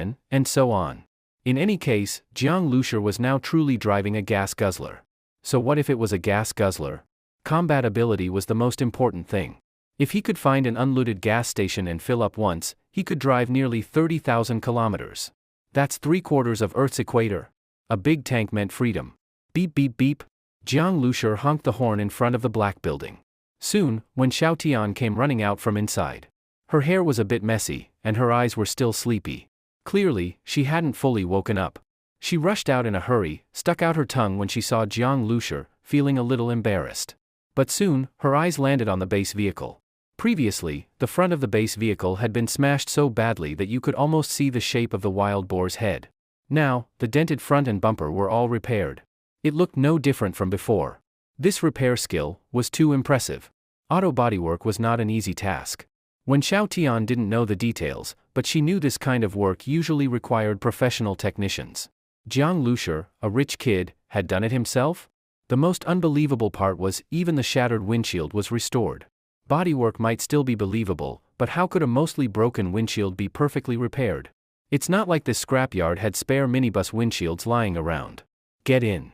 again, and so on. In any case, Jiang Lusher was now truly driving a gas guzzler. So what if it was a gas guzzler? Combat ability was the most important thing. If he could find an unlooted gas station and fill up once, he could drive nearly 30,000 kilometers. That's 3/4 of Earth's equator. A big tank meant freedom. Beep beep beep. Jiang Lusher honked the horn in front of the black building. Soon, when Xiao Tian came running out from inside. Her hair was a bit messy, and her eyes were still sleepy. Clearly, she hadn't fully woken up. She rushed out in a hurry, stuck out her tongue when she saw Jiang Lusher, feeling a little embarrassed. But soon, her eyes landed on the base vehicle. Previously, the front of the base vehicle had been smashed so badly that you could almost see the shape of the wild boar's head. Now, the dented front and bumper were all repaired. It looked no different from before. This repair skill was too impressive. Auto bodywork was not an easy task. When Xiao Tian didn't know the details, but she knew this kind of work usually required professional technicians. Jiang Lusher, a rich kid, had done it himself? The most unbelievable part was even the shattered windshield was restored. Bodywork might still be believable, but how could a mostly broken windshield be perfectly repaired? It's not like this scrapyard had spare minibus windshields lying around. Get in,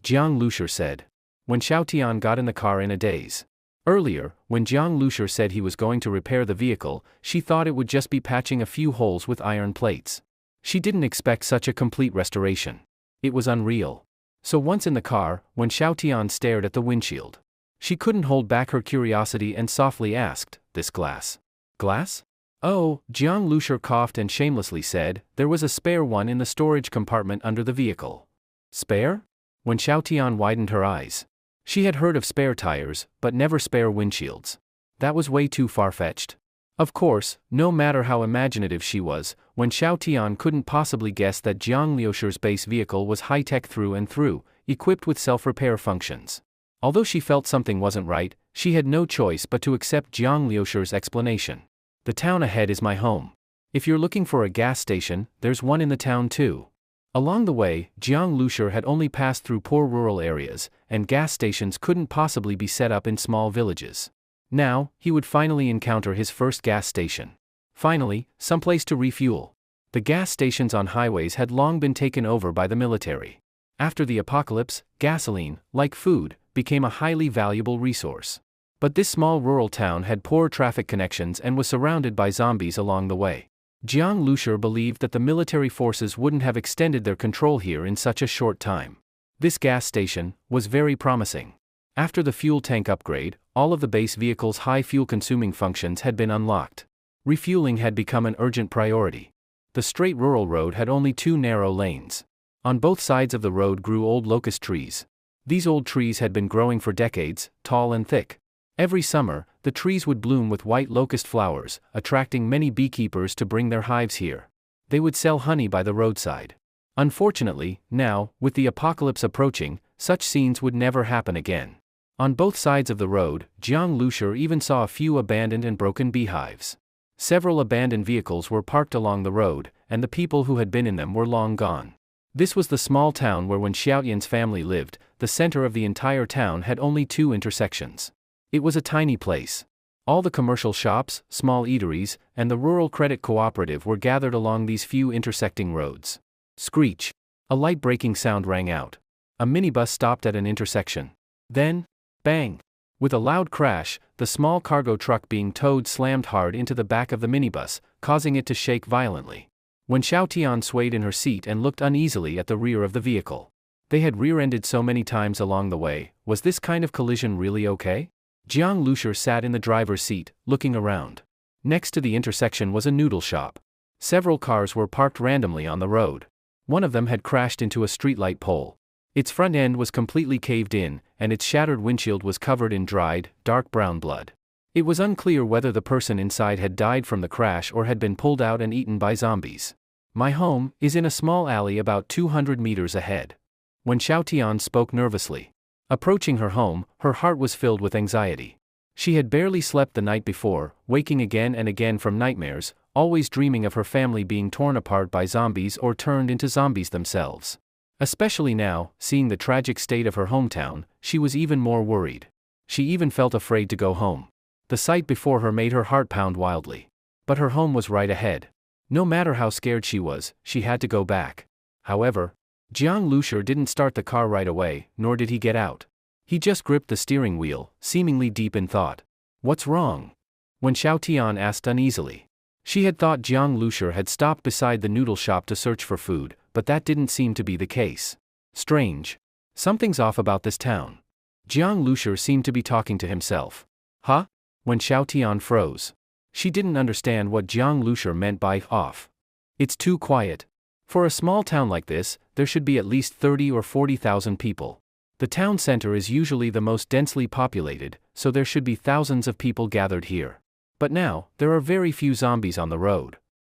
Jiang Lusher said. When Xiao Tian got in the car in a daze. Earlier, when Jiang Lusher said he was going to repair the vehicle, she thought it would just be patching a few holes with iron plates. She didn't expect such a complete restoration. It was unreal. So once in the car, when Xiao Tian stared at the windshield, she couldn't hold back her curiosity and softly asked, "This glass? Glass?" "Oh," Jiang Lusher coughed and shamelessly said, "there was a spare one in the storage compartment under the vehicle." Spare? When Xiao Tian widened her eyes. She had heard of spare tires, but never spare windshields. That was way too far-fetched. Of course, no matter how imaginative she was, when Xiao Tian couldn't possibly guess that Jiang Lusher's base vehicle was high-tech through and through, equipped with self-repair functions. Although she felt something wasn't right, she had no choice but to accept Jiang Lusher's explanation. "The town ahead is my home. If you're looking for a gas station, there's one in the town too." Along the way, Jiang Lusher had only passed through poor rural areas, and gas stations couldn't possibly be set up in small villages. Now, he would finally encounter his first gas station. Finally, someplace to refuel. The gas stations on highways had long been taken over by the military. After the apocalypse, gasoline, like food, became a highly valuable resource. But this small rural town had poor traffic connections and was surrounded by zombies along the way. Jiang Lusher believed that the military forces wouldn't have extended their control here in such a short time. This gas station was very promising. After the fuel tank upgrade, all of the base vehicle's high fuel-consuming functions had been unlocked. Refueling had become an urgent priority. The straight rural road had only 2 narrow lanes. On both sides of the road grew old locust trees. These old trees had been growing for decades, tall and thick. Every summer, the trees would bloom with white locust flowers, attracting many beekeepers to bring their hives here. They would sell honey by the roadside. Unfortunately, now, with the apocalypse approaching, such scenes would never happen again. On both sides of the road, Jiang Lusher even saw a few abandoned and broken beehives. Several abandoned vehicles were parked along the road, and the people who had been in them were long gone. This was the small town where when Xiaoyan's family lived, the center of the entire town had only 2 intersections. It was a tiny place. All the commercial shops, small eateries, and the rural credit cooperative were gathered along these few intersecting roads. Screech! A light-breaking sound rang out. A minibus stopped at an intersection. Then, bang! With a loud crash, the small cargo truck being towed slammed hard into the back of the minibus, causing it to shake violently. When Xiao Tian swayed in her seat and looked uneasily at the rear of the vehicle. They had rear-ended so many times along the way, was this kind of collision really okay? Jiang Lusher sat in the driver's seat, looking around. Next to the intersection was a noodle shop. Several cars were parked randomly on the road. One of them had crashed into a streetlight pole. Its front end was completely caved in, and its shattered windshield was covered in dried, dark brown blood. It was unclear whether the person inside had died from the crash or had been pulled out and eaten by zombies. "My home is in a small alley about 200 meters ahead." When Xiao Tian spoke nervously. Approaching her home, her heart was filled with anxiety. She had barely slept the night before, waking again and again from nightmares, always dreaming of her family being torn apart by zombies or turned into zombies themselves. Especially now, seeing the tragic state of her hometown, she was even more worried. She even felt afraid to go home. The sight before her made her heart pound wildly. But her home was right ahead. No matter how scared she was, she had to go back. However, Jiang Lushur didn't start the car right away, nor did he get out. He just gripped the steering wheel, seemingly deep in thought. What's wrong? When Xiao Tian asked uneasily. She had thought Jiang Lushur had stopped beside the noodle shop to search for food, but that didn't seem to be the case. Strange. Something's off about this town. Jiang Lushur seemed to be talking to himself. Huh? When Xiao Tian froze. She didn't understand what Jiang Lushur meant by off. It's too quiet. For a small town like this, there should be at least 30 or 40,000 people. The town center is usually the most densely populated, so there should be thousands of people gathered here. But now, there are very few zombies on the road.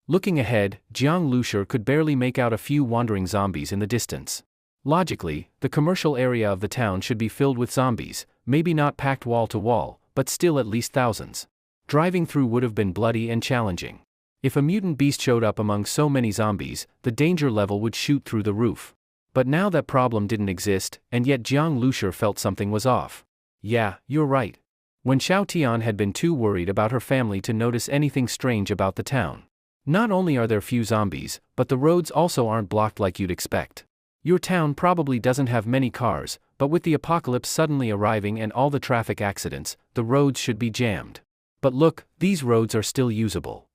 Looking ahead, Jiang Lushur could barely make out a few wandering zombies in the distance. Logically, the commercial area of the town should be filled with zombies, maybe not packed wall to wall, but still at least thousands. Driving through would have been bloody and challenging. If a mutant beast showed up among so many zombies, the danger level would shoot through the roof. But now that problem didn't exist, and yet Jiang Lushur felt something was off. Yeah, you're right. When Xiao Tian had been too worried about her family to notice anything strange about the town. Not only are there few zombies, but the roads also aren't blocked like you'd expect. Your town probably doesn't have many cars, but with the apocalypse suddenly arriving and all the traffic accidents, the roads should be jammed. But look, these roads are still usable.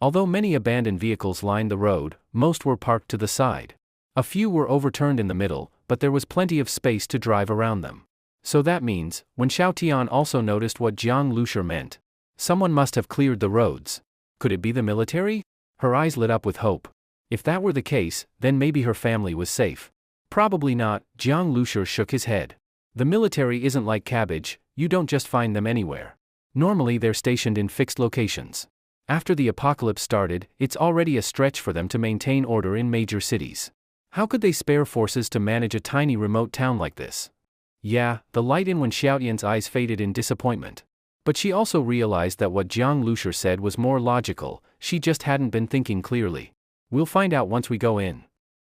Although many abandoned vehicles lined the road, most were parked to the side. A few were overturned in the middle, but there was plenty of space to drive around them. So that means, when Xiao Tian also noticed what Jiang Lushur meant. Someone must have cleared the roads. Could it be the military? Her eyes lit up with hope. If that were the case, then maybe her family was safe. Probably not, Jiang Lushur shook his head. The military isn't like cabbage, you don't just find them anywhere. Normally they're stationed in fixed locations. After the apocalypse started, it's already a stretch for them to maintain order in major cities. How could they spare forces to manage a tiny remote town like this? Yeah, the light in when Xiaotian's eyes faded in disappointment. But she also realized that what Jiang Lushur said was more logical, she just hadn't been thinking clearly. We'll find out once we go in.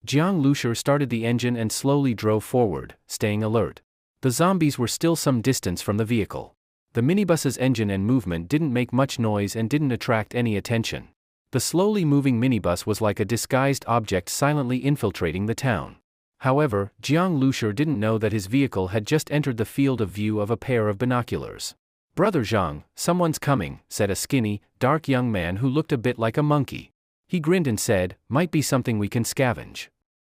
Jiang Lushur started the engine and slowly drove forward, staying alert. The zombies were still some distance from the vehicle. The minibus's engine and movement didn't make much noise and didn't attract any attention. The slowly moving minibus was like a disguised object silently infiltrating the town. However, Jiang Lushur didn't know that his vehicle had just entered the field of view of a pair of binoculars. "Brother Zhang, someone's coming," said a skinny, dark young man who looked a bit like a monkey. He grinned and said, "Might be something we can scavenge."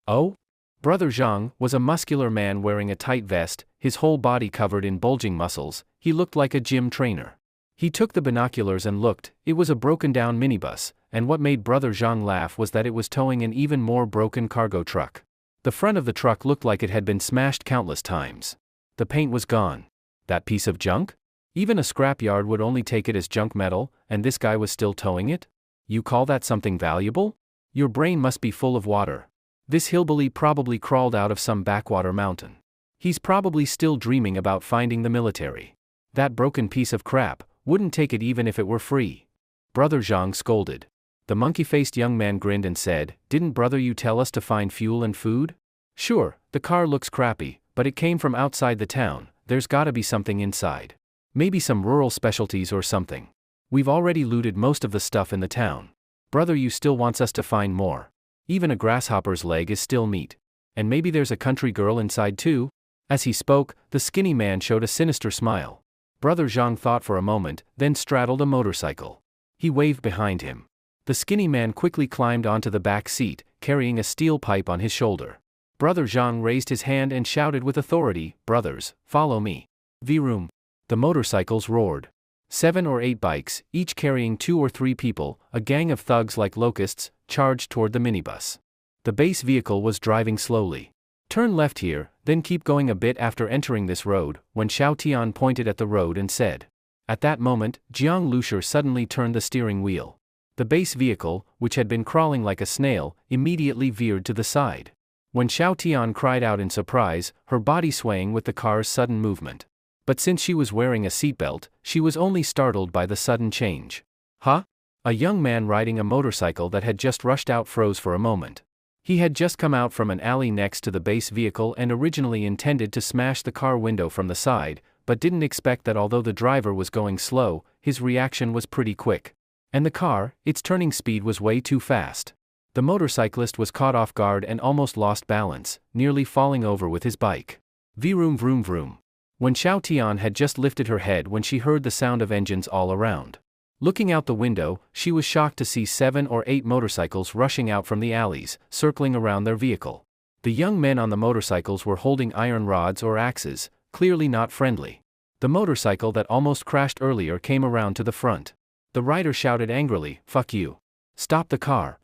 Oh? Brother Zhang was a muscular man wearing a tight vest, his whole body covered in bulging muscles. He looked like a gym trainer. He took the binoculars and looked. It was a broken-down minibus, and what made Brother Zhang laugh was that it was towing an even more broken cargo truck. The front of the truck looked like it had been smashed countless times. The paint was gone. That piece of junk? Even a scrapyard would only take it as junk metal, and this guy was still towing it? You call that something valuable? Your brain must be full of water. This hillbilly probably crawled out of some backwater mountain. He's probably still dreaming about finding the military. That broken piece of crap, wouldn't take it even if it were free. Brother Zhang scolded. The monkey-faced young man grinned and said, "Didn't brother you tell us to find fuel and food? Sure, the car looks crappy, but it came from outside the town, there's gotta be something inside. Maybe some rural specialties or something. We've already looted most of the stuff in the town. Brother you still wants us to find more. Even a grasshopper's leg is still meat. And maybe there's a country girl inside too?" As he spoke, the skinny man showed a sinister smile. Brother Zhang thought for a moment, then straddled a motorcycle. He waved behind him. The skinny man quickly climbed onto the back seat, carrying a steel pipe on his shoulder. Brother Zhang raised his hand and shouted with authority, "Brothers, follow me." Vroom. The motorcycles roared. 7 or 8 bikes, each carrying 2 or 3 people, a gang of thugs like locusts, charged toward the minibus. The base vehicle was driving slowly. "Turn left here, then keep going a bit after entering this road," when Xiao Tian pointed at the road and said. At that moment, Jiang Lushur suddenly turned the steering wheel. The base vehicle, which had been crawling like a snail, immediately veered to the side. When Xiao Tian cried out in surprise, her body swaying with the car's sudden movement. But since she was wearing a seatbelt, she was only startled by the sudden change. Huh? A young man riding a motorcycle that had just rushed out froze for a moment. He had just come out from an alley next to the base vehicle and originally intended to smash the car window from the side, but didn't expect that although the driver was going slow, his reaction was pretty quick. And the car, its turning speed was way too fast. The motorcyclist was caught off guard and almost lost balance, nearly falling over with his bike. Vroom vroom vroom. When Xiao Tian had just lifted her head when she heard the sound of engines all around. Looking out the window, she was shocked to see 7 or 8 motorcycles rushing out from the alleys, circling around their vehicle. The young men on the motorcycles were holding iron rods or axes, clearly not friendly. The motorcycle that almost crashed earlier came around to the front. The rider shouted angrily, "Fuck you. Stop the car."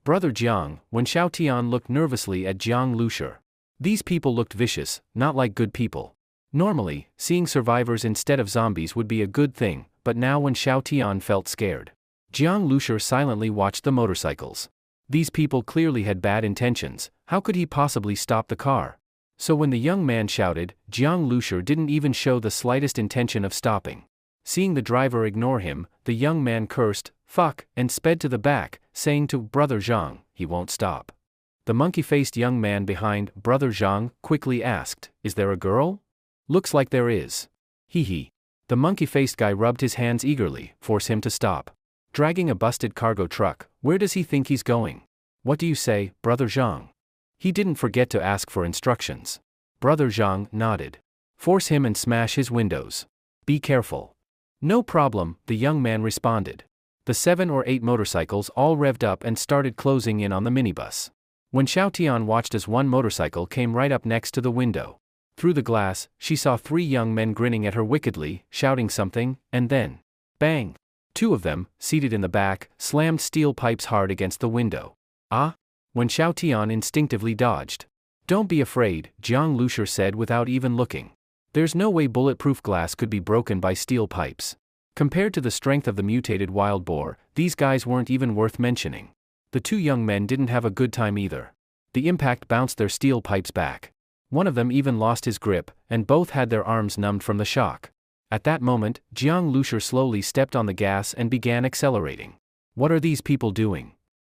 Brother Jiang, when Xiao Tian looked nervously at Jiang Lushi. These people looked vicious, not like good people. Normally, seeing survivors instead of zombies would be a good thing, but now when Xiao Tian felt scared. Jiang Lushi silently watched the motorcycles. These people clearly had bad intentions, how could he possibly stop the car? So when the young man shouted, Jiang Lushi didn't even show the slightest intention of stopping. Seeing the driver ignore him, the young man cursed, "Fuck," and sped to the back, saying to Brother Zhang, "He won't stop." The monkey-faced young man behind Brother Zhang quickly asked, "Is there a girl?" "Looks like there is." Hee hee. The monkey-faced guy rubbed his hands eagerly, force him to stop. Dragging a busted cargo truck, where does he think he's going? What do you say, Brother Zhang? He didn't forget to ask for instructions. Brother Zhang nodded. Force him and smash his windows. Be careful. No problem, the young man responded. The 7 or 8 motorcycles all revved up and started closing in on the minibus. When Xiao Tian watched as one motorcycle came right up next to the window. Through the glass, she saw 3 young men grinning at her wickedly, shouting something, and then, bang! 2 of them, seated in the back, slammed steel pipes hard against the window. Ah! When Xiao Tian instinctively dodged. "Don't be afraid," Jiang Lushi said without even looking. There's no way bulletproof glass could be broken by steel pipes. Compared to the strength of the mutated wild boar, these guys weren't even worth mentioning. The 2 young men didn't have a good time either. The impact bounced their steel pipes back. One of them even lost his grip, and both had their arms numbed from the shock. At that moment, Jiang Lushi slowly stepped on the gas and began accelerating. What are these people doing?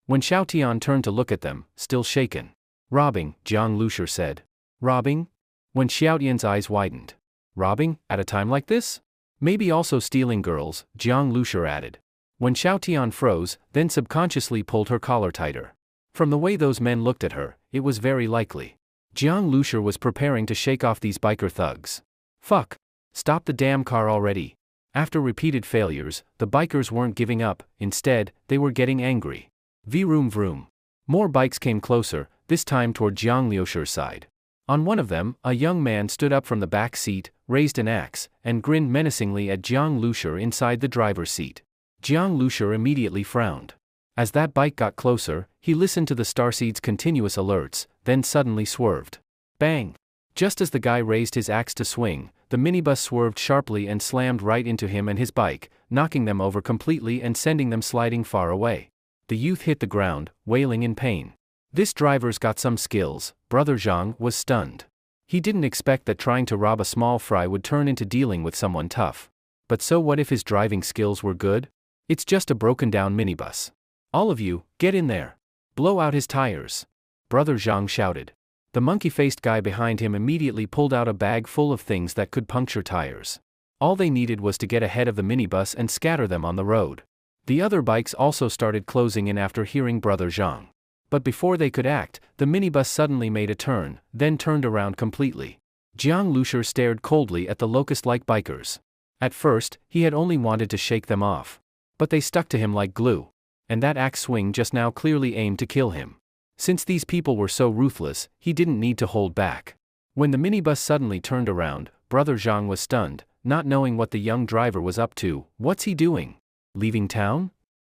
When Xiao Tian turned to look at them, still shaken. "Robbing," Jiang Lushi said. "Robbing?" When Xiao Tian's eyes widened. "Robbing, at a time like this? Maybe also stealing girls," Jiang Lushi added. When Xiao Tian froze, then subconsciously pulled her collar tighter. From the way those men looked at her, it was very likely. Jiang Lushi was preparing to shake off these biker thugs. Fuck! Stop the damn car already. After repeated failures, the bikers weren't giving up, instead, they were getting angry. Vroom vroom. More bikes came closer, this time toward Jiang Lushi's side. On one of them, a young man stood up from the back seat, raised an axe, and grinned menacingly at Jiang Lushi inside the driver's seat. Jiang Lushi immediately frowned. As that bike got closer, he listened to the starseed's continuous alerts, then suddenly swerved. Bang! Just as the guy raised his axe to swing, the minibus swerved sharply and slammed right into him and his bike, knocking them over completely and sending them sliding far away. The youth hit the ground, wailing in pain. This driver's got some skills, Brother Zhang was stunned. He didn't expect that trying to rob a small fry would turn into dealing with someone tough. But so what if his driving skills were good? It's just a broken down minibus. All of you, get in there. Blow out his tires. Brother Zhang shouted. The monkey-faced guy behind him immediately pulled out a bag full of things that could puncture tires. All they needed was to get ahead of the minibus and scatter them on the road. The other bikes also started closing in after hearing Brother Zhang. But before they could act, the minibus suddenly made a turn, then turned around completely. Jiang Lushi stared coldly at the locust-like bikers. At first, he had only wanted to shake them off. But they stuck to him like glue. And that axe swing just now clearly aimed to kill him. Since these people were so ruthless, he didn't need to hold back. When the minibus suddenly turned around, Brother Zhang was stunned, not knowing what the young driver was up to. What's he doing? Leaving town?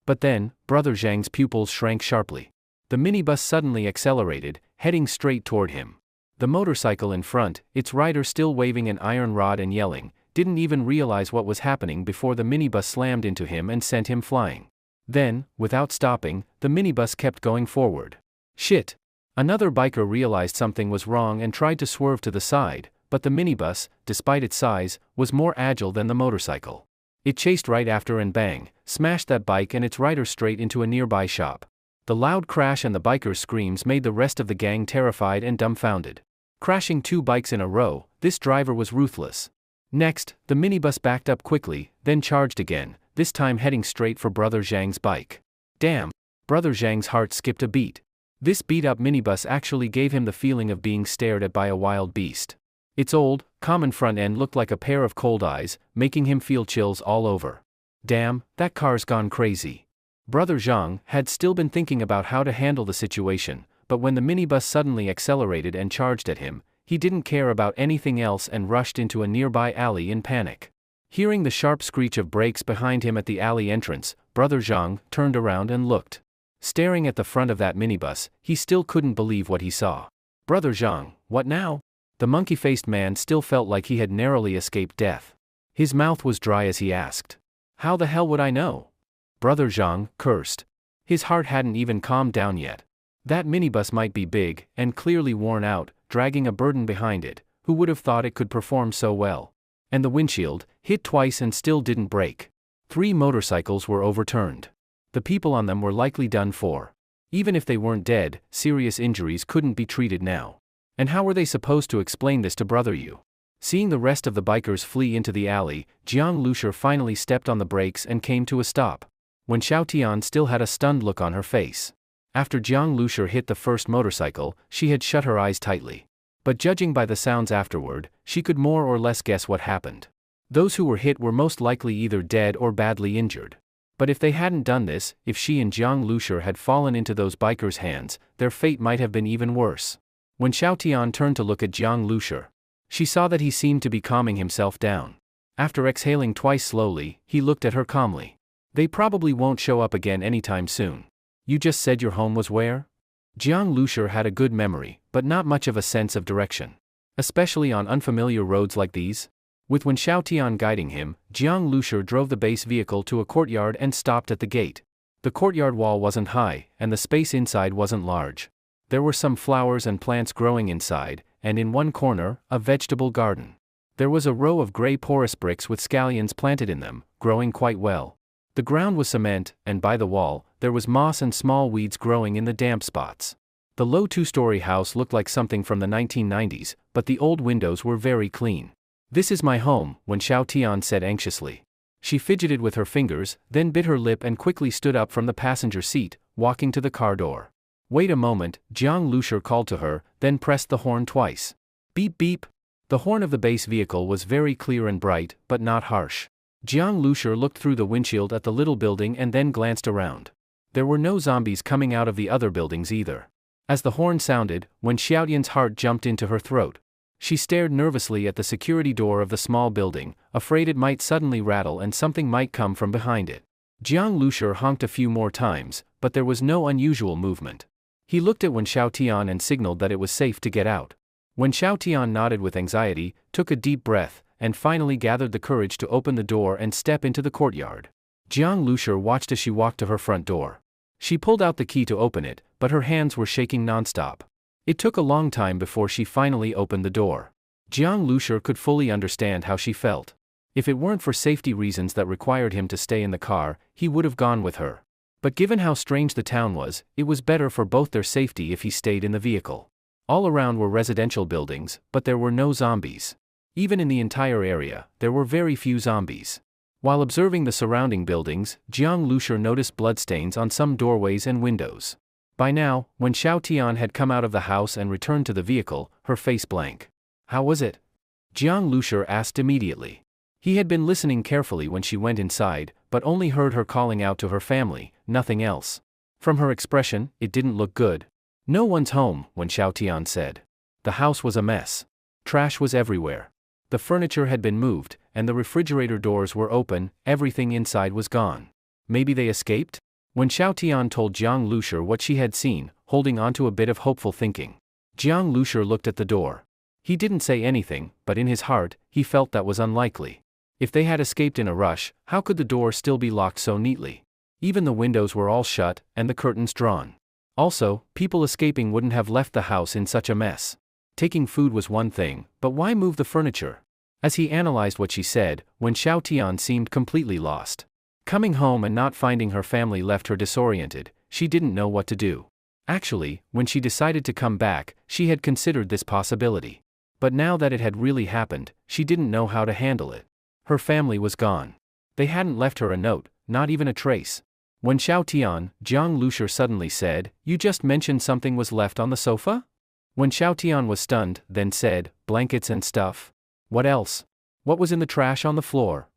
But then, Brother Zhang's pupils shrank sharply. The minibus suddenly accelerated, heading straight toward him. The motorcycle in front, its rider still waving an iron rod and yelling, didn't even realize what was happening before the minibus slammed into him and sent him flying. Then, without stopping, the minibus kept going forward. Shit! Another biker realized something was wrong and tried to swerve to the side, but the minibus, despite its size, was more agile than the motorcycle. It chased right after and bang, smashed that bike and its rider straight into a nearby shop. The loud crash and the biker's screams made the rest of the gang terrified and dumbfounded. Crashing 2 bikes in a row, this driver was ruthless. Next, the minibus backed up quickly, then charged again, this time heading straight for Brother Zhang's bike. Damn! Brother Zhang's heart skipped a beat. This beat-up minibus actually gave him the feeling of being stared at by a wild beast. Its old, common front end looked like a pair of cold eyes, making him feel chills all over. Damn, that car's gone crazy. Brother Zhang had still been thinking about how to handle the situation, but when the minibus suddenly accelerated and charged at him, he didn't care about anything else and rushed into a nearby alley in panic. Hearing the sharp screech of brakes behind him at the alley entrance, Brother Zhang turned around and looked. Staring at the front of that minibus, he still couldn't believe what he saw. Brother Zhang, what now? The monkey-faced man still felt like he had narrowly escaped death. His mouth was dry as he asked, "How the hell would I know?" Brother Zhang cursed. His heart hadn't even calmed down yet. That minibus might be big, and clearly worn out, dragging a burden behind it. Who would have thought it could perform so well? And the windshield, hit twice and still didn't break. 3 motorcycles were overturned. The people on them were likely done for. Even if they weren't dead, serious injuries couldn't be treated now. And how were they supposed to explain this to Brother Yu? Seeing the rest of the bikers flee into the alley, Jiang Lushi finally stepped on the brakes and came to a stop. When Xiao Tian still had a stunned look on her face. After Jiang Lushi hit the first motorcycle, she had shut her eyes tightly. But judging by the sounds afterward, she could more or less guess what happened. Those who were hit were most likely either dead or badly injured. But if they hadn't done this, if she and Jiang Lushi had fallen into those bikers' hands, their fate might have been even worse. When Xiao Tian turned to look at Jiang Lushi, she saw that he seemed to be calming himself down. After exhaling twice slowly, he looked at her calmly. They probably won't show up again anytime soon. You just said your home was where? Jiang Lushi had a good memory, but not much of a sense of direction. Especially on unfamiliar roads like these. With Wen Xiaotian guiding him, Jiang Lushi drove the base vehicle to a courtyard and stopped at the gate. The courtyard wall wasn't high, and the space inside wasn't large. There were some flowers and plants growing inside, and in one corner, a vegetable garden. There was a row of gray porous bricks with scallions planted in them, growing quite well. The ground was cement, and by the wall, there was moss and small weeds growing in the damp spots. The low 2-story house looked like something from the 1990s, but the old windows were very clean. "This is my home," Wen Xiaotian said anxiously. She fidgeted with her fingers, then bit her lip and quickly stood up from the passenger seat, walking to the car door. "Wait a moment," Jiang Lushi called to her, then pressed the horn twice. Beep beep. The horn of the base vehicle was very clear and bright, but not harsh. Jiang Lushi looked through the windshield at the little building and then glanced around. There were no zombies coming out of the other buildings either. As the horn sounded, Wen Xiaotian's heart jumped into her throat. She stared nervously at the security door of the small building, afraid it might suddenly rattle and something might come from behind it. Jiang Lushi honked a few more times, but there was no unusual movement. He looked at Wen Xiaotian and signaled that it was safe to get out. Wen Xiaotian nodded with anxiety, took a deep breath, and finally gathered the courage to open the door and step into the courtyard. Jiang Lushi watched as she walked to her front door. She pulled out the key to open it, but her hands were shaking nonstop. It took a long time before she finally opened the door. Jiang Lushi could fully understand how she felt. If it weren't for safety reasons that required him to stay in the car, he would have gone with her. But given how strange the town was, it was better for both their safety if he stayed in the vehicle. All around were residential buildings, but there were no zombies. Even in the entire area, there were very few zombies. While observing the surrounding buildings, Jiang Lushi noticed bloodstains on some doorways and windows. By now, when Xiaotian had come out of the house and returned to the vehicle, her face blank. "How was it?" Jiang Lushi asked immediately. He had been listening carefully when she went inside, but only heard her calling out to her family, nothing else. From her expression, it didn't look good. "No one's home," Wen Xiaotian said. The house was a mess. Trash was everywhere. The furniture had been moved, and the refrigerator doors were open, everything inside was gone. Maybe they escaped? When Xiaotian told Jiang Lushi what she had seen, holding on to a bit of hopeful thinking. Jiang Lushi looked at the door. He didn't say anything, but in his heart, he felt that was unlikely. If they had escaped in a rush, how could the door still be locked so neatly? Even the windows were all shut, and the curtains drawn. Also, people escaping wouldn't have left the house in such a mess. Taking food was one thing, but why move the furniture? As he analyzed what she said, Wen Xiaotian seemed completely lost. Coming home and not finding her family left her disoriented. She didn't know what to do. Actually, when she decided to come back, she had considered this possibility. But now that it had really happened, she didn't know how to handle it. Her family was gone. They hadn't left her a note, not even a trace. When Xiao Tian, Jiang Lushur suddenly said, "You just mentioned something was left on the sofa?" When Xiao Tian was stunned, then said, "Blankets and stuff? What else? What was in the trash on the floor?"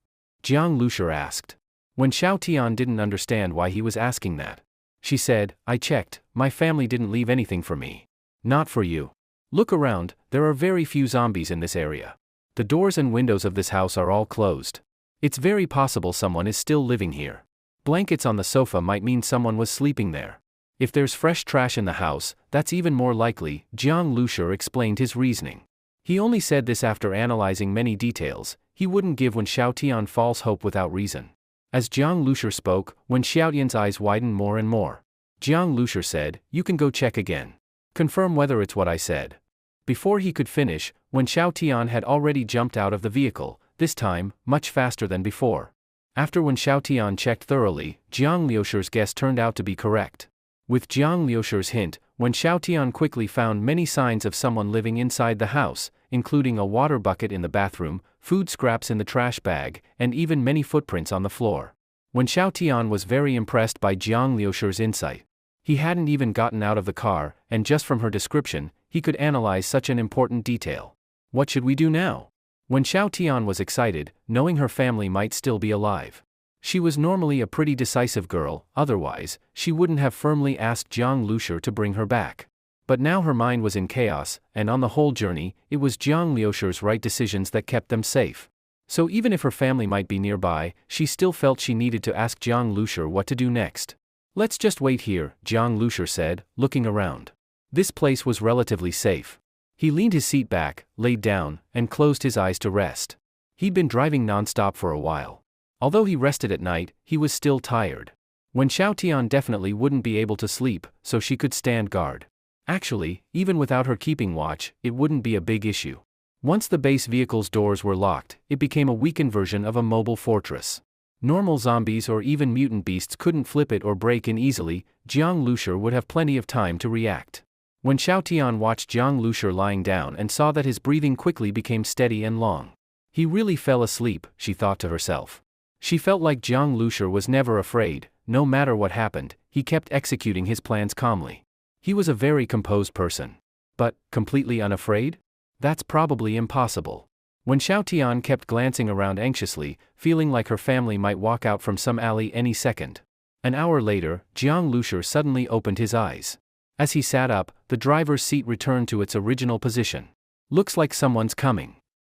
Jiang Lushur asked. When Xiao Tian didn't understand why he was asking that, she said, "I checked, my family didn't leave anything for me. Not for you. Look around, there are very few zombies in this area. The doors and windows of this house are all closed. It's very possible someone is still living here. Blankets on the sofa might mean someone was sleeping there. If there's fresh trash in the house, that's even more likely," Jiang Lushur explained his reasoning. He only said this after analyzing many details. He wouldn't give Wen Xiaotian false hope without reason. As Jiang Lushur spoke, Wen Xiaotian's eyes widened more and more. Jiang Lushur said, "You can go check again. Confirm whether it's what I said." Before he could finish, Wen Xiaotian had already jumped out of the vehicle, this time, much faster than before. After Wen Xiaotian checked thoroughly, Jiang Liushur's guess turned out to be correct. With Jiang Liushur's hint, Wen Xiaotian quickly found many signs of someone living inside the house, including a water bucket in the bathroom, food scraps in the trash bag, and even many footprints on the floor. Wen Xiaotian was very impressed by Jiang Liushur's insight. He hadn't even gotten out of the car, and just from her description, he could analyze such an important detail. "What should we do now?" Wen Xiaotian was excited, knowing her family might still be alive. She was normally a pretty decisive girl, otherwise, she wouldn't have firmly asked Jiang Lushur to bring her back. But now her mind was in chaos, and on the whole journey, it was Jiang Liushur's right decisions that kept them safe. So even if her family might be nearby, she still felt she needed to ask Jiang Lushur what to do next. "Let's just wait here," Jiang Lushur said, looking around. This place was relatively safe. He leaned his seat back, laid down, and closed his eyes to rest. He'd been driving non-stop for a while. Although he rested at night, he was still tired. Wen Xiaotian definitely wouldn't be able to sleep, so she could stand guard. Actually, even without her keeping watch, it wouldn't be a big issue. Once the base vehicle's doors were locked, it became a weakened version of a mobile fortress. Normal zombies or even mutant beasts couldn't flip it or break in easily. Jiang Lushur would have plenty of time to react. When Xiaotian watched Jiang Lushur lying down and saw that his breathing quickly became steady and long. He really fell asleep, she thought to herself. She felt like Jiang Lushur was never afraid. No matter what happened, he kept executing his plans calmly. He was a very composed person. But, completely unafraid? That's probably impossible. When Xiaotian kept glancing around anxiously, feeling like her family might walk out from some alley any second. An hour later, Jiang Lushur suddenly opened his eyes. As he sat up, the driver's seat returned to its original position. "Looks like someone's coming."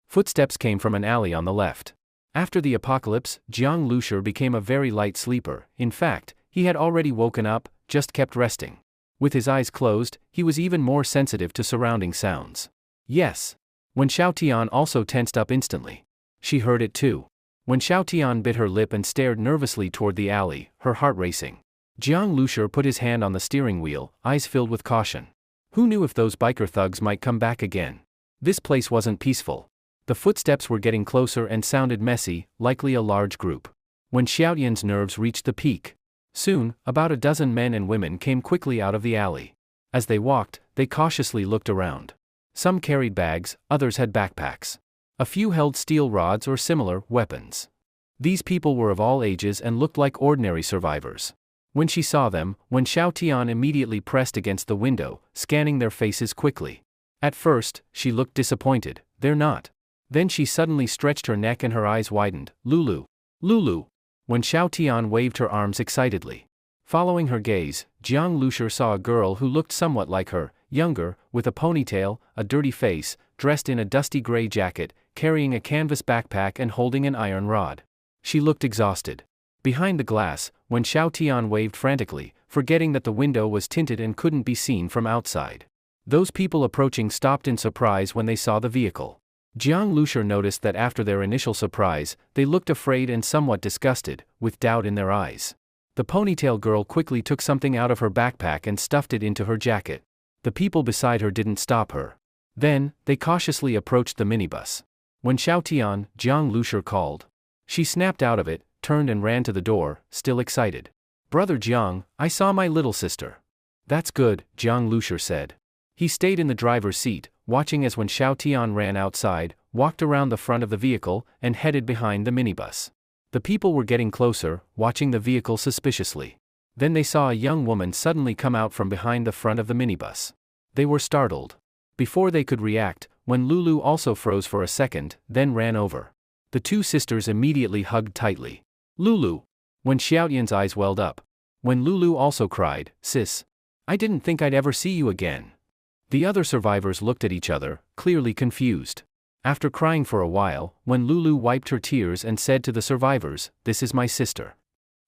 Footsteps came from an alley on the left. After the apocalypse, Jiang Lushur became a very light sleeper. In fact, he had already woken up, just kept resting. With his eyes closed, he was even more sensitive to surrounding sounds. "Yes." When Xiaotian also tensed up instantly. She heard it too. When Xiaotian bit her lip and stared nervously toward the alley, her heart racing. Jiang Lushur put his hand on the steering wheel, eyes filled with caution. Who knew if those biker thugs might come back again? This place wasn't peaceful. The footsteps were getting closer and sounded messy, likely a large group. When Xiaotian's nerves reached the peak. Soon, about a dozen men and women came quickly out of the alley. As they walked, they cautiously looked around. Some carried bags, others had backpacks. A few held steel rods or similar weapons. These people were of all ages and looked like ordinary survivors. When she saw them, Wen Xiaotian immediately pressed against the window, scanning their faces quickly. At first, she looked disappointed. "They're not." Then she suddenly stretched her neck and her eyes widened. "Lulu! Lulu!" When Xiaotian waved her arms excitedly. Following her gaze, Jiang Lushur saw a girl who looked somewhat like her, younger, with a ponytail, a dirty face, dressed in a dusty gray jacket, carrying a canvas backpack and holding an iron rod. She looked exhausted. Behind the glass, Wen Xiaotian waved frantically, forgetting that the window was tinted and couldn't be seen from outside. Those people approaching stopped in surprise when they saw the vehicle. Jiang Lushur noticed that after their initial surprise, they looked afraid and somewhat disgusted, with doubt in their eyes. The ponytail girl quickly took something out of her backpack and stuffed it into her jacket. The people beside her didn't stop her. Then, they cautiously approached the minibus. When Xiaotian, Jiang Lushur called. She snapped out of it, turned and ran to the door, still excited. "Brother Jiang, I saw my little sister." "That's good," Jiang Lushur said. He stayed in the driver's seat, watching as Wen Xiaotian ran outside, walked around the front of the vehicle, and headed behind the minibus. The people were getting closer, watching the vehicle suspiciously. Then they saw a young woman suddenly come out from behind the front of the minibus. They were startled. Before they could react, Wen Lulu also froze for a second, then ran over. The two sisters immediately hugged tightly. Lulu! When Xiaotian's eyes welled up. When Lulu also cried, Sis! I didn't think I'd ever see you again. The other survivors looked at each other, clearly confused. After crying for a while, Wen Lulu wiped her tears and said to the survivors, This is my sister.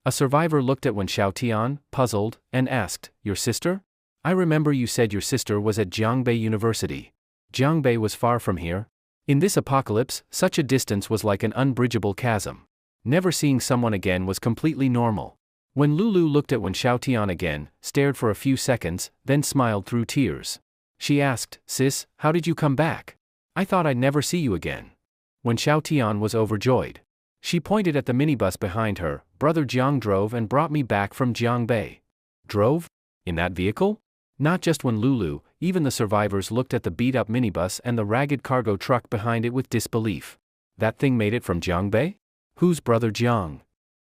A survivor looked at Wen Xiaotian, puzzled, and asked, Your sister? I remember you said your sister was at Jiangbei University. Jiangbei was far from here. In this apocalypse, such a distance was like an unbridgeable chasm. Never seeing someone again was completely normal. When Lulu looked at Wen Xiaotian again, stared for a few seconds, then smiled through tears. She asked, Sis, how did you come back? I thought I'd never see you again. Wen Xiaotian was overjoyed. She pointed at the minibus behind her. Brother Jiang drove and brought me back from Jiangbei. Drove? In that vehicle? Not just Wen Lulu, even the survivors looked at the beat-up minibus and the ragged cargo truck behind it with disbelief. That thing made it from Jiangbei? Who's brother Jiang?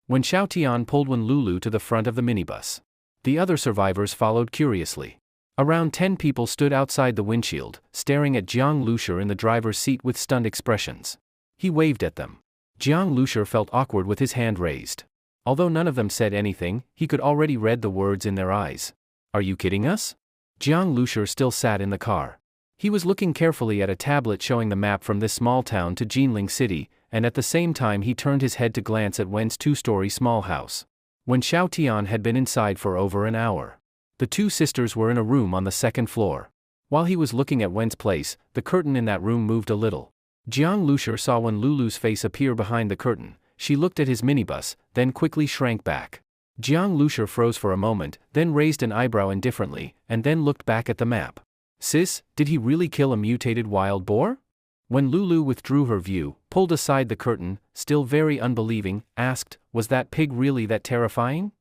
Wen Xiaotian pulled Wen Lulu to the front of the minibus. The other survivors followed curiously. Around 10 people stood outside the windshield, staring at Jiang Lucia in the driver's seat with stunned expressions. He waved at them. Jiang Lucia felt awkward with his hand raised. Although none of them said anything, he could already read the words in their eyes. Are you kidding us? Jiang Lucia still sat in the car. He was looking carefully at a tablet showing the map from this small town to Jinling City, and at the same time he turned his head to glance at Wen's two-story small house. Wen Xiaotian had been inside for over an hour. The two sisters were in a room on the second floor. While he was looking at Wen's place, the curtain in that room moved a little. Jiang Lucia saw Wen Lulu's face appear behind the curtain. She looked at his minibus, then quickly shrank back. Jiang Lucia froze for a moment, then raised an eyebrow indifferently, and then looked back at the map. Sis, did he really kill a mutated wild boar? When Lulu withdrew her view, pulled aside the curtain, still very unbelieving, asked, Was that pig really that terrifying?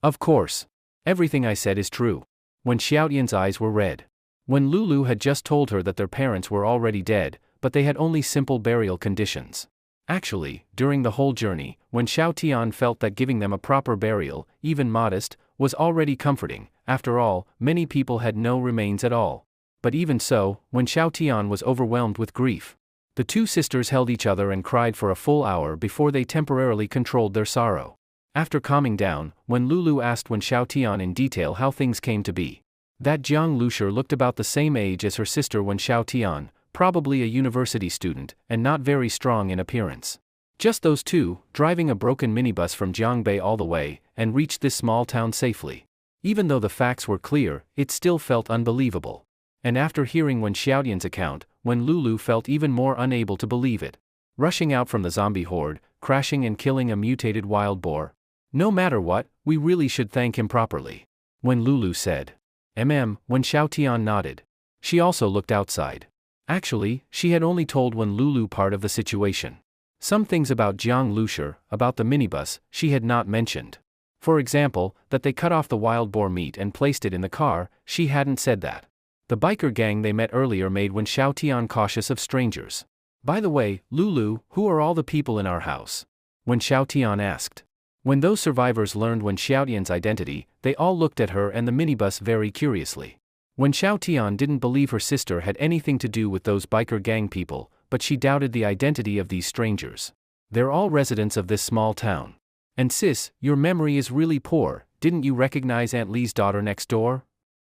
Of course. Everything I said is true. When Xiaotian's eyes were red. When Lulu had just told her that their parents were already dead, but they had only simple burial conditions. Actually, during the whole journey, when Xiaotian felt that giving them a proper burial, even modest, was already comforting. After all, many people had no remains at all. But even so, when Xiaotian was overwhelmed with grief, the two sisters held each other and cried for a full hour before they temporarily controlled their sorrow. After calming down, when Lulu asked Wen Xiaotian in detail how things came to be. That Jiang Lucia looked about the same age as her sister Wen Xiaotian, probably a university student, and not very strong in appearance. Just those two, driving a broken minibus from Jiangbei all the way, and reached this small town safely. Even though the facts were clear, it still felt unbelievable. And after hearing Wen Xiaotian's account, Wen Lulu felt even more unable to believe it. Rushing out from the zombie horde, crashing and killing a mutated wild boar. No matter what, we really should thank him properly. Wen Lulu said. Wen Xiaotian nodded. She also looked outside. Actually, she had only told Wen Lulu part of the situation. Some things about Jiang Lucia, about the minibus, she had not mentioned. For example, that they cut off the wild boar meat and placed it in the car, she hadn't said that. The biker gang they met earlier made Wen Xiaotian cautious of strangers. By the way, Lulu, who are all the people in our house? Wen Xiaotian asked. When those survivors learned Wen Xiaotian's identity, they all looked at her and the minibus very curiously. Wen Xiaotian didn't believe her sister had anything to do with those biker gang people, but she doubted the identity of these strangers. They're all residents of this small town. And sis, your memory is really poor, didn't you recognize Aunt Lee's daughter next door?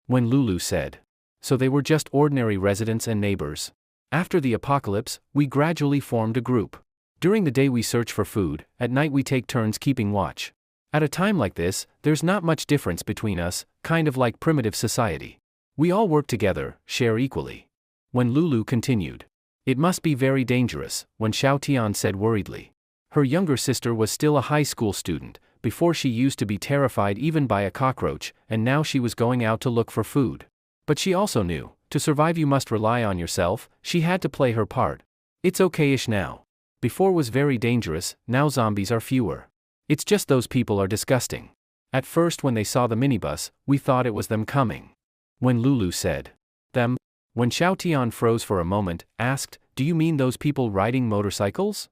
Wen Lulu said. So they were just ordinary residents and neighbors. After the apocalypse, we gradually formed a group. During the day we search for food, at night we take turns keeping watch. At a time like this, there's not much difference between us, kind of like primitive society. We all work together, share equally. When Lulu continued. It must be very dangerous, Wen Xiaotian said worriedly. Her younger sister was still a high school student, before she used to be terrified even by a cockroach, and now she was going out to look for food. But she also knew, to survive you must rely on yourself, she had to play her part. It's okay-ish now. Before was very dangerous, now zombies are fewer. It's just those people are disgusting. At first when they saw the minibus, we thought it was them coming. When Lulu said, them, when Xiaotian froze for a moment, asked, do you mean those people riding motorcycles?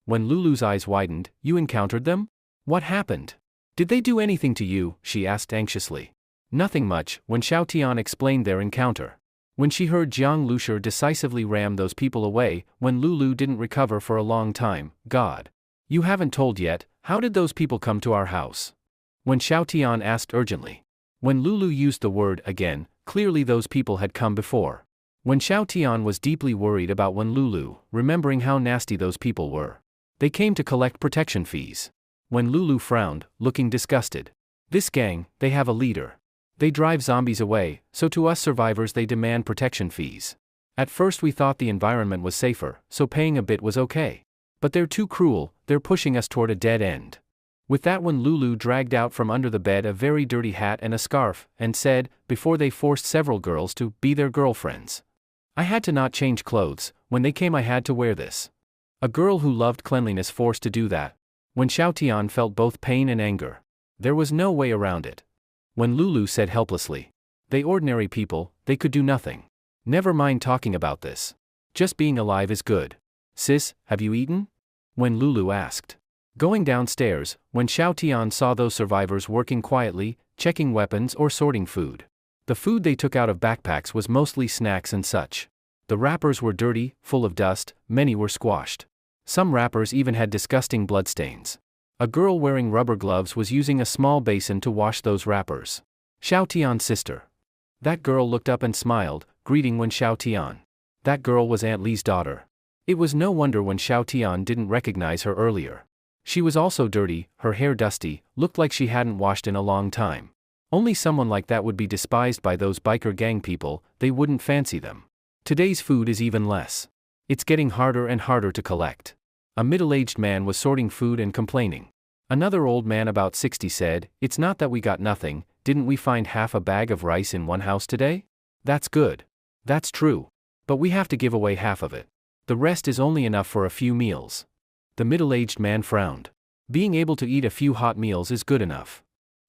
When Lulu's eyes widened, you encountered them? What happened? Did they do anything to you? She asked anxiously. Nothing much, Wen Xiaotian explained their encounter. When she heard Jiang Lushur decisively ram those people away, when Lulu didn't recover for a long time. God. You haven't told yet, how did those people come to our house? Wen Xiaotian asked urgently. When Lulu used the word again, clearly those people had come before. Wen Xiaotian was deeply worried about Wen Lulu, remembering how nasty those people were. They came to collect protection fees. When Lulu frowned, looking disgusted. This gang, they have a leader. They drive zombies away, so to us survivors they demand protection fees. At first we thought the environment was safer, so paying a bit was okay. But they're too cruel, they're pushing us toward a dead end. With that, when Lulu dragged out from under the bed a very dirty hat and a scarf, and said, before they forced several girls to be their girlfriends. I had to not change clothes, when they came I had to wear this. A girl who loved cleanliness forced to do that. When Xiaotian felt both pain and anger. There was no way around it. When Lulu said helplessly. They ordinary people, they could do nothing. Never mind talking about this. Just being alive is good. Sis, have you eaten? When Lulu asked. Going downstairs, when Xiaotian saw those survivors working quietly, checking weapons or sorting food. The food they took out of backpacks was mostly snacks and such. The wrappers were dirty, full of dust, many were squashed. Some wrappers even had disgusting bloodstains. A girl wearing rubber gloves was using a small basin to wash those wrappers. Xiaotian's sister. That girl looked up and smiled, greeting Wen Xiaotian. That girl was Aunt Li's daughter. It was no wonder Wen Xiaotian didn't recognize her earlier. She was also dirty, her hair dusty, looked like she hadn't washed in a long time. Only someone like that would be despised by those biker gang people, they wouldn't fancy them. Today's food is even less. It's getting harder and harder to collect. A middle-aged man was sorting food and complaining. Another old man about 60 said, it's not that we got nothing, didn't we find half a bag of rice in one house today? That's good. That's true. But we have to give away half of it. The rest is only enough for a few meals. The middle-aged man frowned. Being able to eat a few hot meals is good enough.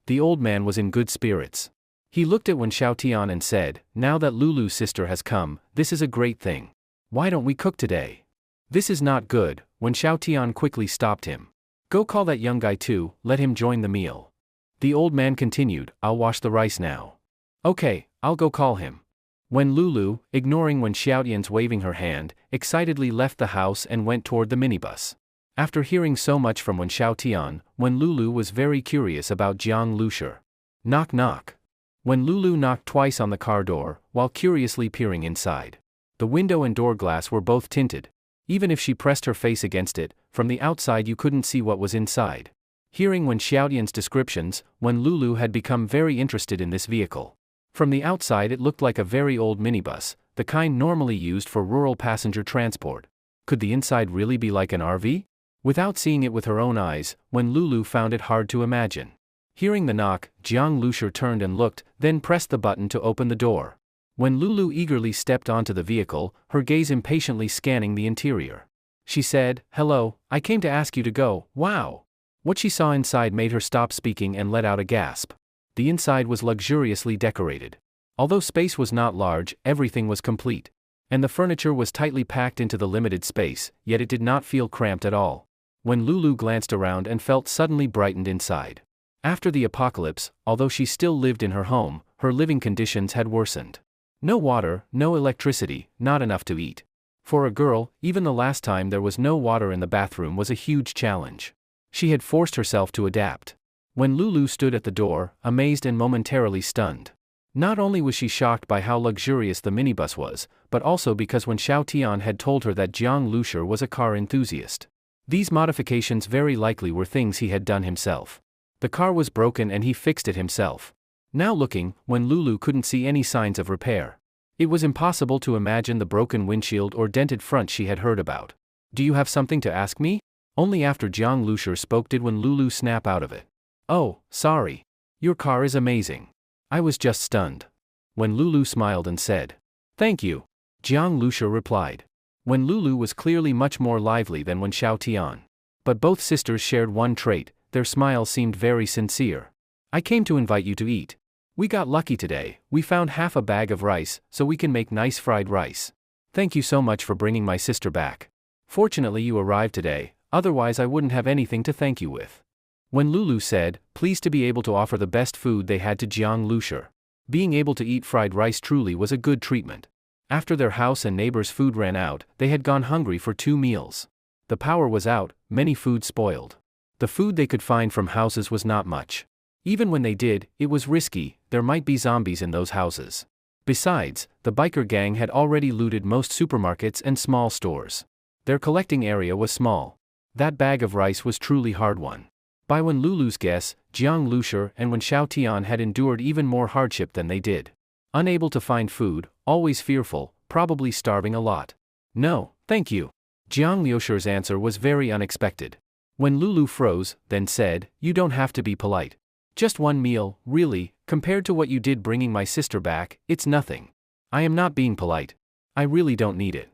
The old man was in good spirits. He looked at Wen Xiaotian and said, now that Lulu's sister has come, this is a great thing. Why don't we cook today? This is not good. Wen Xiaotian quickly stopped him. Go call that young guy too, let him join the meal. The old man continued, I'll wash the rice now. Okay, I'll go call him. When Lulu, ignoring Wen Xiaotian's waving her hand, excitedly left the house and went toward the minibus. After hearing so much from Wen Xiaotian, Wen Lulu was very curious about Jiang Lushur. Knock knock. When Lulu knocked twice on the car door, while curiously peering inside. The window and door glass were both tinted. Even if she pressed her face against it, from the outside you couldn't see what was inside. Hearing Wen Xiaotian's descriptions, Wen Lulu had become very interested in this vehicle. From the outside it looked like a very old minibus, the kind normally used for rural passenger transport. Could the inside really be like an RV? Without seeing it with her own eyes, Wen Lulu found it hard to imagine. Hearing the knock, Jiang Lushur turned and looked, then pressed the button to open the door. When Lulu eagerly stepped onto the vehicle, her gaze impatiently scanning the interior. She said, hello, I came to ask you to go. Wow! What she saw inside made her stop speaking and let out a gasp. The inside was luxuriously decorated. Although space was not large, everything was complete. And the furniture was tightly packed into the limited space, yet it did not feel cramped at all. When Lulu glanced around and felt suddenly brightened inside. After the apocalypse, although she still lived in her home, her living conditions had worsened. No water, no electricity, not enough to eat. For a girl, even the last time there was no water in the bathroom was a huge challenge. She had forced herself to adapt. When Lulu stood at the door, amazed and momentarily stunned. Not only was she shocked by how luxurious the minibus was, but also because Wen Xiaotian had told her that Jiang Lushur was a car enthusiast. These modifications very likely were things he had done himself. The car was broken and he fixed it himself. Now looking, when Lulu couldn't see any signs of repair. It was impossible to imagine the broken windshield or dented front she had heard about. Do you have something to ask me? Only after Jiang Lushur spoke did Wen Lulu snap out of it. Oh, sorry. Your car is amazing. I was just stunned. When Lulu smiled and said, thank you. Jiang Lushur replied. When Lulu was clearly much more lively than Wen Xiaotian. But both sisters shared one trait, their smile seemed very sincere. I came to invite you to eat. We got lucky today, we found half a bag of rice, so we can make nice fried rice. Thank you so much for bringing my sister back. Fortunately you arrived today, otherwise I wouldn't have anything to thank you with. When Lulu said, pleased to be able to offer the best food they had to Jiang Lushur. Being able to eat fried rice truly was a good treatment. After their house and neighbors' food ran out, they had gone hungry for 2 meals. The power was out, many food spoiled. The food they could find from houses was not much. Even when they did, it was risky, there might be zombies in those houses. Besides, the biker gang had already looted most supermarkets and small stores. Their collecting area was small. That bag of rice was truly hard-won. By Wen Lulu's guess, Jiang Lushur and Wen Xiaotian had endured even more hardship than they did. Unable to find food, always fearful, probably starving a lot. No, thank you. Jiang Lushur's answer was very unexpected. When Lulu froze, then said, you don't have to be polite. Just 1 meal, really, compared to what you did bringing my sister back, it's nothing. I am not being polite. I really don't need it.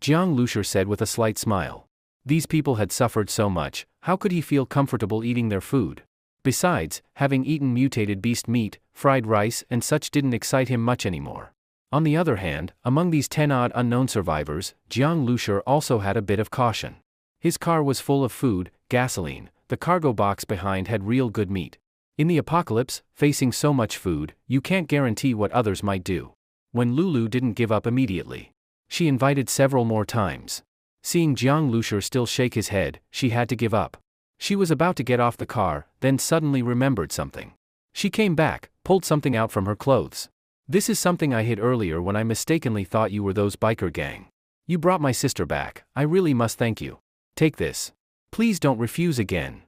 Jiang Lushur said with a slight smile. These people had suffered so much, how could he feel comfortable eating their food? Besides, having eaten mutated beast meat, fried rice and such didn't excite him much anymore. On the other hand, among these 10-odd unknown survivors, Jiang Lushur also had a bit of caution. His car was full of food, gasoline, the cargo box behind had real good meat. In the apocalypse, facing so much food, you can't guarantee what others might do. When Lulu didn't give up immediately. She invited several more times. Seeing Jiang Lushur still shake his head, she had to give up. She was about to get off the car, then suddenly remembered something. She came back, pulled something out from her clothes. This is something I hid earlier when I mistakenly thought you were those biker gang. You brought my sister back, I really must thank you. Take this. Please don't refuse again.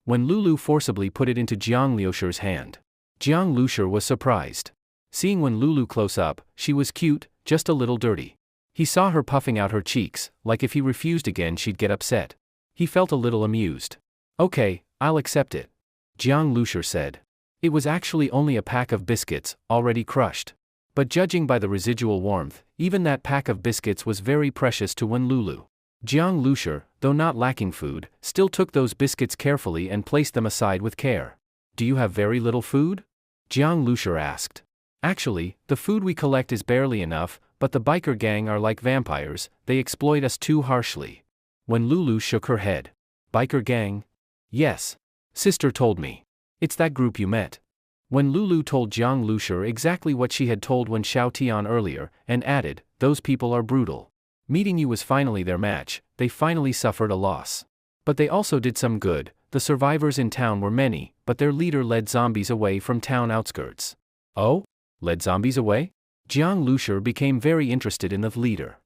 When Lulu forcibly put it into Jiang Lushur's hand. Jiang Lushur was surprised. Seeing Wen Lulu close up, she was cute, just a little dirty. He saw her puffing out her cheeks, like if he refused again she'd get upset. He felt a little amused. Okay, I'll accept it. Jiang Lushur said. It was actually only a pack of biscuits, already crushed. But judging by the residual warmth, even that pack of biscuits was very precious to Wen Lulu. Jiang Lushur, though not lacking food, still took those biscuits carefully and placed them aside with care. Do you have very little food? Jiang Lushur asked. Actually, the food we collect is barely enough, but the biker gang are like vampires, they exploit us too harshly. When Lulu shook her head. Biker gang? Yes. Sister told me. It's that group you met. When Lulu told Jiang Lushur exactly what she had told Wen Xiaotian earlier, and added, those people are brutal. Meeting you was finally their match, they finally suffered a loss. But they also did some good, the survivors in town were many, but their leader led zombies away from town outskirts. Oh? Led zombies away? Jiang Lushur became very interested in the leader.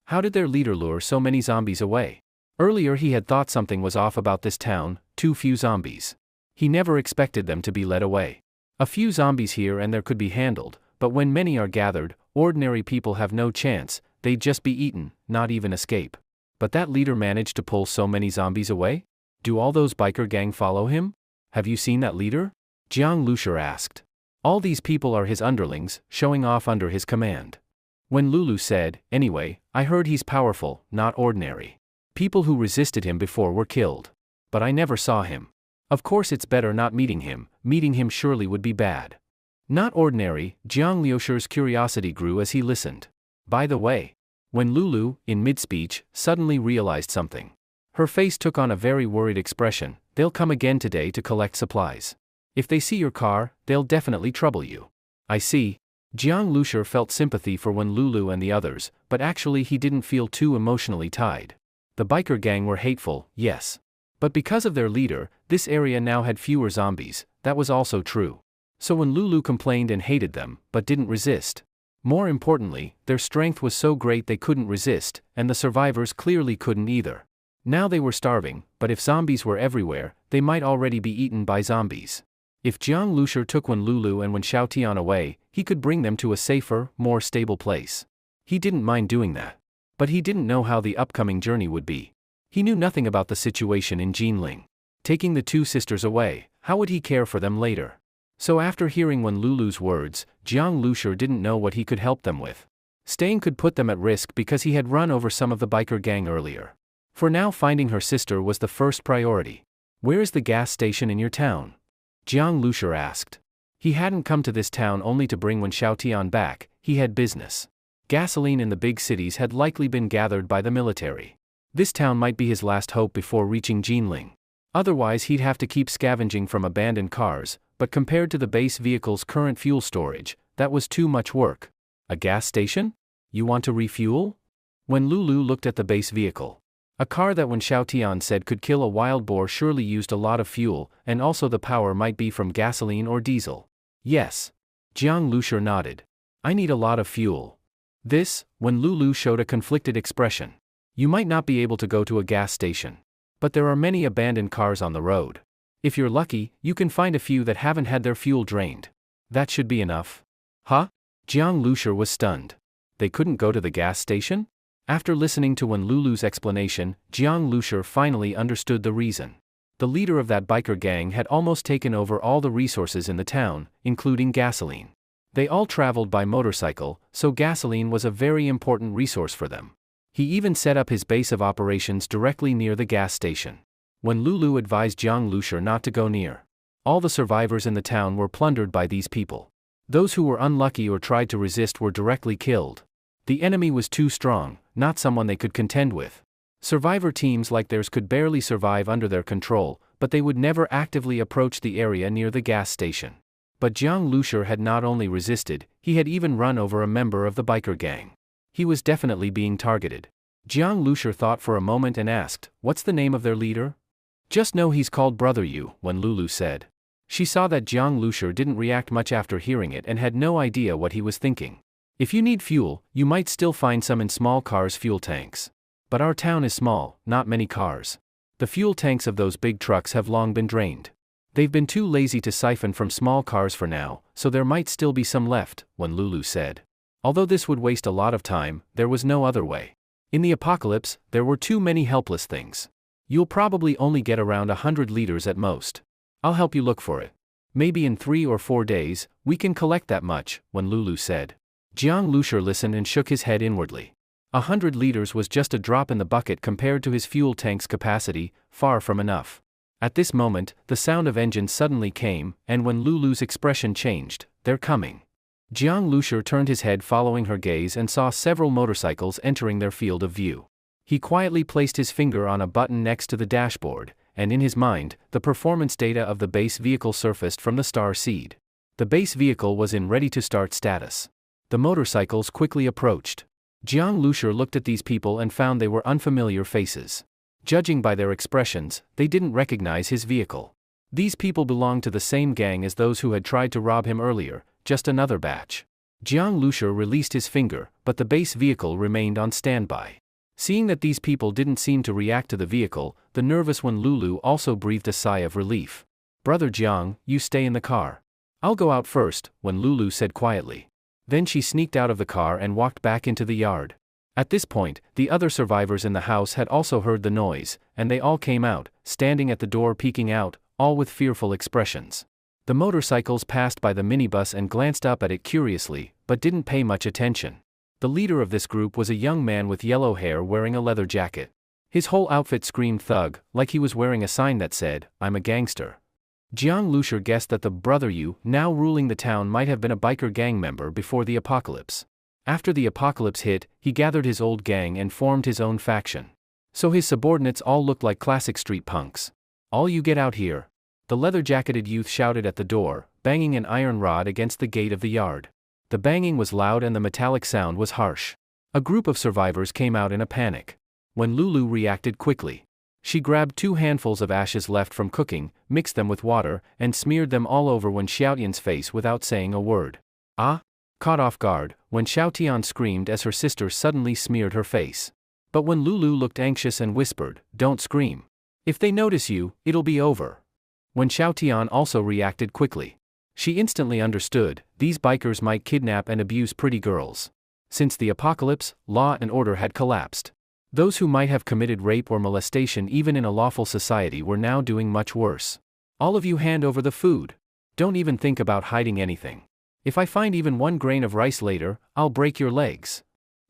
How did their leader lure so many zombies away? Earlier he had thought something was off about this town, too few zombies. He never expected them to be led away. A few zombies here and there could be handled, but when many are gathered, ordinary people have no chance, they'd just be eaten, not even escape. But that leader managed to pull so many zombies away? Do all those biker gang follow him? Have you seen that leader? Jiang Lushur asked. All these people are his underlings, showing off under his command. When Lulu said, anyway, I heard he's powerful, not ordinary. People who resisted him before were killed. But I never saw him. Of course it's better not meeting him surely would be bad. Not ordinary, Jiang Lushur's curiosity grew as he listened. By the way, when Lulu, in mid-speech, suddenly realized something. Her face took on a very worried expression, they'll come again today to collect supplies. If they see your car, they'll definitely trouble you. I see. Jiang Lushur felt sympathy for Wen Lulu and the others, but actually he didn't feel too emotionally tied. The biker gang were hateful, yes. But because of their leader, this area now had fewer zombies, that was also true. So when Lulu complained and hated them, but didn't resist. More importantly, their strength was so great they couldn't resist, and the survivors clearly couldn't either. Now they were starving, but if zombies were everywhere, they might already be eaten by zombies. If Jiang Lushur took Wen Lulu and Wen Xiaotian away, he could bring them to a safer, more stable place. He didn't mind doing that. But he didn't know how the upcoming journey would be. He knew nothing about the situation in Jinling. Taking the 2 sisters away, how would he care for them later? So after hearing Wen Lulu's words, Jiang Lushur didn't know what he could help them with. Staying could put them at risk because he had run over some of the biker gang earlier. For now finding her sister was the first priority. Where is the gas station in your town? Jiang Lushur asked. He hadn't come to this town only to bring Wen Xiaotian back, he had business. Gasoline in the big cities had likely been gathered by the military. This town might be his last hope before reaching Jinling. Otherwise he'd have to keep scavenging from abandoned cars, but compared to the base vehicle's current fuel storage, that was too much work. A gas station? You want to refuel? When Lulu looked at the base vehicle. A car that when Xiaotian said could kill a wild boar surely used a lot of fuel, and also the power might be from gasoline or diesel. Yes. Jiang Lushur nodded. I need a lot of fuel. This, when Lulu showed a conflicted expression. You might not be able to go to a gas station. But there are many abandoned cars on the road. If you're lucky, you can find a few that haven't had their fuel drained. That should be enough. Huh? Jiang Lushur was stunned. They couldn't go to the gas station? After listening to Wen Lulu's explanation, Jiang Lushur finally understood the reason. The leader of that biker gang had almost taken over all the resources in the town, including gasoline. They all traveled by motorcycle, so gasoline was a very important resource for them. He even set up his base of operations directly near the gas station. When Lulu advised Jiang Lushur not to go near. All the survivors in the town were plundered by these people. Those who were unlucky or tried to resist were directly killed. The enemy was too strong, not someone they could contend with. Survivor teams like theirs could barely survive under their control, but they would never actively approach the area near the gas station. But Jiang Lushur had not only resisted, he had even run over a member of the biker gang. He was definitely being targeted. Jiang Lushur thought for a moment and asked, "What's the name of their leader?" "Just know he's called Brother Yu," Wen Lulu said. She saw that Jiang Lushur didn't react much after hearing it and had no idea what he was thinking. If you need fuel, you might still find some in small cars' fuel tanks. But our town is small, not many cars. The fuel tanks of those big trucks have long been drained. They've been too lazy to siphon from small cars for now, so there might still be some left, Wen Lulu said. Although this would waste a lot of time, there was no other way. In the apocalypse, there were too many helpless things. You'll probably only get around 100 liters at most. I'll help you look for it. Maybe in 3 or 4 days, we can collect that much, Wen Lulu said. Jiang Lushur listened and shook his head inwardly. 100 liters was just a drop in the bucket compared to his fuel tank's capacity, far from enough. At this moment, the sound of engines suddenly came, and when Lulu's expression changed, "They're coming." Jiang Lushur turned his head following her gaze and saw several motorcycles entering their field of view. He quietly placed his finger on a button next to the dashboard, and in his mind, the performance data of the base vehicle surfaced from the star seed. The base vehicle was in ready-to-start status. The motorcycles quickly approached. Jiang Lushur looked at these people and found they were unfamiliar faces. Judging by their expressions, they didn't recognize his vehicle. These people belonged to the same gang as those who had tried to rob him earlier, just another batch. Jiang Lushur released his finger, but the base vehicle remained on standby. Seeing that these people didn't seem to react to the vehicle, the nervous Wen Lulu also breathed a sigh of relief. "Brother Jiang, you stay in the car. I'll go out first," Wen Lulu said quietly. Then she sneaked out of the car and walked back into the yard. At this point, the other survivors in the house had also heard the noise, and they all came out, standing at the door peeking out, all with fearful expressions. The motorcycles passed by the minibus and glanced up at it curiously, but didn't pay much attention. The leader of this group was a young man with yellow hair wearing a leather jacket. His whole outfit screamed thug, like he was wearing a sign that said, "I'm a gangster." Jiang Lushur guessed that the Brother Yu, now ruling the town, might have been a biker gang member before the apocalypse. After the apocalypse hit, he gathered his old gang and formed his own faction. So his subordinates all looked like classic street punks. "All you get out here." The leather-jacketed youth shouted at the door, banging an iron rod against the gate of the yard. The banging was loud and the metallic sound was harsh. A group of survivors came out in a panic. When Lulu reacted quickly. She grabbed 2 handfuls of ashes left from cooking, mixed them with water, and smeared them all over Wen Xiaotian's face without saying a word. "Ah!" Caught off guard, Wen Xiaotian screamed as her sister suddenly smeared her face. But when Lulu looked anxious and whispered, "Don't scream. If they notice you, it'll be over." Wen Xiaotian also reacted quickly. She instantly understood, these bikers might kidnap and abuse pretty girls. Since the apocalypse, law and order had collapsed. Those who might have committed rape or molestation even in a lawful society were now doing much worse. "All of you hand over the food. Don't even think about hiding anything. If I find even 1 grain of rice later, I'll break your legs."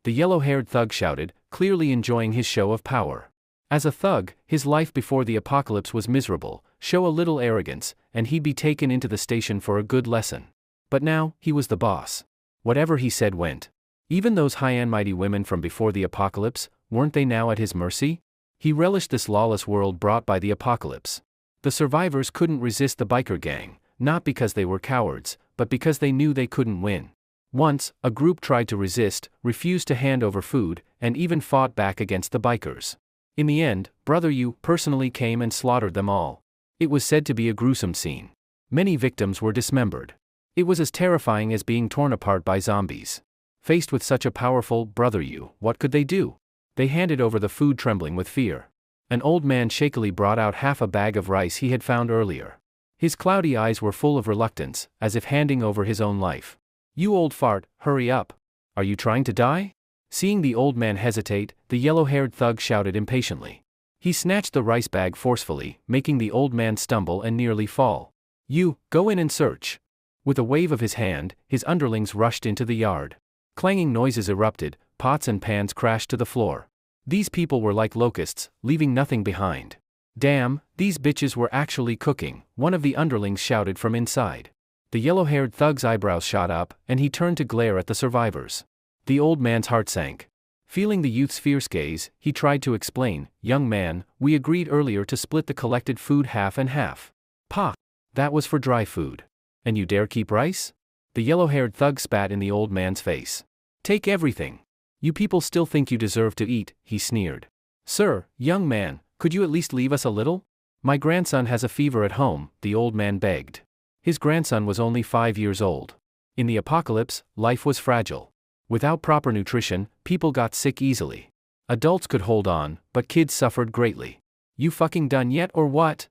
The yellow-haired thug shouted, clearly enjoying his show of power. As a thug, his life before the apocalypse was miserable, show a little arrogance, and he'd be taken into the station for a good lesson. But now, he was the boss. Whatever he said went. Even those high and mighty women from before the apocalypse, weren't they now at his mercy? He relished this lawless world brought by the apocalypse. The survivors couldn't resist the biker gang, not because they were cowards, but because they knew they couldn't win. Once, a group tried to resist, refused to hand over food, and even fought back against the bikers. In the end, Brother Yu personally came and slaughtered them all. It was said to be a gruesome scene. Many victims were dismembered. It was as terrifying as being torn apart by zombies. Faced with such a powerful Brother Yu, what could they do? They handed over the food trembling with fear. An old man shakily brought out half a bag of rice he had found earlier. His cloudy eyes were full of reluctance, as if handing over his own life. "You old fart, hurry up. Are you trying to die?" Seeing the old man hesitate, the yellow-haired thug shouted impatiently. He snatched the rice bag forcefully, making the old man stumble and nearly fall. "You, go in and search." With a wave of his hand, his underlings rushed into the yard. Clanging noises erupted, pots and pans crashed to the floor. These people were like locusts, leaving nothing behind. "Damn, these bitches were actually cooking," one of the underlings shouted from inside. The yellow-haired thug's eyebrows shot up, and he turned to glare at the survivors. The old man's heart sank. Feeling the youth's fierce gaze, he tried to explain, "Young man, we agreed earlier to split the collected food half and half." "Pa! That was for dry food. And you dare keep rice?" The yellow-haired thug spat in the old man's face. "Take everything. You people still think you deserve to eat," he sneered. "Sir, young man, could you at least leave us a little? My grandson has a fever at home," the old man begged. His grandson was only 5 years old. In the apocalypse, life was fragile. Without proper nutrition, people got sick easily. Adults could hold on, but kids suffered greatly. "You fucking done yet or what?"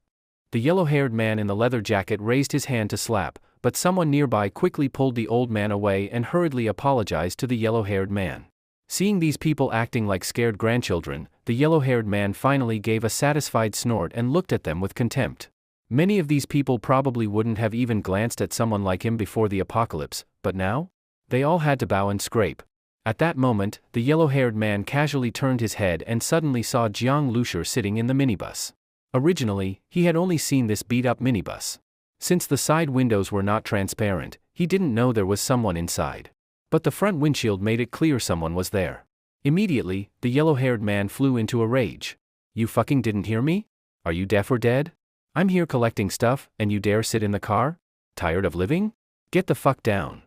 The yellow-haired man in the leather jacket raised his hand to slap, but someone nearby quickly pulled the old man away and hurriedly apologized to the yellow-haired man. Seeing these people acting like scared grandchildren, the yellow-haired man finally gave a satisfied snort and looked at them with contempt. Many of these people probably wouldn't have even glanced at someone like him before the apocalypse, but now? They all had to bow and scrape. At that moment, the yellow-haired man casually turned his head and suddenly saw Jiang Lusher sitting in the minibus. Originally, he had only seen this beat-up minibus. Since the side windows were not transparent, he didn't know there was someone inside. But the front windshield made it clear someone was there. Immediately, the yellow-haired man flew into a rage. "You fucking didn't hear me? Are you deaf or dead? I'm here collecting stuff, and you dare sit in the car? Tired of living? Get the fuck down."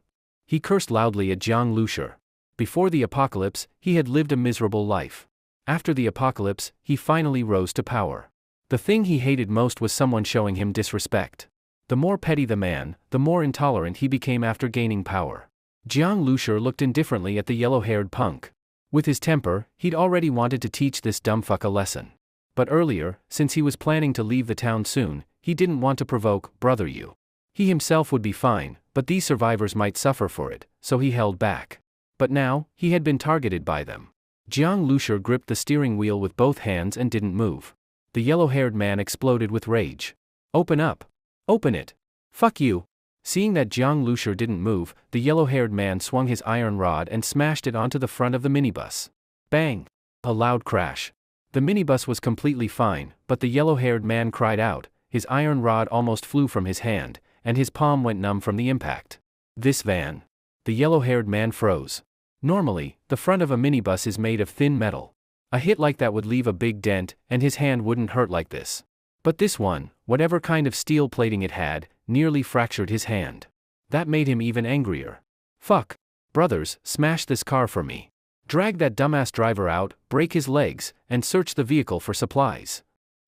He cursed loudly at Jiang Lusher. Before the apocalypse, he had lived a miserable life. After the apocalypse, he finally rose to power. The thing he hated most was someone showing him disrespect. The more petty the man, the more intolerant he became after gaining power. Jiang Lusher looked indifferently at the yellow-haired punk. With his temper, he'd already wanted to teach this dumbfuck a lesson. But earlier, since he was planning to leave the town soon, he didn't want to provoke Brother Yu. He himself would be fine, but these survivors might suffer for it, so he held back. But now, he had been targeted by them. Jiang Lusher gripped the steering wheel with both hands and didn't move. The yellow-haired man exploded with rage. "Open up! Open it! Fuck you!" Seeing that Jiang Lusher didn't move, the yellow-haired man swung his iron rod and smashed it onto the front of the minibus. Bang! A loud crash. The minibus was completely fine, but the yellow-haired man cried out, his iron rod almost flew from his hand, and his palm went numb from the impact. "This van." The yellow-haired man froze. Normally, the front of a minibus is made of thin metal. A hit like that would leave a big dent, and his hand wouldn't hurt like this. But this one, whatever kind of steel plating it had, nearly fractured his hand. That made him even angrier. "Fuck. Brothers, smash this car for me. Drag that dumbass driver out, break his legs, and search the vehicle for supplies."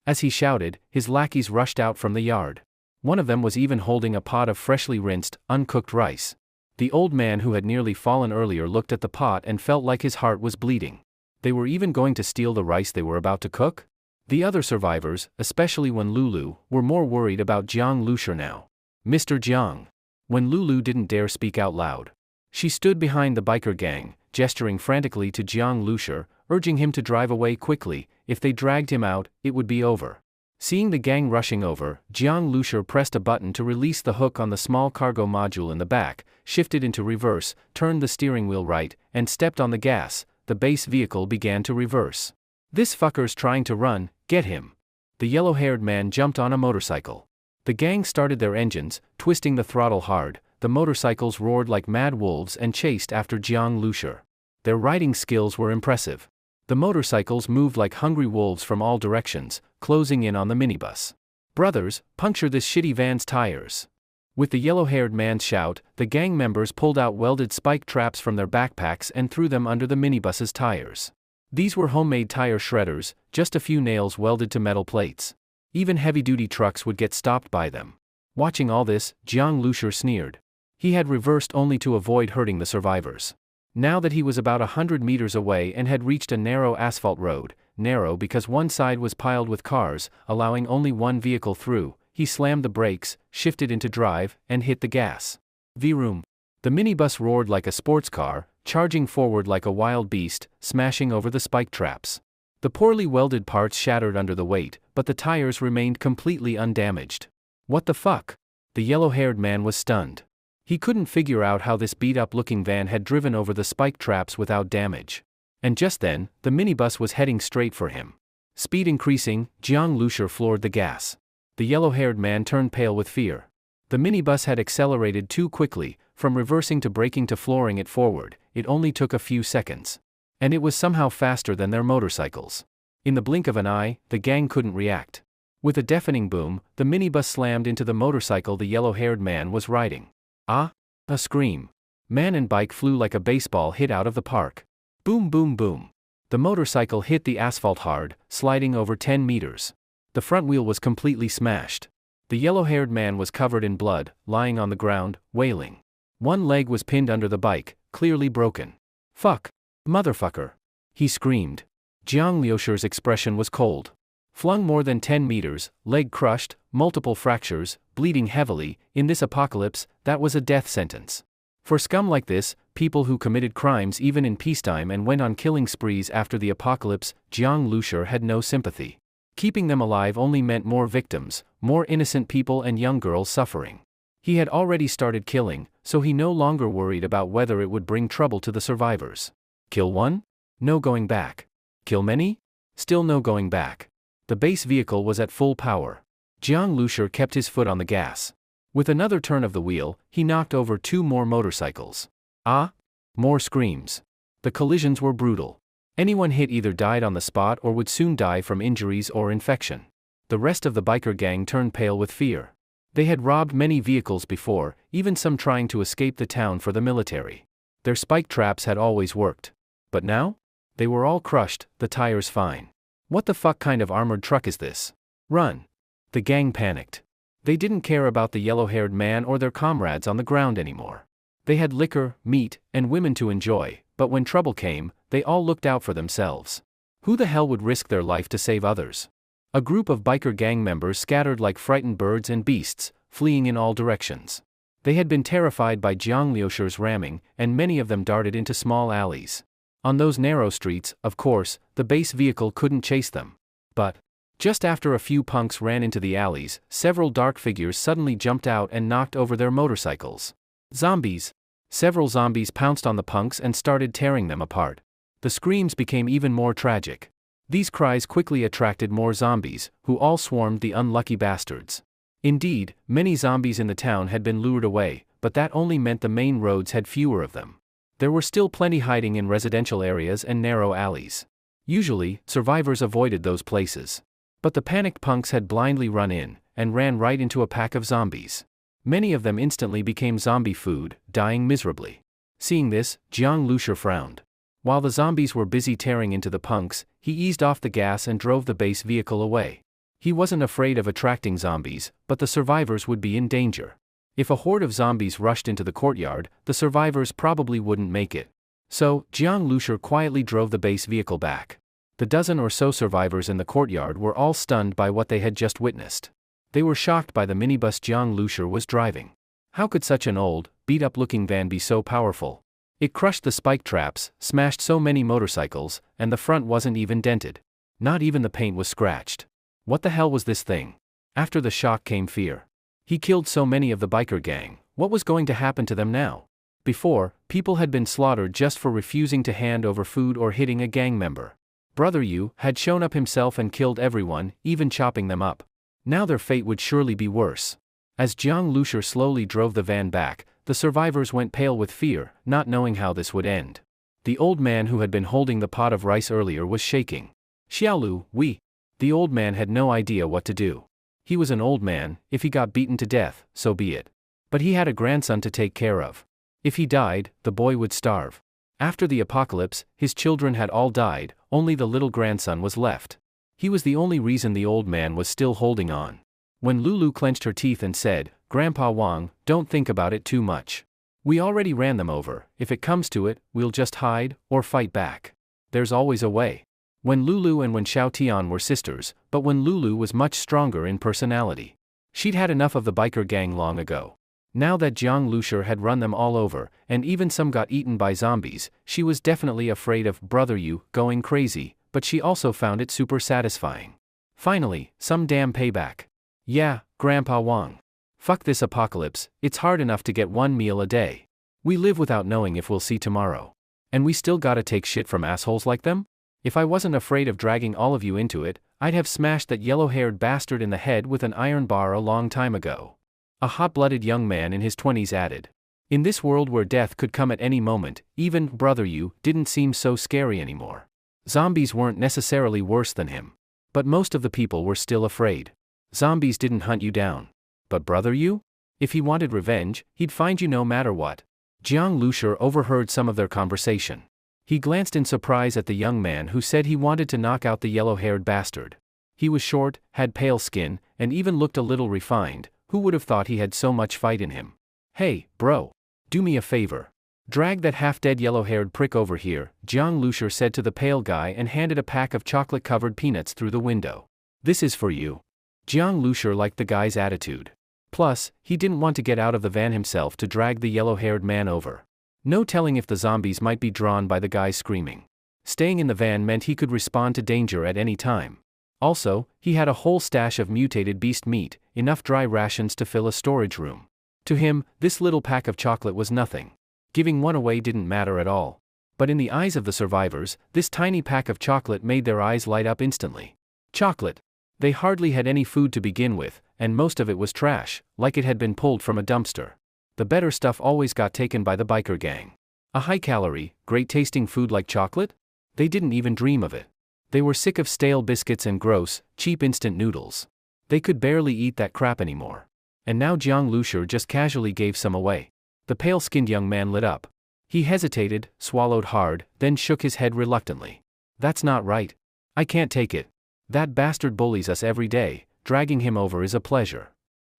As he shouted, his lackeys rushed out from the yard. One of them was even holding a pot of freshly rinsed, uncooked rice. The old man who had nearly fallen earlier looked at the pot and felt like his heart was bleeding. They were even going to steal the rice they were about to cook? The other survivors, especially Wen Lulu, were more worried about Jiang Lusher now. "Mr. Jiang." When Lulu didn't dare speak out loud. She stood behind the biker gang, gesturing frantically to Jiang Lusher, urging him to drive away quickly. If they dragged him out, it would be over. Seeing the gang rushing over, Jiang Lusher pressed a button to release the hook on the small cargo module in the back, shifted into reverse, turned the steering wheel right, and stepped on the gas. The base vehicle began to reverse. "This fucker's trying to run, get him." The yellow-haired man jumped on a motorcycle. The gang started their engines, twisting the throttle hard. The motorcycles roared like mad wolves and chased after Jiang Lusher. Their riding skills were impressive. The motorcycles moved like hungry wolves from all directions, closing in on the minibus. "Brothers, puncture this shitty van's tires." With the yellow-haired man's shout, the gang members pulled out welded spike traps from their backpacks and threw them under the minibus's tires. These were homemade tire shredders, just a few nails welded to metal plates. Even heavy-duty trucks would get stopped by them. Watching all this, Jiang Lusher sneered. He had reversed only to avoid hurting the survivors. Now that he was about 100 meters away and had reached a narrow asphalt road, narrow because one side was piled with cars, allowing only one vehicle through, he slammed the brakes, shifted into drive, and hit the gas. Vroom. The minibus roared like a sports car, charging forward like a wild beast, smashing over the spike traps. The poorly welded parts shattered under the weight, but the tires remained completely undamaged. What the fuck? The yellow-haired man was stunned. He couldn't figure out how this beat-up-looking van had driven over the spike traps without damage. And just then, the minibus was heading straight for him. Speed increasing, Jiang Lusher floored the gas. The yellow-haired man turned pale with fear. The minibus had accelerated too quickly, from reversing to braking to flooring it forward. It only took a few seconds. And it was somehow faster than their motorcycles. In the blink of an eye, the gang couldn't react. With a deafening boom, the minibus slammed into the motorcycle the yellow-haired man was riding. Ah! A scream. Man and bike flew like a baseball hit out of the park. Boom boom boom. The motorcycle hit the asphalt hard, sliding over 10 meters. The front wheel was completely smashed. The yellow-haired man was covered in blood, lying on the ground, wailing. One leg was pinned under the bike, clearly broken. "Fuck! Motherfucker!" he screamed. Jiang Lusher's expression was cold. Flung more than 10 meters, leg crushed, multiple fractures, bleeding heavily, in this apocalypse, that was a death sentence. For scum like this, people who committed crimes even in peacetime and went on killing sprees after the apocalypse, Jiang Lusher had no sympathy. Keeping them alive only meant more victims, more innocent people and young girls suffering. He had already started killing, so he no longer worried about whether it would bring trouble to the survivors. Kill one? No going back. Kill many? Still no going back. The base vehicle was at full power. Jiang Lusher kept his foot on the gas. With another turn of the wheel, he knocked over 2 more motorcycles. Ah! More screams. The collisions were brutal. Anyone hit either died on the spot or would soon die from injuries or infection. The rest of the biker gang turned pale with fear. They had robbed many vehicles before, even some trying to escape the town for the military. Their spike traps had always worked. But now? They were all crushed, the tires fine. What the fuck kind of armored truck is this? Run! The gang panicked. They didn't care about the yellow-haired man or their comrades on the ground anymore. They had liquor, meat, and women to enjoy, but when trouble came, they all looked out for themselves. Who the hell would risk their life to save others? A group of biker gang members scattered like frightened birds and beasts, fleeing in all directions. They had been terrified by Jiang Lusher's ramming, and many of them darted into small alleys. On those narrow streets, of course, the base vehicle couldn't chase them. But just after a few punks ran into the alleys, several dark figures suddenly jumped out and knocked over their motorcycles. Zombies! Several zombies pounced on the punks and started tearing them apart. The screams became even more tragic. These cries quickly attracted more zombies, who all swarmed the unlucky bastards. Indeed, many zombies in the town had been lured away, but that only meant the main roads had fewer of them. There were still plenty hiding in residential areas and narrow alleys. Usually, survivors avoided those places. But the panicked punks had blindly run in, and ran right into a pack of zombies. Many of them instantly became zombie food, dying miserably. Seeing this, Jiang Lusher frowned. While the zombies were busy tearing into the punks, he eased off the gas and drove the base vehicle away. He wasn't afraid of attracting zombies, but the survivors would be in danger. If a horde of zombies rushed into the courtyard, the survivors probably wouldn't make it. So, Jiang Lusher quietly drove the base vehicle back. The dozen or so survivors in the courtyard were all stunned by what they had just witnessed. They were shocked by the minibus Jiang Lusher was driving. How could such an old, beat-up-looking van be so powerful? It crushed the spike traps, smashed so many motorcycles, and the front wasn't even dented. Not even the paint was scratched. What the hell was this thing? After the shock came fear. He killed so many of the biker gang, what was going to happen to them now? Before, people had been slaughtered just for refusing to hand over food or hitting a gang member. Brother Yu had shown up himself and killed everyone, even chopping them up. Now their fate would surely be worse. As Jiang Lusher slowly drove the van back, the survivors went pale with fear, not knowing how this would end. The old man who had been holding the pot of rice earlier was shaking. Xiaolu, we. The old man had no idea what to do. He was an old man. If he got beaten to death, so be it. But he had a grandson to take care of. If he died, the boy would starve. After the apocalypse, his children had all died, only the little grandson was left. He was the only reason the old man was still holding on. When Lulu clenched her teeth and said, "Grandpa Wang, don't think about it too much. We already ran them over. If it comes to it, we'll just hide, or fight back. There's always a way." When Lulu and when Xiao Tian were sisters, but when Lulu was much stronger in personality. She'd had enough of the biker gang long ago. Now that Jiang Lushur had run them all over, and even some got eaten by zombies, she was definitely afraid of Brother Yu going crazy, but she also found it super satisfying. Finally, some damn payback. Yeah, Grandpa Wang. Fuck this apocalypse, it's hard enough to get one meal a day. We live without knowing if we'll see tomorrow. And we still gotta take shit from assholes like them? If I wasn't afraid of dragging all of you into it, I'd have smashed that yellow-haired bastard in the head with an iron bar a long time ago. A hot-blooded young man in his 20s added. In this world where death could come at any moment, even Brother Yu didn't seem so scary anymore. Zombies weren't necessarily worse than him. But most of the people were still afraid. Zombies didn't hunt you down. But Brother Yu? If he wanted revenge, he'd find you no matter what. Jiang Lushur overheard some of their conversation. He glanced in surprise at the young man who said he wanted to knock out the yellow-haired bastard. He was short, had pale skin, and even looked a little refined. Who would have thought he had so much fight in him? Hey, bro. Do me a favor. Drag that half-dead yellow-haired prick over here, Jiang Lushur said to the pale guy and handed a pack of chocolate-covered peanuts through the window. This is for you. Jiang Lushur liked the guy's attitude. Plus, he didn't want to get out of the van himself to drag the yellow-haired man over. No telling if the zombies might be drawn by the guy screaming. Staying in the van meant he could respond to danger at any time. Also, he had a whole stash of mutated beast meat, enough dry rations to fill a storage room. To him, this little pack of chocolate was nothing. Giving one away didn't matter at all. But in the eyes of the survivors, this tiny pack of chocolate made their eyes light up instantly. Chocolate. They hardly had any food to begin with, and most of it was trash, like it had been pulled from a dumpster. The better stuff always got taken by the biker gang. A high-calorie, great-tasting food like chocolate? They didn't even dream of it. They were sick of stale biscuits and gross, cheap instant noodles. They could barely eat that crap anymore. And now Jiang Lushur just casually gave some away. The pale-skinned young man lit up. He hesitated, swallowed hard, then shook his head reluctantly. That's not right. I can't take it. That bastard bullies us every day, dragging him over is a pleasure.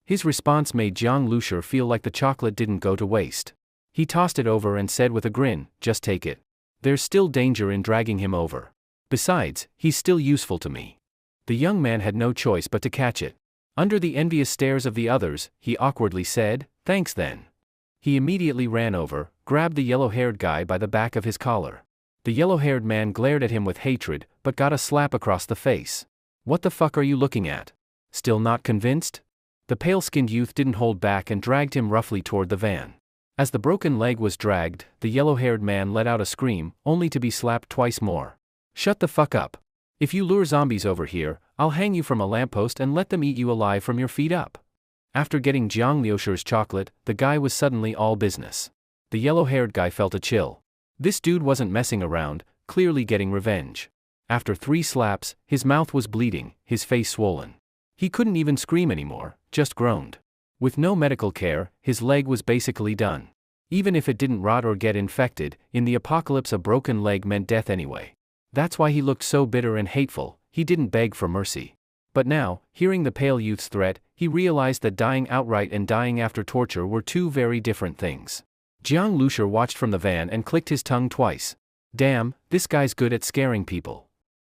His response made Jiang Lushur feel like the chocolate didn't go to waste. He tossed it over and said with a grin, just take it. There's still danger in dragging him over. Besides, he's still useful to me. The young man had no choice but to catch it. Under the envious stares of the others, he awkwardly said, thanks then. He immediately ran over, grabbed the yellow-haired guy by the back of his collar. The yellow-haired man glared at him with hatred, but got a slap across the face. What the fuck are you looking at? Still not convinced? The pale-skinned youth didn't hold back and dragged him roughly toward the van. As the broken leg was dragged, the yellow-haired man let out a scream, only to be slapped twice more. Shut the fuck up. If you lure zombies over here, I'll hang you from a lamppost and let them eat you alive from your feet up. After getting Jiang Lushur's chocolate, the guy was suddenly all business. The yellow-haired guy felt a chill. This dude wasn't messing around, clearly getting revenge. After 3 slaps, his mouth was bleeding, his face swollen. He couldn't even scream anymore, just groaned. With no medical care, his leg was basically done. Even if it didn't rot or get infected, in the apocalypse a broken leg meant death anyway. That's why he looked so bitter and hateful. He didn't beg for mercy. But now, hearing the pale youth's threat, he realized that dying outright and dying after torture were two very different things. Jiang Lushur watched from the van and clicked his tongue twice. Damn, this guy's good at scaring people.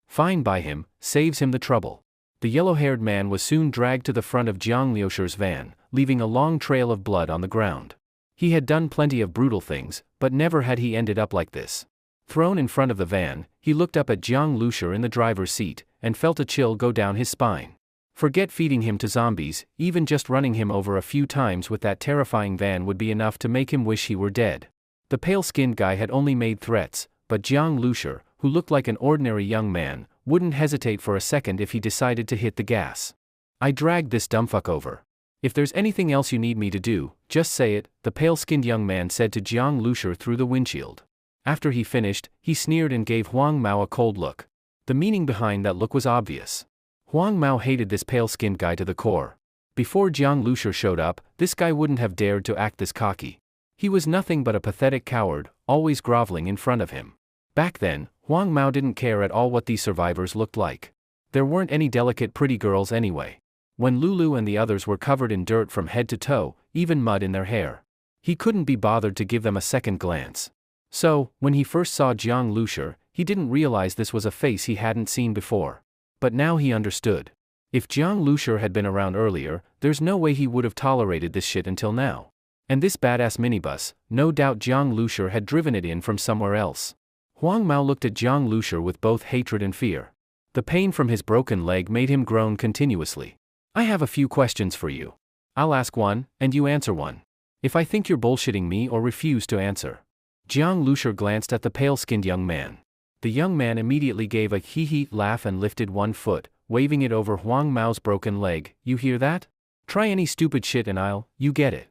Fine by him, saves him the trouble. The yellow-haired man was soon dragged to the front of Jiang Lushur's van, leaving a long trail of blood on the ground. He had done plenty of brutal things, but never had he ended up like this. Thrown in front of the van, he looked up at Jiang Lushur in the driver's seat, and felt a chill go down his spine. Forget feeding him to zombies, even just running him over a few times with that terrifying van would be enough to make him wish he were dead. The pale-skinned guy had only made threats, but Jiang Lushur, who looked like an ordinary young man, wouldn't hesitate for a second if he decided to hit the gas. I dragged this dumbfuck over. If there's anything else you need me to do, just say it, the pale-skinned young man said to Jiang Lushur through the windshield. After he finished, he sneered and gave Huang Mao a cold look. The meaning behind that look was obvious. Huang Mao hated this pale-skinned guy to the core. Before Jiang Lushur showed up, this guy wouldn't have dared to act this cocky. He was nothing but a pathetic coward, always groveling in front of him. Back then, Huang Mao didn't care at all what these survivors looked like. There weren't any delicate pretty girls anyway. When Lulu and the others were covered in dirt from head to toe, even mud in their hair. He couldn't be bothered to give them a second glance. So, when he first saw Jiang Lushur, he didn't realize this was a face he hadn't seen before. But now he understood. If Jiang Lushur had been around earlier, there's no way he would have tolerated this shit until now. And this badass minibus, no doubt Jiang Lushur had driven it in from somewhere else. Huang Mao looked at Jiang Lushur with both hatred and fear. The pain from his broken leg made him groan continuously. I have a few questions for you. I'll ask one, and you answer one. If I think you're bullshitting me or refuse to answer. Jiang Lushur glanced at the pale-skinned young man. The young man immediately gave a hee-hee laugh and lifted one foot, waving it over Huang Mao's broken leg. You hear that? Try any stupid shit and you get it.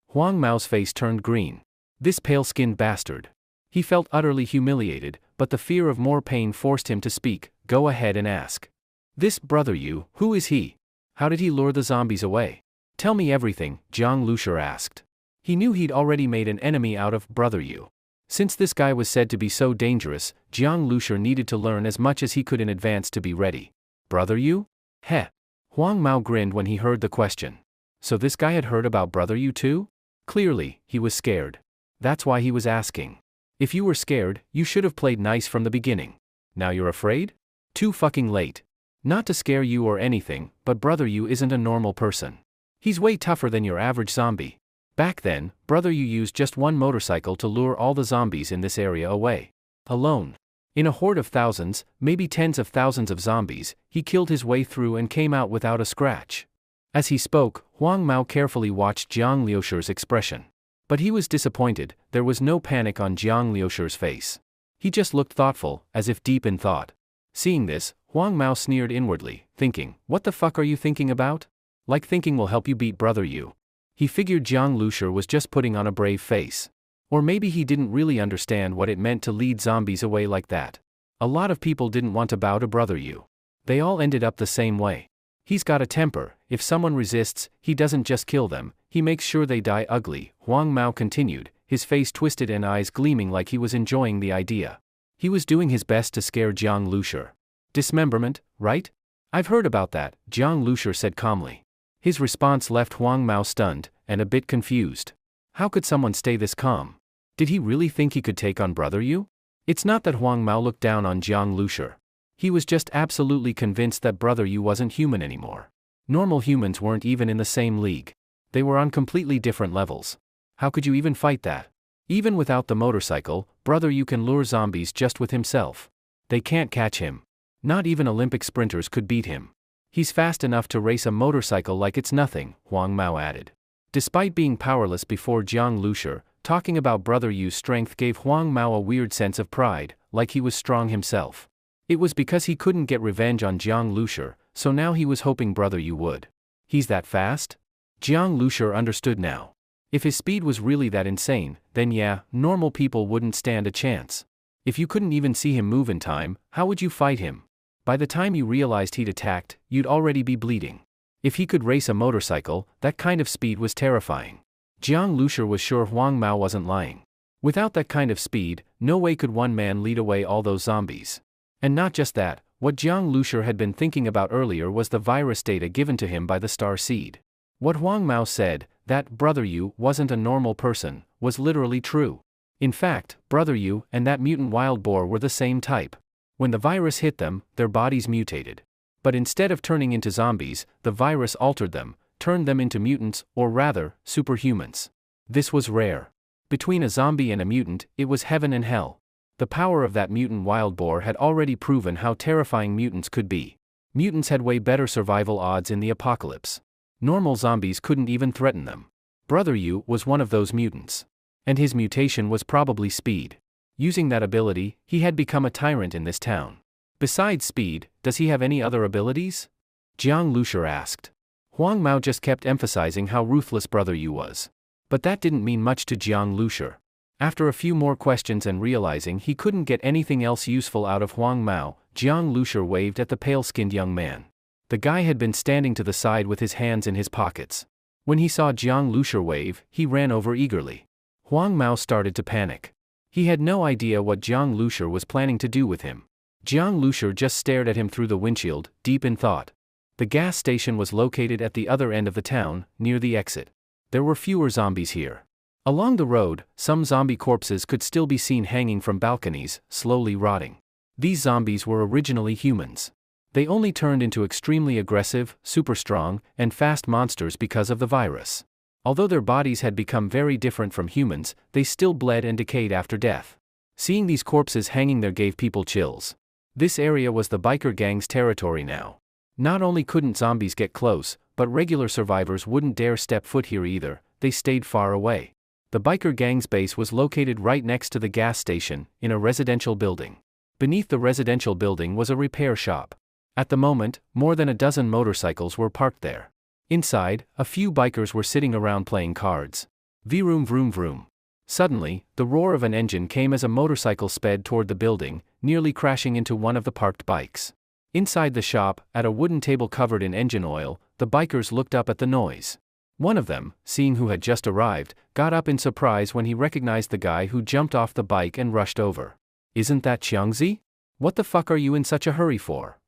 Huang Mao's face turned green. This pale-skinned bastard. He felt utterly humiliated, but the fear of more pain forced him to speak. Go ahead and ask. This brother Yu, who is he? How did he lure the zombies away? Tell me everything, Jiang Lushur asked. He knew he'd already made an enemy out of brother Yu. Since this guy was said to be so dangerous, Jiang Lushur needed to learn as much as he could in advance to be ready. Brother Yu? Heh. Huang Mao grinned when he heard the question. So this guy had heard about brother Yu too? Clearly, he was scared. That's why he was asking. If you were scared, you should have played nice from the beginning. Now you're afraid? Too fucking late. Not to scare you or anything, but brother Yu isn't a normal person. He's way tougher than your average zombie. Back then, brother Yu used just one motorcycle to lure all the zombies in this area away. Alone. In a horde of thousands, maybe tens of thousands of zombies, he killed his way through and came out without a scratch. As he spoke, Huang Mao carefully watched Jiang Lushur's expression. But he was disappointed. There was no panic on Jiang Lushur's face. He just looked thoughtful, as if deep in thought. Seeing this, Huang Mao sneered inwardly, thinking, what the fuck are you thinking about? Like thinking will help you beat brother Yu. He figured Jiang Lushur was just putting on a brave face. Or maybe he didn't really understand what it meant to lead zombies away like that. A lot of people didn't want to bow to brother Yu. They all ended up the same way. He's got a temper. If someone resists, he doesn't just kill them, he makes sure they die ugly, Huang Mao continued, his face twisted and eyes gleaming like he was enjoying the idea. He was doing his best to scare Jiang Lushur. Dismemberment, right? I've heard about that, Jiang Lushur said calmly. His response left Huang Mao stunned, and a bit confused. How could someone stay this calm? Did he really think he could take on brother Yu? It's not that Huang Mao looked down on Jiang Lushur. He was just absolutely convinced that brother Yu wasn't human anymore. Normal humans weren't even in the same league. They were on completely different levels. How could you even fight that? Even without the motorcycle, brother Yu can lure zombies just with himself. They can't catch him. Not even Olympic sprinters could beat him. He's fast enough to race a motorcycle like it's nothing, Huang Mao added. Despite being powerless before Jiang Lushur, talking about brother Yu's strength gave Huang Mao a weird sense of pride, like he was strong himself. It was because he couldn't get revenge on Jiang Lushur, so now he was hoping brother Yu would. He's that fast? Jiang Lushur understood now. If his speed was really that insane, then yeah, normal people wouldn't stand a chance. If you couldn't even see him move in time, how would you fight him? By the time you realized he'd attacked, you'd already be bleeding. If he could race a motorcycle, that kind of speed was terrifying. Jiang Lushur was sure Huang Mao wasn't lying. Without that kind of speed, no way could one man lead away all those zombies. And not just that, what Jiang Lushur had been thinking about earlier was the virus data given to him by the Star Seed. What Huang Mao said, that brother Yu wasn't a normal person, was literally true. In fact, brother Yu and that mutant wild boar were the same type. When the virus hit them, their bodies mutated. But instead of turning into zombies, the virus altered them, turned them into mutants, or rather, superhumans. This was rare. Between a zombie and a mutant, it was heaven and hell. The power of that mutant wild boar had already proven how terrifying mutants could be. Mutants had way better survival odds in the apocalypse. Normal zombies couldn't even threaten them. Brother Yu was one of those mutants. And his mutation was probably speed. Using that ability, he had become a tyrant in this town. Besides speed, does he have any other abilities? Jiang Lushur asked. Huang Mao just kept emphasizing how ruthless brother Yu was. But that didn't mean much to Jiang Lushur. After a few more questions and realizing he couldn't get anything else useful out of Huang Mao, Jiang Lushur waved at the pale-skinned young man. The guy had been standing to the side with his hands in his pockets. When he saw Jiang Lushur wave, he ran over eagerly. Huang Mao started to panic. He had no idea what Jiang Lushur was planning to do with him. Jiang Lushur just stared at him through the windshield, deep in thought. The gas station was located at the other end of the town, near the exit. There were fewer zombies here. Along the road, some zombie corpses could still be seen hanging from balconies, slowly rotting. These zombies were originally humans. They only turned into extremely aggressive, super strong, and fast monsters because of the virus. Although their bodies had become very different from humans, they still bled and decayed after death. Seeing these corpses hanging there gave people chills. This area was the biker gang's territory now. Not only couldn't zombies get close, but regular survivors wouldn't dare step foot here either. They stayed far away. The biker gang's base was located right next to the gas station, in a residential building. Beneath the residential building was a repair shop. At the moment, more than a dozen motorcycles were parked there. Inside, a few bikers were sitting around playing cards. Vroom vroom vroom. Suddenly, the roar of an engine came as a motorcycle sped toward the building, nearly crashing into one of the parked bikes. Inside the shop, at a wooden table covered in engine oil, the bikers looked up at the noise. One of them, seeing who had just arrived, got up in surprise when he recognized the guy who jumped off the bike and rushed over. "Isn't that Qiangzi? What the fuck are you in such a hurry for?"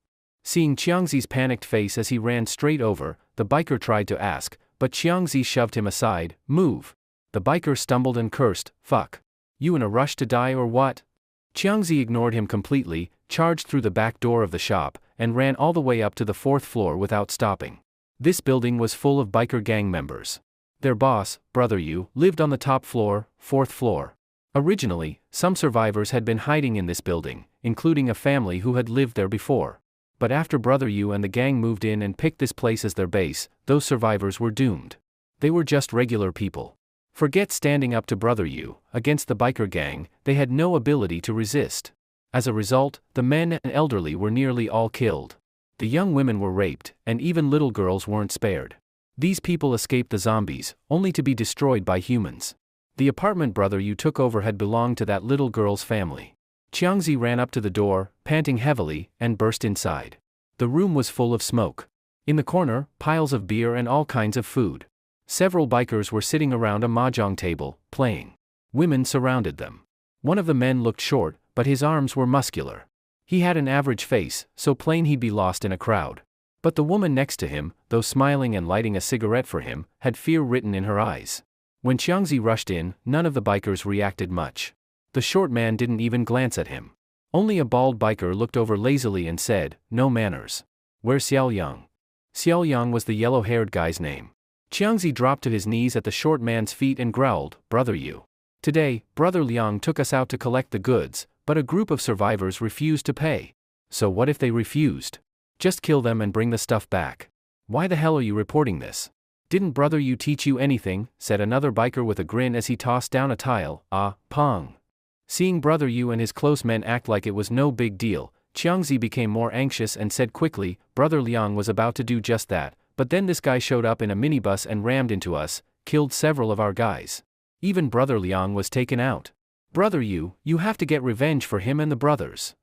Seeing Qiangzi's panicked face as he ran straight over, the biker tried to ask, but Qiangzi shoved him aside. "Move." The biker stumbled and cursed, "Fuck. You in a rush to die or what?" Qiangzi ignored him completely, charged through the back door of the shop, and ran all the way up to the 4th floor without stopping. This building was full of biker gang members. Their boss, Brother Yu, lived on the top floor, 4th floor. Originally, some survivors had been hiding in this building, including a family who had lived there before. But after Brother Yu and the gang moved in and picked this place as their base, those survivors were doomed. They were just regular people. Forget standing up to Brother Yu. Against the biker gang, they had no ability to resist. As a result, the men and elderly were nearly all killed. The young women were raped, and even little girls weren't spared. These people escaped the zombies, only to be destroyed by humans. The apartment Brother Yu took over had belonged to that little girl's family. Qiangzi ran up to the door, panting heavily, and burst inside. The room was full of smoke. In the corner, piles of beer and all kinds of food. Several bikers were sitting around a mahjong table, playing. Women surrounded them. One of the men looked short, but his arms were muscular. He had an average face, so plain he'd be lost in a crowd. But the woman next to him, though smiling and lighting a cigarette for him, had fear written in her eyes. When Qiangzi rushed in, none of the bikers reacted much. The short man didn't even glance at him. Only a bald biker looked over lazily and said, "No manners." "Where's Xiao Yang?" Xiao Yang was the yellow-haired guy's name. Qiangzi dropped to his knees at the short man's feet and growled, "Brother Yu. Today, Brother Liang took us out to collect the goods, but a group of survivors refused to pay. So what if they refused? Just kill them and bring the stuff back." "Why the hell are you reporting this?" "Didn't Brother Yu teach you anything?" said another biker with a grin as he tossed down a tile. "Ah, pong." Seeing Brother Yu and his close men act like it was no big deal, Qiangzi became more anxious and said quickly, "Brother Liang was about to do just that, but then this guy showed up in a minibus and rammed into us, killed several of our guys. Even Brother Liang was taken out. Brother Yu, you have to get revenge for him and the brothers."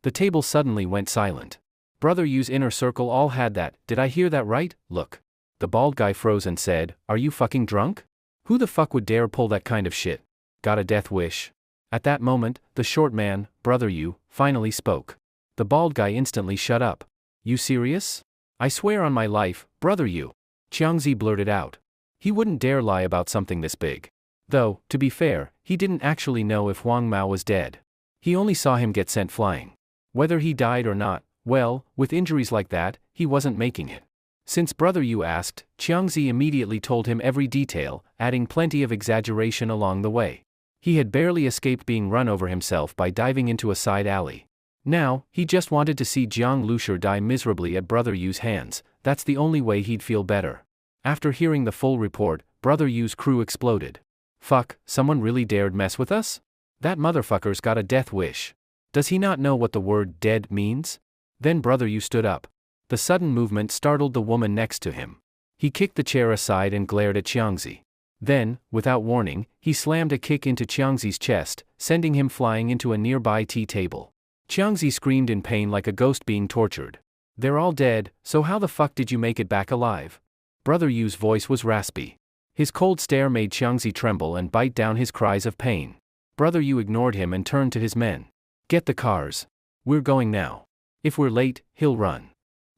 The table suddenly went silent. Brother Yu's inner circle all had that. "Did I hear that right? Look." The bald guy froze and said, "Are you fucking drunk? Who the fuck would dare pull that kind of shit? Got a death wish?" At that moment, the short man, Brother Yu, finally spoke. The bald guy instantly shut up. "You serious?" "I swear on my life, Brother Yu." Qiangzi blurted out. He wouldn't dare lie about something this big. Though, to be fair, he didn't actually know if Huang Mao was dead. He only saw him get sent flying. Whether he died or not, well, with injuries like that, he wasn't making it. Since Brother Yu asked, Qiangzi immediately told him every detail, adding plenty of exaggeration along the way. He had barely escaped being run over himself by diving into a side alley. Now, he just wanted to see Jiang Lushur die miserably at Brother Yu's hands. That's the only way he'd feel better. After hearing the full report, Brother Yu's crew exploded. "Fuck, someone really dared mess with us? That motherfucker's got a death wish. Does he not know what the word dead means?" Then Brother Yu stood up. The sudden movement startled the woman next to him. He kicked the chair aside and glared at Qiangzi. Then, without warning, he slammed a kick into Qiangzi's chest, sending him flying into a nearby tea table. Qiangzi screamed in pain like a ghost being tortured. They're all dead, so how the fuck did you make it back alive? Brother Yu's voice was raspy. His cold stare made Qiangzi tremble and bite down his cries of pain. Brother Yu ignored him and turned to his men. Get the cars. We're going now. If we're late, he'll run.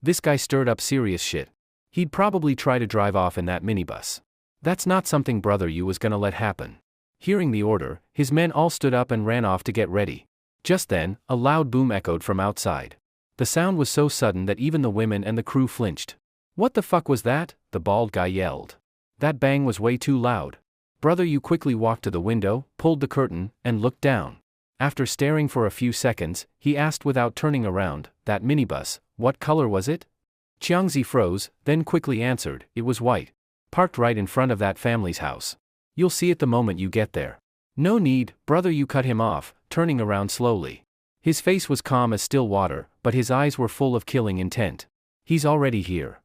This guy stirred up serious shit. He'd probably try to drive off in that minibus. That's not something Brother Yu was gonna let happen. Hearing the order, his men all stood up and ran off to get ready. Just then, a loud boom echoed from outside. The sound was so sudden that even the women and the crew flinched. What the fuck was that? The bald guy yelled. That bang was way too loud. Brother Yu quickly walked to the window, pulled the curtain, and looked down. After staring for a few seconds, he asked without turning around, that minibus, what color was it? Qiangzi froze, then quickly answered, it was white. Parked right in front of that family's house. You'll see it the moment you get there. No need, Brother Yu cut him off, turning around slowly. His face was calm as still water, but his eyes were full of killing intent. He's already here.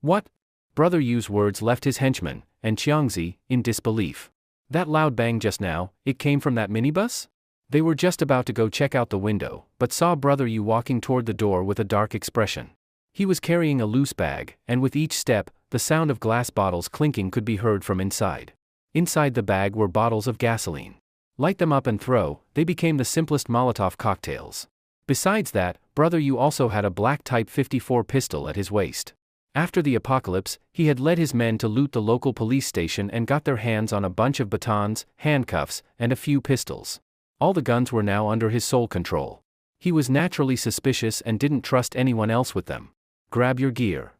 What? Brother Yu's words left his henchman, and Qiangzi, in disbelief. That loud bang just now, it came from that minibus? They were just about to go check out the window, but saw Brother Yu walking toward the door with a dark expression. He was carrying a loose bag, and with each step, the sound of glass bottles clinking could be heard from inside. Inside the bag were bottles of gasoline. Light them up and throw, they became the simplest Molotov cocktails. Besides that, Brother Yu also had a black Type 54 pistol at his waist. After the apocalypse, he had led his men to loot the local police station and got their hands on a bunch of batons, handcuffs, and a few pistols. All the guns were now under his sole control. He was naturally suspicious and didn't trust anyone else with them. Grab your gear.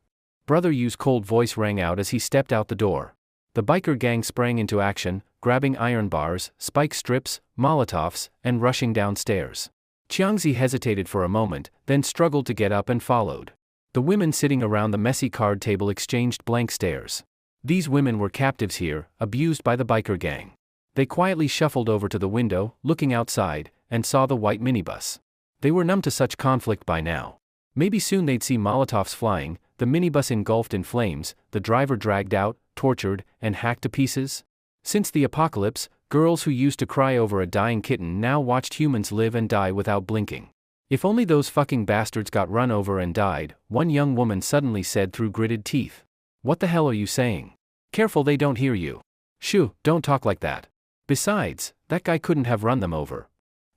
Brother Yu's cold voice rang out as he stepped out the door. The biker gang sprang into action, grabbing iron bars, spike strips, Molotovs, and rushing downstairs. Qiangzi hesitated for a moment, then struggled to get up and followed. The women sitting around the messy card table exchanged blank stares. These women were captives here, abused by the biker gang. They quietly shuffled over to the window, looking outside, and saw the white minibus. They were numb to such conflict by now. Maybe soon they'd see Molotovs flying, the minibus engulfed in flames, the driver dragged out, tortured, and hacked to pieces. Since the apocalypse, girls who used to cry over a dying kitten now watched humans live and die without blinking. If only those fucking bastards got run over and died, one young woman suddenly said through gritted teeth. What the hell are you saying? Careful they don't hear you. Shoo, don't talk like that. Besides, that guy couldn't have run them over.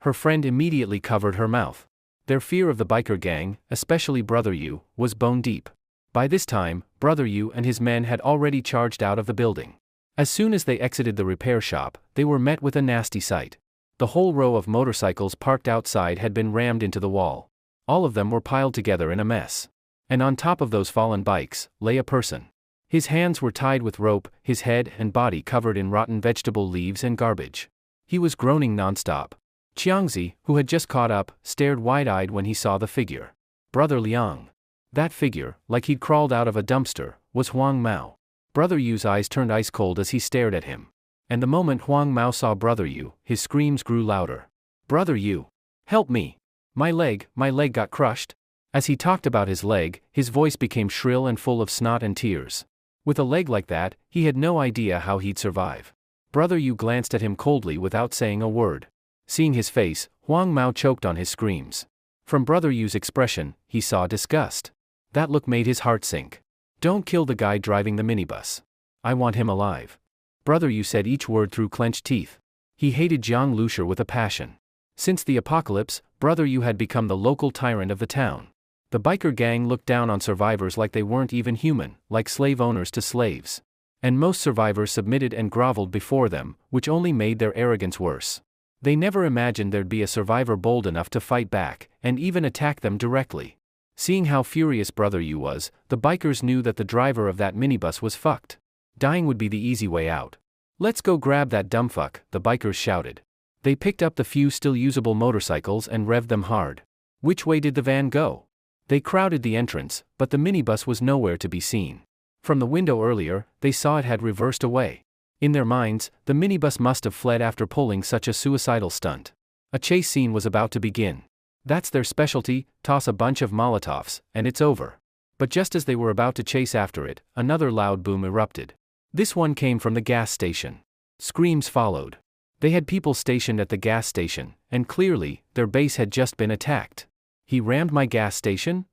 Her friend immediately covered her mouth. Their fear of the biker gang, especially Brother Yu, was bone deep. By this time, Brother Yu and his men had already charged out of the building. As soon as they exited the repair shop, they were met with a nasty sight. The whole row of motorcycles parked outside had been rammed into the wall. All of them were piled together in a mess. And on top of those fallen bikes, lay a person. His hands were tied with rope, his head and body covered in rotten vegetable leaves and garbage. He was groaning nonstop. Qiangzi, who had just caught up, stared wide-eyed when he saw the figure. Brother Liang. That figure, like he'd crawled out of a dumpster, was Huang Mao. Brother Yu's eyes turned ice cold as he stared at him. And the moment Huang Mao saw Brother Yu, his screams grew louder. Brother Yu! Help me! My leg got crushed! As he talked about his leg, his voice became shrill and full of snot and tears. With a leg like that, he had no idea how he'd survive. Brother Yu glanced at him coldly without saying a word. Seeing his face, Huang Mao choked on his screams. From Brother Yu's expression, he saw disgust. That look made his heart sink. Don't kill the guy driving the minibus. I want him alive. Brother Yu said each word through clenched teeth. He hated Jiang Lusher with a passion. Since the apocalypse, Brother Yu had become the local tyrant of the town. The biker gang looked down on survivors like they weren't even human, like slave owners to slaves. And most survivors submitted and groveled before them, which only made their arrogance worse. They never imagined there'd be a survivor bold enough to fight back, and even attack them directly. Seeing how furious Brother Yu was, the bikers knew that the driver of that minibus was fucked. Dying would be the easy way out. Let's go grab that dumbfuck, the bikers shouted. They picked up the few still usable motorcycles and revved them hard. Which way did the van go? They crowded the entrance, but the minibus was nowhere to be seen. From the window earlier, they saw it had reversed away. In their minds, the minibus must have fled after pulling such a suicidal stunt. A chase scene was about to begin. That's their specialty, toss a bunch of Molotovs, and it's over. But just as they were about to chase after it, another loud boom erupted. This one came from the gas station. Screams followed. They had people stationed at the gas station, and clearly, their base had just been attacked. He rammed my gas station?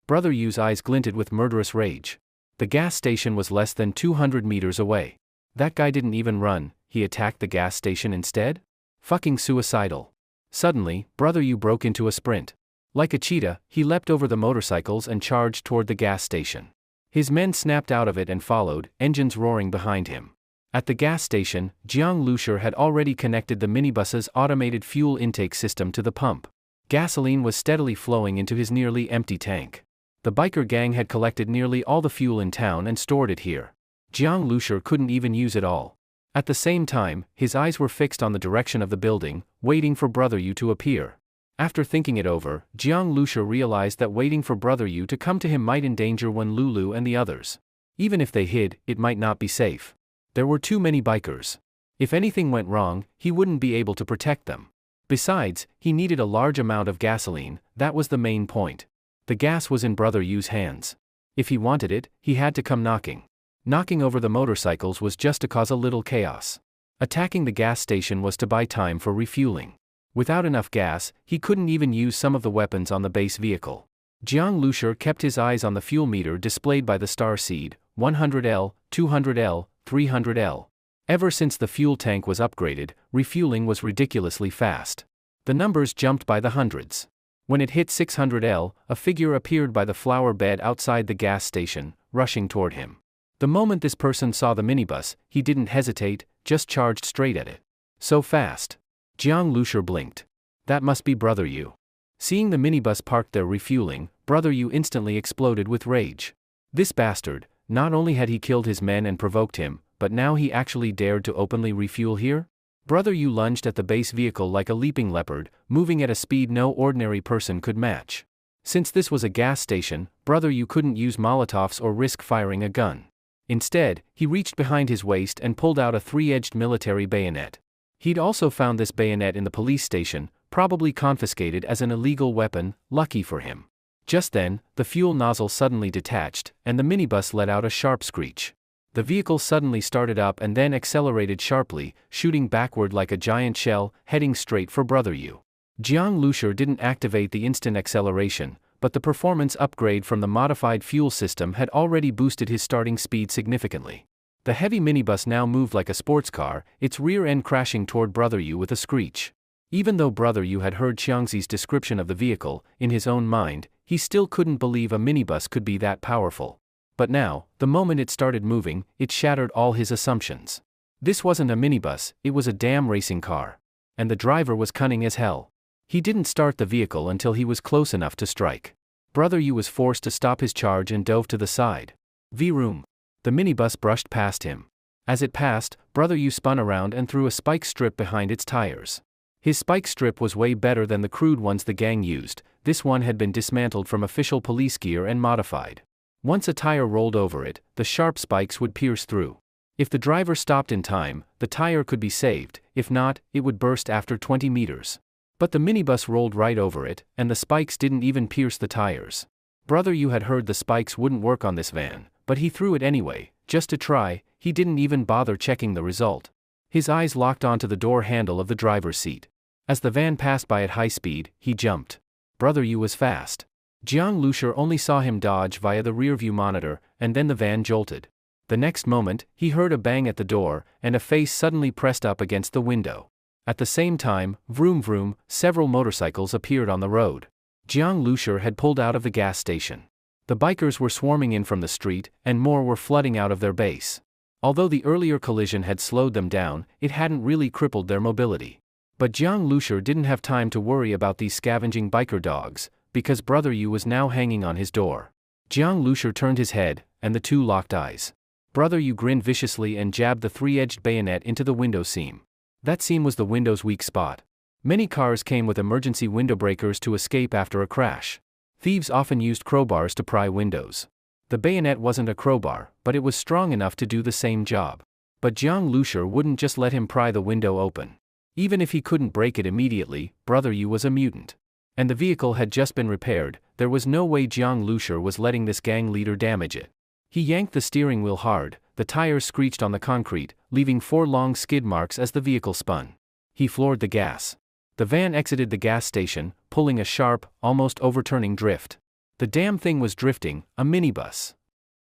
Brother Yu's eyes glinted with murderous rage. The gas station was less than 200 meters away. That guy didn't even run, he attacked the gas station instead? Fucking suicidal. Suddenly, Brother Yu broke into a sprint. Like a cheetah, he leapt over the motorcycles and charged toward the gas station. His men snapped out of it and followed, engines roaring behind him. At the gas station, Jiang Lushur had already connected the minibus's automated fuel intake system to the pump. Gasoline was steadily flowing into his nearly empty tank. The biker gang had collected nearly all the fuel in town and stored it here. Jiang Lushur couldn't even use it all. At the same time, his eyes were fixed on the direction of the building, waiting for Brother Yu to appear. After thinking it over, Jiang Lushur realized that waiting for Brother Yu to come to him might endanger Wen Lulu and the others. Even if they hid, it might not be safe. There were too many bikers. If anything went wrong, he wouldn't be able to protect them. Besides, he needed a large amount of gasoline, that was the main point. The gas was in Brother Yu's hands. If he wanted it, he had to come knocking. Knocking over the motorcycles was just to cause a little chaos. Attacking the gas station was to buy time for refueling. Without enough gas, he couldn't even use some of the weapons on the base vehicle. Jiang Lushur kept his eyes on the fuel meter displayed by the star seed, 100L, 200L, 300L. Ever since the fuel tank was upgraded, refueling was ridiculously fast. The numbers jumped by the hundreds. When it hit 600L, a figure appeared by the flower bed outside the gas station, rushing toward him. The moment this person saw the minibus, he didn't hesitate, just charged straight at it. So fast. Jiang Lushur blinked. That must be Brother Yu. Seeing the minibus parked there refueling, Brother Yu instantly exploded with rage. This bastard, not only had he killed his men and provoked him, but now he actually dared to openly refuel here? Brother Yu lunged at the base vehicle like a leaping leopard, moving at a speed no ordinary person could match. Since this was a gas station, Brother Yu couldn't use Molotovs or risk firing a gun. Instead, he reached behind his waist and pulled out a three-edged military bayonet. He'd also found this bayonet in the police station, probably confiscated as an illegal weapon, lucky for him. Just then, the fuel nozzle suddenly detached, and the minibus let out a sharp screech. The vehicle suddenly started up and then accelerated sharply, shooting backward like a giant shell, heading straight for Brother Yu. Jiang Lushur didn't activate the instant acceleration, but the performance upgrade from the modified fuel system had already boosted his starting speed significantly. The heavy minibus now moved like a sports car, its rear end crashing toward Brother Yu with a screech. Even though Brother Yu had heard Xiangzi's description of the vehicle, in his own mind, he still couldn't believe a minibus could be that powerful. But now, the moment it started moving, it shattered all his assumptions. This wasn't a minibus, it was a damn racing car. And the driver was cunning as hell. He didn't start the vehicle until he was close enough to strike. Brother Yu was forced to stop his charge and dove to the side. Vroom. The minibus brushed past him. As it passed, Brother Yu spun around and threw a spike strip behind its tires. His spike strip was way better than the crude ones the gang used. This one had been dismantled from official police gear and modified. Once a tire rolled over it, the sharp spikes would pierce through. If the driver stopped in time, the tire could be saved, if not, it would burst after 20 meters. But the minibus rolled right over it, and the spikes didn't even pierce the tires. Brother Yu had heard the spikes wouldn't work on this van, but he threw it anyway, just to try. He didn't even bother checking the result. His eyes locked onto the door handle of the driver's seat. As the van passed by at high speed, he jumped. Brother Yu was fast. Jiang Lushur only saw him dodge via the rearview monitor, and then the van jolted. The next moment, he heard a bang at the door, and a face suddenly pressed up against the window. At the same time, vroom vroom, several motorcycles appeared on the road. Jiang Lushur had pulled out of the gas station. The bikers were swarming in from the street, and more were flooding out of their base. Although the earlier collision had slowed them down, it hadn't really crippled their mobility. But Jiang Lushur didn't have time to worry about these scavenging biker dogs, because Brother Yu was now hanging on his door. Jiang Lushur turned his head, and the two locked eyes. Brother Yu grinned viciously and jabbed the three-edged bayonet into the window seam. That seam was the window's weak spot. Many cars came with emergency window breakers to escape after a crash. Thieves often used crowbars to pry windows. The bayonet wasn't a crowbar, but it was strong enough to do the same job. But Jiang Lushur wouldn't just let him pry the window open. Even if he couldn't break it immediately, Brother Yu was a mutant. And the vehicle had just been repaired. There was no way Jiang Lushur was letting this gang leader damage it. He yanked the steering wheel hard, The tires screeched on the concrete, leaving 4 long skid marks as the vehicle spun. He floored the gas. The van exited the gas station, pulling a sharp, almost overturning drift. The damn thing was drifting, a minibus.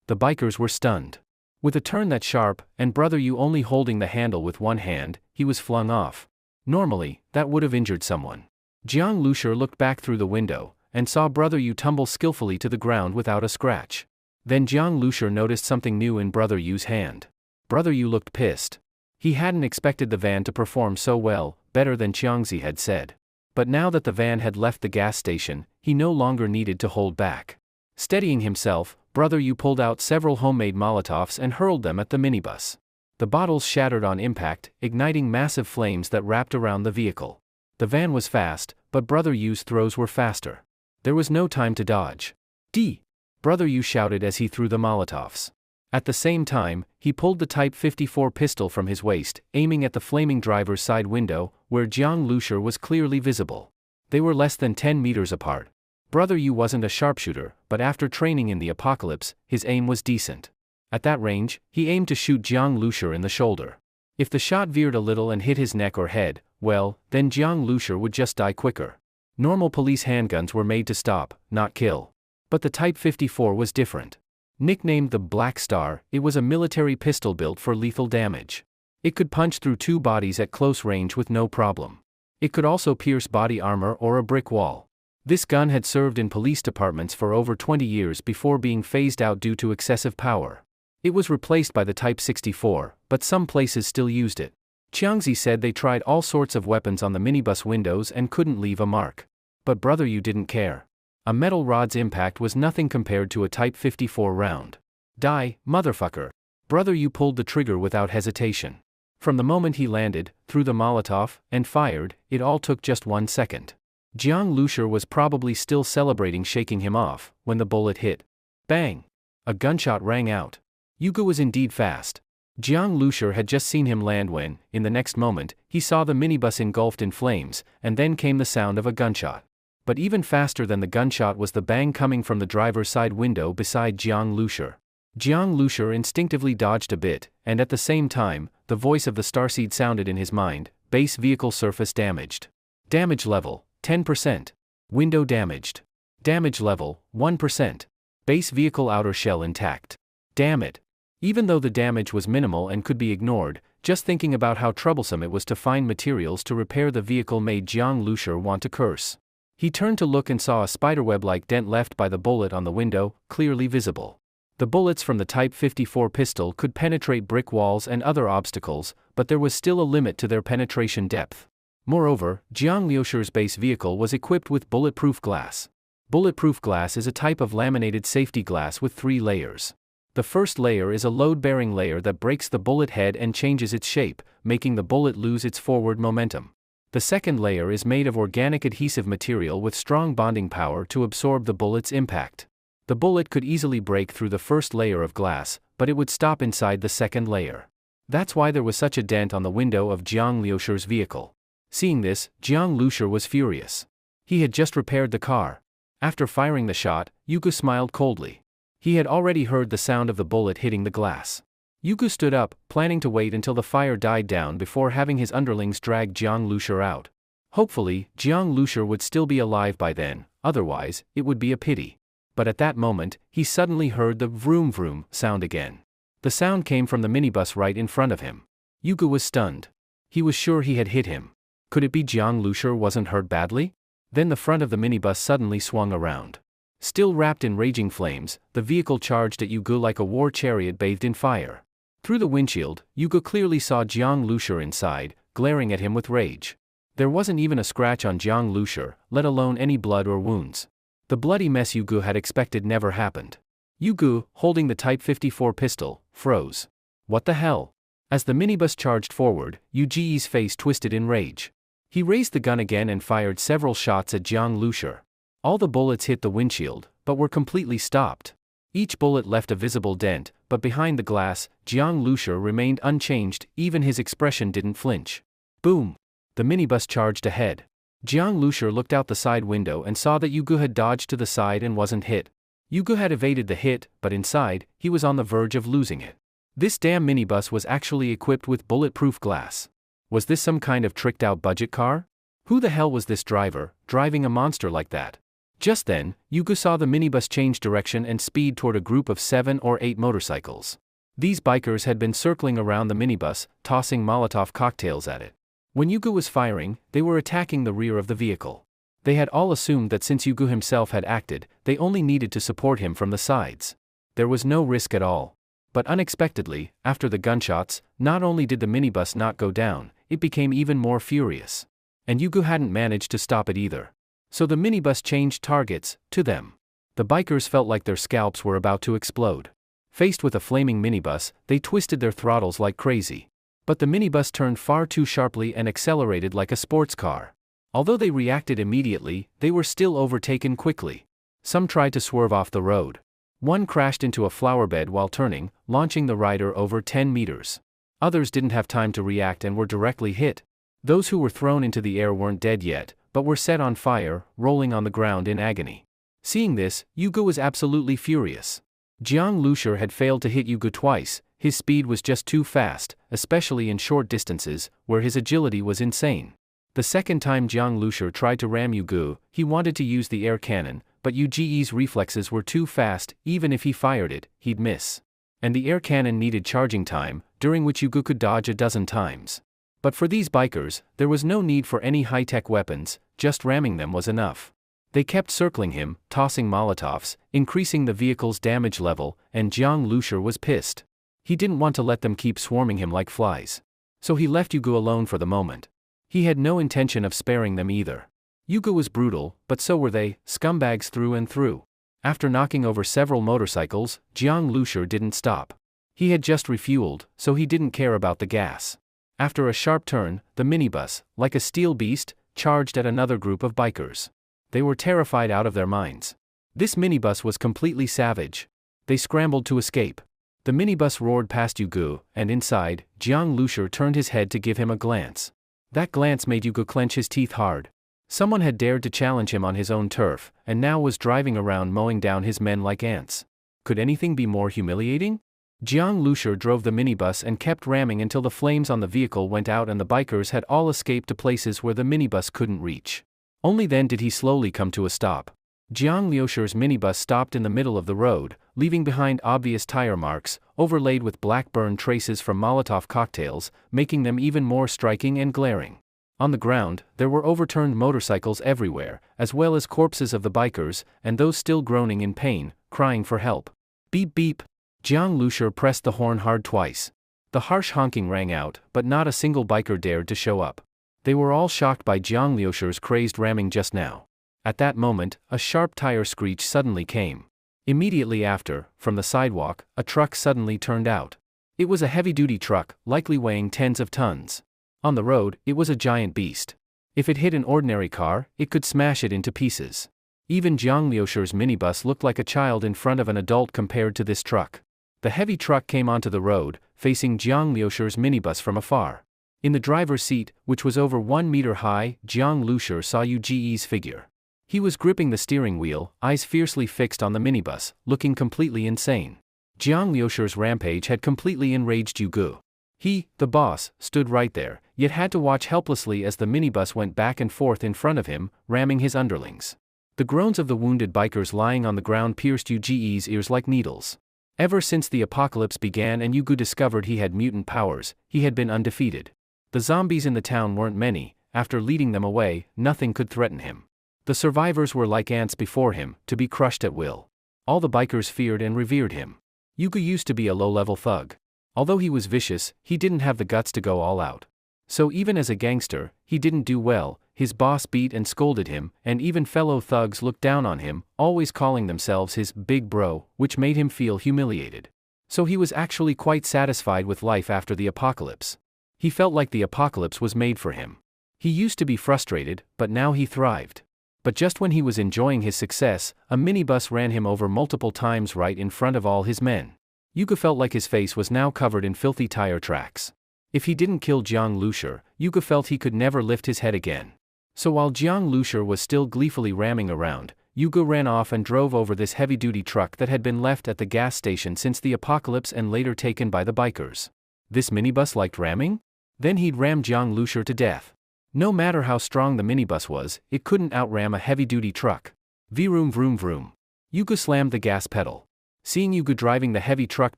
The bikers were stunned. With a turn that sharp, and Brother Yu only holding the handle with one hand, he was flung off. Normally, that would have injured someone. Jiang Lushur looked back through the window, and saw Brother Yu tumble skillfully to the ground without a scratch. Then Jiang Lushur noticed something new in Brother Yu's hand. Brother Yu looked pissed. He hadn't expected the van to perform so well, better than Qiangzi had said. But now that the van had left the gas station, he no longer needed to hold back. Steadying himself, Brother Yu pulled out several homemade Molotovs and hurled them at the minibus. The bottles shattered on impact, igniting massive flames that wrapped around the vehicle. The van was fast, but Brother Yu's throws were faster. There was no time to dodge. D! Brother Yu shouted as he threw the Molotovs. At the same time, he pulled the Type 54 pistol from his waist, aiming at the flaming driver's side window, where Jiang Lushur was clearly visible. They were less than 10 meters apart. Brother Yu wasn't a sharpshooter, but after training in the apocalypse, his aim was decent. At that range, he aimed to shoot Jiang Lushur in the shoulder. If the shot veered a little and hit his neck or head, well, then Jiang Lushur would just die quicker. Normal police handguns were made to stop, not kill. But the Type 54 was different. Nicknamed the Black Star, it was a military pistol built for lethal damage. It could punch through 2 bodies at close range with no problem. It could also pierce body armor or a brick wall. This gun had served in police departments for over 20 years before being phased out due to excessive power. It was replaced by the Type 64, but some places still used it. Qiangzi said they tried all sorts of weapons on the minibus windows and couldn't leave a mark. But Brother Yu didn't care. A metal rod's impact was nothing compared to a Type 54 round. Die, motherfucker. Brother Yu pulled the trigger without hesitation. From the moment he landed, threw the Molotov, and fired, it all took just 1 second. Jiang Lushur was probably still celebrating shaking him off, when the bullet hit. Bang! A gunshot rang out. Yugo was indeed fast. Jiang Lushur had just seen him land when, in the next moment, he saw the minibus engulfed in flames, and then came the sound of a gunshot. But even faster than the gunshot was the bang coming from the driver's side window beside Jiang Lushur. Jiang Lushur instinctively dodged a bit, and at the same time, the voice of the starseed sounded in his mind: base vehicle surface damaged. Damage level, 10%. Window damaged. Damage level, 1%. Base vehicle outer shell intact. Damn it. Even though the damage was minimal and could be ignored, just thinking about how troublesome it was to find materials to repair the vehicle made Jiang Lushur want to curse. He turned to look and saw a spiderweb-like dent left by the bullet on the window, clearly visible. The bullets from the Type 54 pistol could penetrate brick walls and other obstacles, but there was still a limit to their penetration depth. Moreover, Jiang Lushur's base vehicle was equipped with bulletproof glass. Bulletproof glass is a type of laminated safety glass with 3 layers. The first layer is a load-bearing layer that breaks the bullet head and changes its shape, making the bullet lose its forward momentum. The second layer is made of organic adhesive material with strong bonding power to absorb the bullet's impact. The bullet could easily break through the first layer of glass, but it would stop inside the second layer. That's why there was such a dent on the window of Jiang Lushur's vehicle. Seeing this, Jiang Lushur was furious. He had just repaired the car. After firing the shot, Yugo smiled coldly. He had already heard the sound of the bullet hitting the glass. Yugo stood up, planning to wait until the fire died down before having his underlings drag Jiang Lushur out. Hopefully, Jiang Lushur would still be alive by then, otherwise, it would be a pity. But at that moment, he suddenly heard the vroom vroom sound again. The sound came from the minibus right in front of him. Yugo was stunned. He was sure he had hit him. Could it be Jiang Lushur wasn't hurt badly? Then the front of the minibus suddenly swung around. Still wrapped in raging flames, the vehicle charged at Yugo like a war chariot bathed in fire. Through the windshield, Yugo clearly saw Jiang Lushur inside, glaring at him with rage. There wasn't even a scratch on Jiang Lushur, let alone any blood or wounds. The bloody mess Yugo had expected never happened. Yugo, holding the Type 54 pistol, froze. What the hell? As the minibus charged forward, Yuji's face twisted in rage. He raised the gun again and fired several shots at Jiang Lushur. All the bullets hit the windshield, but were completely stopped. Each bullet left a visible dent, but behind the glass, Jiang Lushur remained unchanged, even his expression didn't flinch. Boom! The minibus charged ahead. Jiang Lushur looked out the side window and saw that Yugo had dodged to the side and wasn't hit. Yugo had evaded the hit, but inside, he was on the verge of losing it. This damn minibus was actually equipped with bulletproof glass. Was this some kind of tricked-out budget car? Who the hell was this driver, driving a monster like that? Just then, Yugo saw the minibus change direction and speed toward a group of 7 or 8 motorcycles. These bikers had been circling around the minibus, tossing Molotov cocktails at it. When Yugo was firing, they were attacking the rear of the vehicle. They had all assumed that since Yugo himself had acted, they only needed to support him from the sides. There was no risk at all. But unexpectedly, after the gunshots, not only did the minibus not go down, it became even more furious. And Yugo hadn't managed to stop it either. So the minibus changed targets, to them. The bikers felt like their scalps were about to explode. Faced with a flaming minibus, they twisted their throttles like crazy. But the minibus turned far too sharply and accelerated like a sports car. Although they reacted immediately, they were still overtaken quickly. Some tried to swerve off the road. One crashed into a flower bed while turning, launching the rider over 10 meters. Others didn't have time to react and were directly hit. Those who were thrown into the air weren't dead yet, but were set on fire, rolling on the ground in agony. Seeing this, Yugo was absolutely furious. Jiang Lushur had failed to hit Yugo twice. His speed was just too fast, especially in short distances, where his agility was insane. The second time Jiang Lushur tried to ram Yugo, he wanted to use the air cannon, but Yuji's reflexes were too fast. Even if he fired it, he'd miss. And the air cannon needed charging time, during which Yugo could dodge a dozen times. But for these bikers, there was no need for any high-tech weapons, just ramming them was enough. They kept circling him, tossing Molotovs, increasing the vehicle's damage level, and Jiang Lushur was pissed. He didn't want to let them keep swarming him like flies. So he left Yugo alone for the moment. He had no intention of sparing them either. Yugo was brutal, but so were they, scumbags through and through. After knocking over several motorcycles, Jiang Lushur didn't stop. He had just refueled, so he didn't care about the gas. After a sharp turn, the minibus, like a steel beast, charged at another group of bikers. They were terrified out of their minds. This minibus was completely savage. They scrambled to escape. The minibus roared past Yugo, and inside, Jiang Lushur turned his head to give him a glance. That glance made Yugo clench his teeth hard. Someone had dared to challenge him on his own turf, and now was driving around mowing down his men like ants. Could anything be more humiliating? Jiang Lushur drove the minibus and kept ramming until the flames on the vehicle went out and the bikers had all escaped to places where the minibus couldn't reach. Only then did he slowly come to a stop. Jiang Lushur's minibus stopped in the middle of the road, leaving behind obvious tire marks, overlaid with black burn traces from Molotov cocktails, making them even more striking and glaring. On the ground, there were overturned motorcycles everywhere, as well as corpses of the bikers, and those still groaning in pain, crying for help. Beep beep. Jiang Lushur pressed the horn hard twice. The harsh honking rang out, but not a single biker dared to show up. They were all shocked by Jiang Lushur's crazed ramming just now. At that moment, a sharp tire screech suddenly came. Immediately after, from the sidewalk, a truck suddenly turned out. It was a heavy-duty truck, likely weighing tens of tons. On the road, it was a giant beast. If it hit an ordinary car, it could smash it into pieces. Even Jiang Lushur's minibus looked like a child in front of an adult compared to this truck. The heavy truck came onto the road, facing Jiang Lushur's minibus from afar. In the driver's seat, which was over 1 meter high, Jiang Lushur saw Yuji's figure. He was gripping the steering wheel, eyes fiercely fixed on the minibus, looking completely insane. Jiang Lushur's rampage had completely enraged Yugo. He, the boss, stood right there, yet had to watch helplessly as the minibus went back and forth in front of him, ramming his underlings. The groans of the wounded bikers lying on the ground pierced Yuji's ears like needles. Ever since the apocalypse began and Yugo discovered he had mutant powers, he had been undefeated. The zombies in the town weren't many. After leading them away, nothing could threaten him. The survivors were like ants before him, to be crushed at will. All the bikers feared and revered him. Yugo used to be a low-level thug. Although he was vicious, he didn't have the guts to go all out. So even as a gangster, he didn't do well. His boss beat and scolded him, and even fellow thugs looked down on him, always calling themselves his big bro, which made him feel humiliated. So he was actually quite satisfied with life after the apocalypse. He felt like the apocalypse was made for him. He used to be frustrated, but now he thrived. But just when he was enjoying his success, a minibus ran him over multiple times right in front of all his men. Yugo felt like his face was now covered in filthy tire tracks. If he didn't kill Jiang Lushur, Yugo felt he could never lift his head again. So while Jiang Lushur was still gleefully ramming around, Yugo ran off and drove over this heavy-duty truck that had been left at the gas station since the apocalypse and later taken by the bikers. This minibus liked ramming? Then he'd ram Jiang Lushur to death. No matter how strong the minibus was, it couldn't outram a heavy-duty truck. Vroom vroom vroom. Yugo slammed the gas pedal. Seeing Yugo driving the heavy truck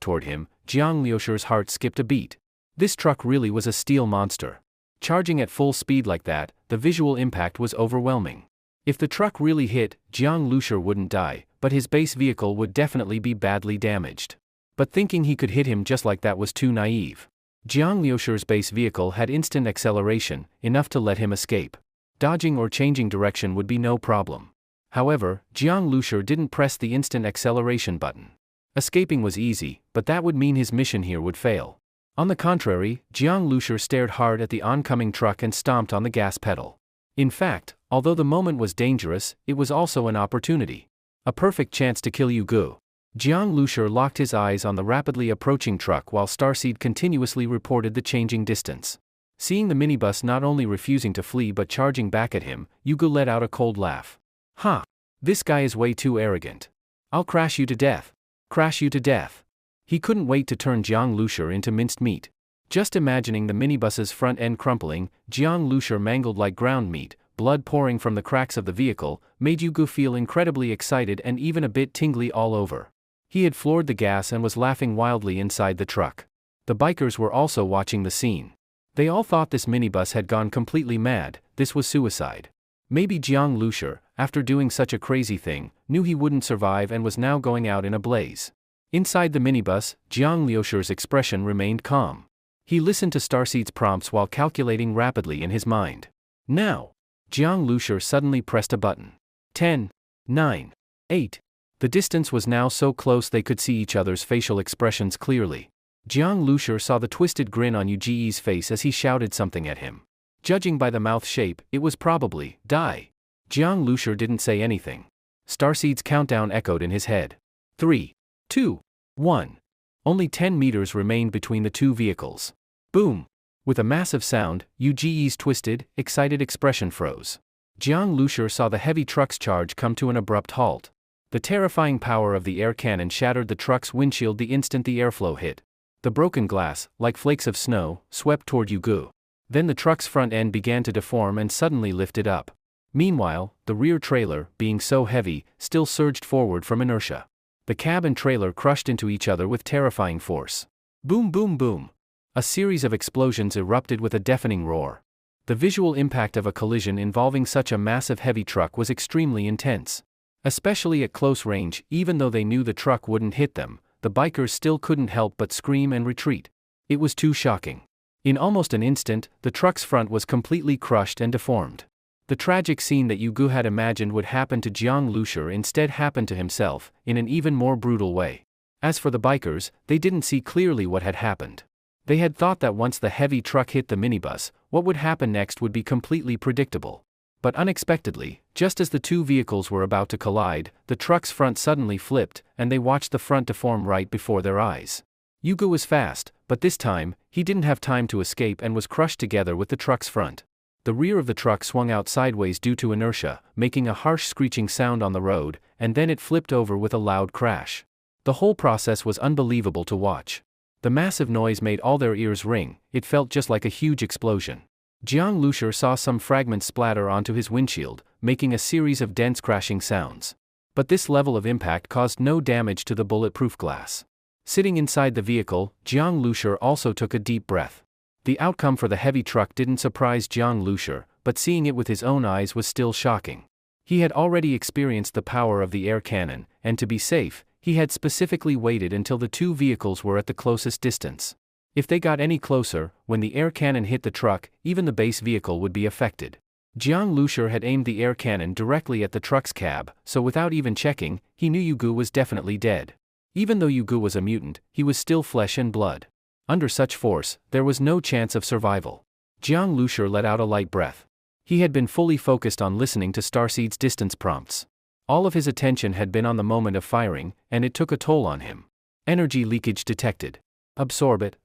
toward him, Jiang Lushur's heart skipped a beat. This truck really was a steel monster. Charging at full speed like that, the visual impact was overwhelming. If the truck really hit, Jiang Lushur wouldn't die, but his base vehicle would definitely be badly damaged. But thinking he could hit him just like that was too naive. Jiang Lushur's base vehicle had instant acceleration, enough to let him escape. Dodging or changing direction would be no problem. However, Jiang Lushur didn't press the instant acceleration button. Escaping was easy, but that would mean his mission here would fail. On the contrary, Jiang Lushur stared hard at the oncoming truck and stomped on the gas pedal. In fact, although the moment was dangerous, it was also an opportunity. A perfect chance to kill Yugo. Jiang Lushur locked his eyes on the rapidly approaching truck while Starseed continuously reported the changing distance. Seeing the minibus not only refusing to flee but charging back at him, Yugo let out a cold laugh. "Ha! This guy is way too arrogant. I'll crash you to death. Crash you to death." He couldn't wait to turn Jiang Lushur into minced meat. Just imagining the minibus's front end crumpling, Jiang Lushur mangled like ground meat, blood pouring from the cracks of the vehicle, made Yugo feel incredibly excited and even a bit tingly all over. He had floored the gas and was laughing wildly inside the truck. The bikers were also watching the scene. They all thought this minibus had gone completely mad. This was suicide. Maybe Jiang Lushur, after doing such a crazy thing, knew he wouldn't survive and was now going out in a blaze. Inside the minibus, Jiang Lushur's expression remained calm. He listened to Starseed's prompts while calculating rapidly in his mind. Now! Jiang Lushur suddenly pressed a button. 10, 9, 8. The distance was now so close they could see each other's facial expressions clearly. Jiang Lushur saw the twisted grin on Yuji's face as he shouted something at him. Judging by the mouth shape, it was probably, die. Jiang Lushur didn't say anything. Starseed's countdown echoed in his head. 3, 2, 1. Only 10 meters remained between the two vehicles. Boom! With a massive sound, Yuji's twisted, excited expression froze. Jiang Lushur saw the heavy truck's charge come to an abrupt halt. The terrifying power of the air cannon shattered the truck's windshield the instant the airflow hit. The broken glass, like flakes of snow, swept toward Yugo. Then the truck's front end began to deform and suddenly lifted up. Meanwhile, the rear trailer, being so heavy, still surged forward from inertia. The cab and trailer crushed into each other with terrifying force. Boom boom boom. A series of explosions erupted with a deafening roar. The visual impact of a collision involving such a massive heavy truck was extremely intense. Especially at close range, even though they knew the truck wouldn't hit them, the bikers still couldn't help but scream and retreat. It was too shocking. In almost an instant, the truck's front was completely crushed and deformed. The tragic scene that Yugo had imagined would happen to Jiang Lushur instead happened to himself, in an even more brutal way. As for the bikers, they didn't see clearly what had happened. They had thought that once the heavy truck hit the minibus, what would happen next would be completely predictable. But unexpectedly, just as the two vehicles were about to collide, the truck's front suddenly flipped, and they watched the front deform right before their eyes. Yugo was fast, but this time, he didn't have time to escape and was crushed together with the truck's front. The rear of the truck swung out sideways due to inertia, making a harsh screeching sound on the road, and then it flipped over with a loud crash. The whole process was unbelievable to watch. The massive noise made all their ears ring. It felt just like a huge explosion. Jiang Lushur saw some fragments splatter onto his windshield, making a series of dense crashing sounds. But this level of impact caused no damage to the bulletproof glass. Sitting inside the vehicle, Jiang Lushur also took a deep breath. The outcome for the heavy truck didn't surprise Jiang Lushur, but seeing it with his own eyes was still shocking. He had already experienced the power of the air cannon, and to be safe, he had specifically waited until the two vehicles were at the closest distance. If they got any closer, when the air cannon hit the truck, even the base vehicle would be affected. Jiang Lushur had aimed the air cannon directly at the truck's cab, so without even checking, he knew Yugo was definitely dead. Even though Yugo was a mutant, he was still flesh and blood. Under such force, there was no chance of survival. Jiang Lushur let out a light breath. He had been fully focused on listening to Starseed's distance prompts. All of his attention had been on the moment of firing, and it took a toll on him. Energy leakage detected. Absorb it.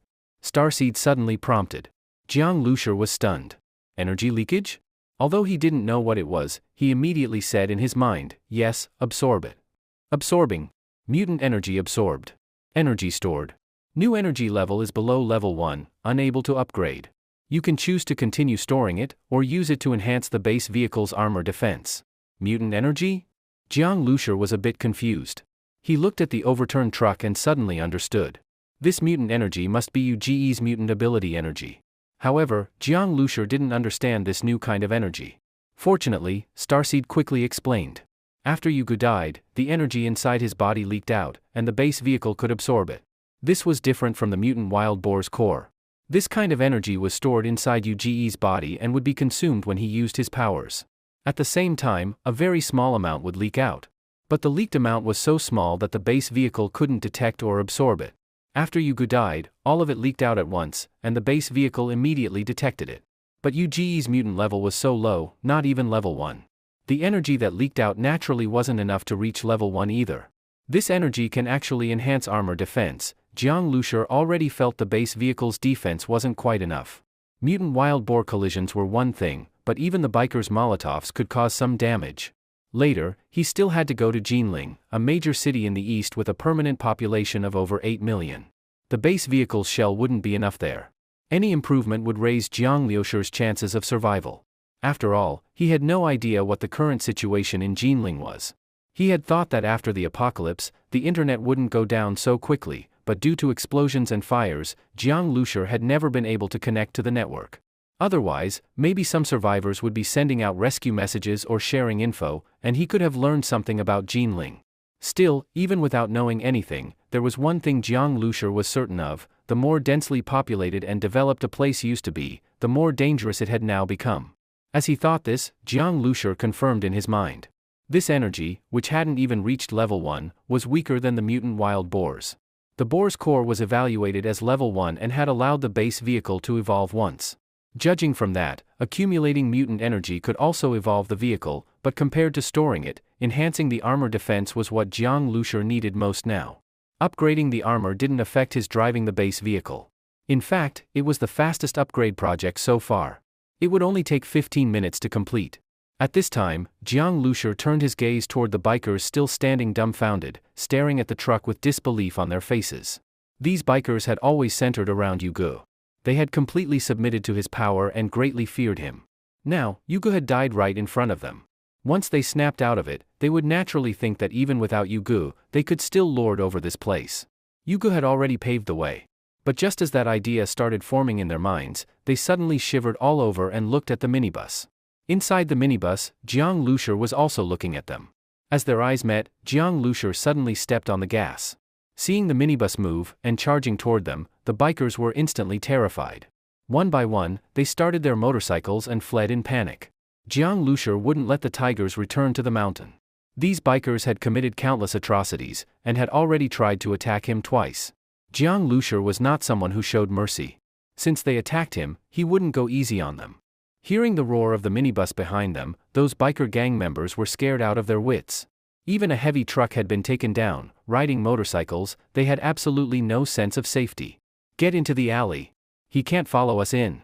Starseed suddenly prompted. Jiang Lushur was stunned. Energy leakage? Although he didn't know what it was, he immediately said in his mind, yes, absorb it. Absorbing. Mutant energy absorbed. Energy stored. New energy level is below level 1, unable to upgrade. You can choose to continue storing it, or use it to enhance the base vehicle's armor defense. Mutant energy? Jiang Lushur was a bit confused. He looked at the overturned truck and suddenly understood. This mutant energy must be UGE's mutant ability energy. However, Jiang Lushur didn't understand this new kind of energy. Fortunately, Starseed quickly explained. After Yugu died, the energy inside his body leaked out, and the base vehicle could absorb it. This was different from the mutant wild boar's core. This kind of energy was stored inside UGE's body and would be consumed when he used his powers. At the same time, a very small amount would leak out. But the leaked amount was so small that the base vehicle couldn't detect or absorb it. After Yugu died, all of it leaked out at once, and the base vehicle immediately detected it. But UGE's mutant level was so low, not even level 1. The energy that leaked out naturally wasn't enough to reach level 1 either. This energy can actually enhance armor defense. Jiang Lushur already felt the base vehicle's defense wasn't quite enough. Mutant wild boar collisions were one thing, but even the bikers' Molotovs could cause some damage. Later, he still had to go to Jinling, a major city in the east with a permanent population of over 8 million. The base vehicle's shell wouldn't be enough there. Any improvement would raise Jiang Lushur's chances of survival. After all, he had no idea what the current situation in Jinling was. He had thought that after the apocalypse, the internet wouldn't go down so quickly, but due to explosions and fires, Jiang Lushur had never been able to connect to the network. Otherwise, maybe some survivors would be sending out rescue messages or sharing info, and he could have learned something about Jinling. Still, even without knowing anything, there was one thing Jiang Lushur was certain of: the more densely populated and developed a place used to be, the more dangerous it had now become. As he thought this, Jiang Lushur confirmed in his mind. This energy, which hadn't even reached level 1, was weaker than the mutant wild boars. The boar's core was evaluated as level 1 and had allowed the base vehicle to evolve once. Judging from that, accumulating mutant energy could also evolve the vehicle, but compared to storing it, enhancing the armor defense was what Jiang Lushur needed most now. Upgrading the armor didn't affect his driving the base vehicle. In fact, it was the fastest upgrade project so far. It would only take 15 minutes to complete. At this time, Jiang Lushur turned his gaze toward the bikers still standing dumbfounded, staring at the truck with disbelief on their faces. These bikers had always centered around Yugu. They had completely submitted to his power and greatly feared him. Now, Yugu had died right in front of them. Once they snapped out of it, they would naturally think that even without Yugu, they could still lord over this place. Yugu had already paved the way. But just as that idea started forming in their minds, they suddenly shivered all over and looked at the minibus. Inside the minibus, Jiang Lushur was also looking at them. As their eyes met, Jiang Lushur suddenly stepped on the gas. Seeing the minibus move and charging toward them, the bikers were instantly terrified. One by one, they started their motorcycles and fled in panic. Jiang Lushur wouldn't let the tigers return to the mountain. These bikers had committed countless atrocities, and had already tried to attack him twice. Jiang Lushur was not someone who showed mercy. Since they attacked him, he wouldn't go easy on them. Hearing the roar of the minibus behind them, those biker gang members were scared out of their wits. Even a heavy truck had been taken down. Riding motorcycles, they had absolutely no sense of safety. "Get into the alley. He can't follow us in,"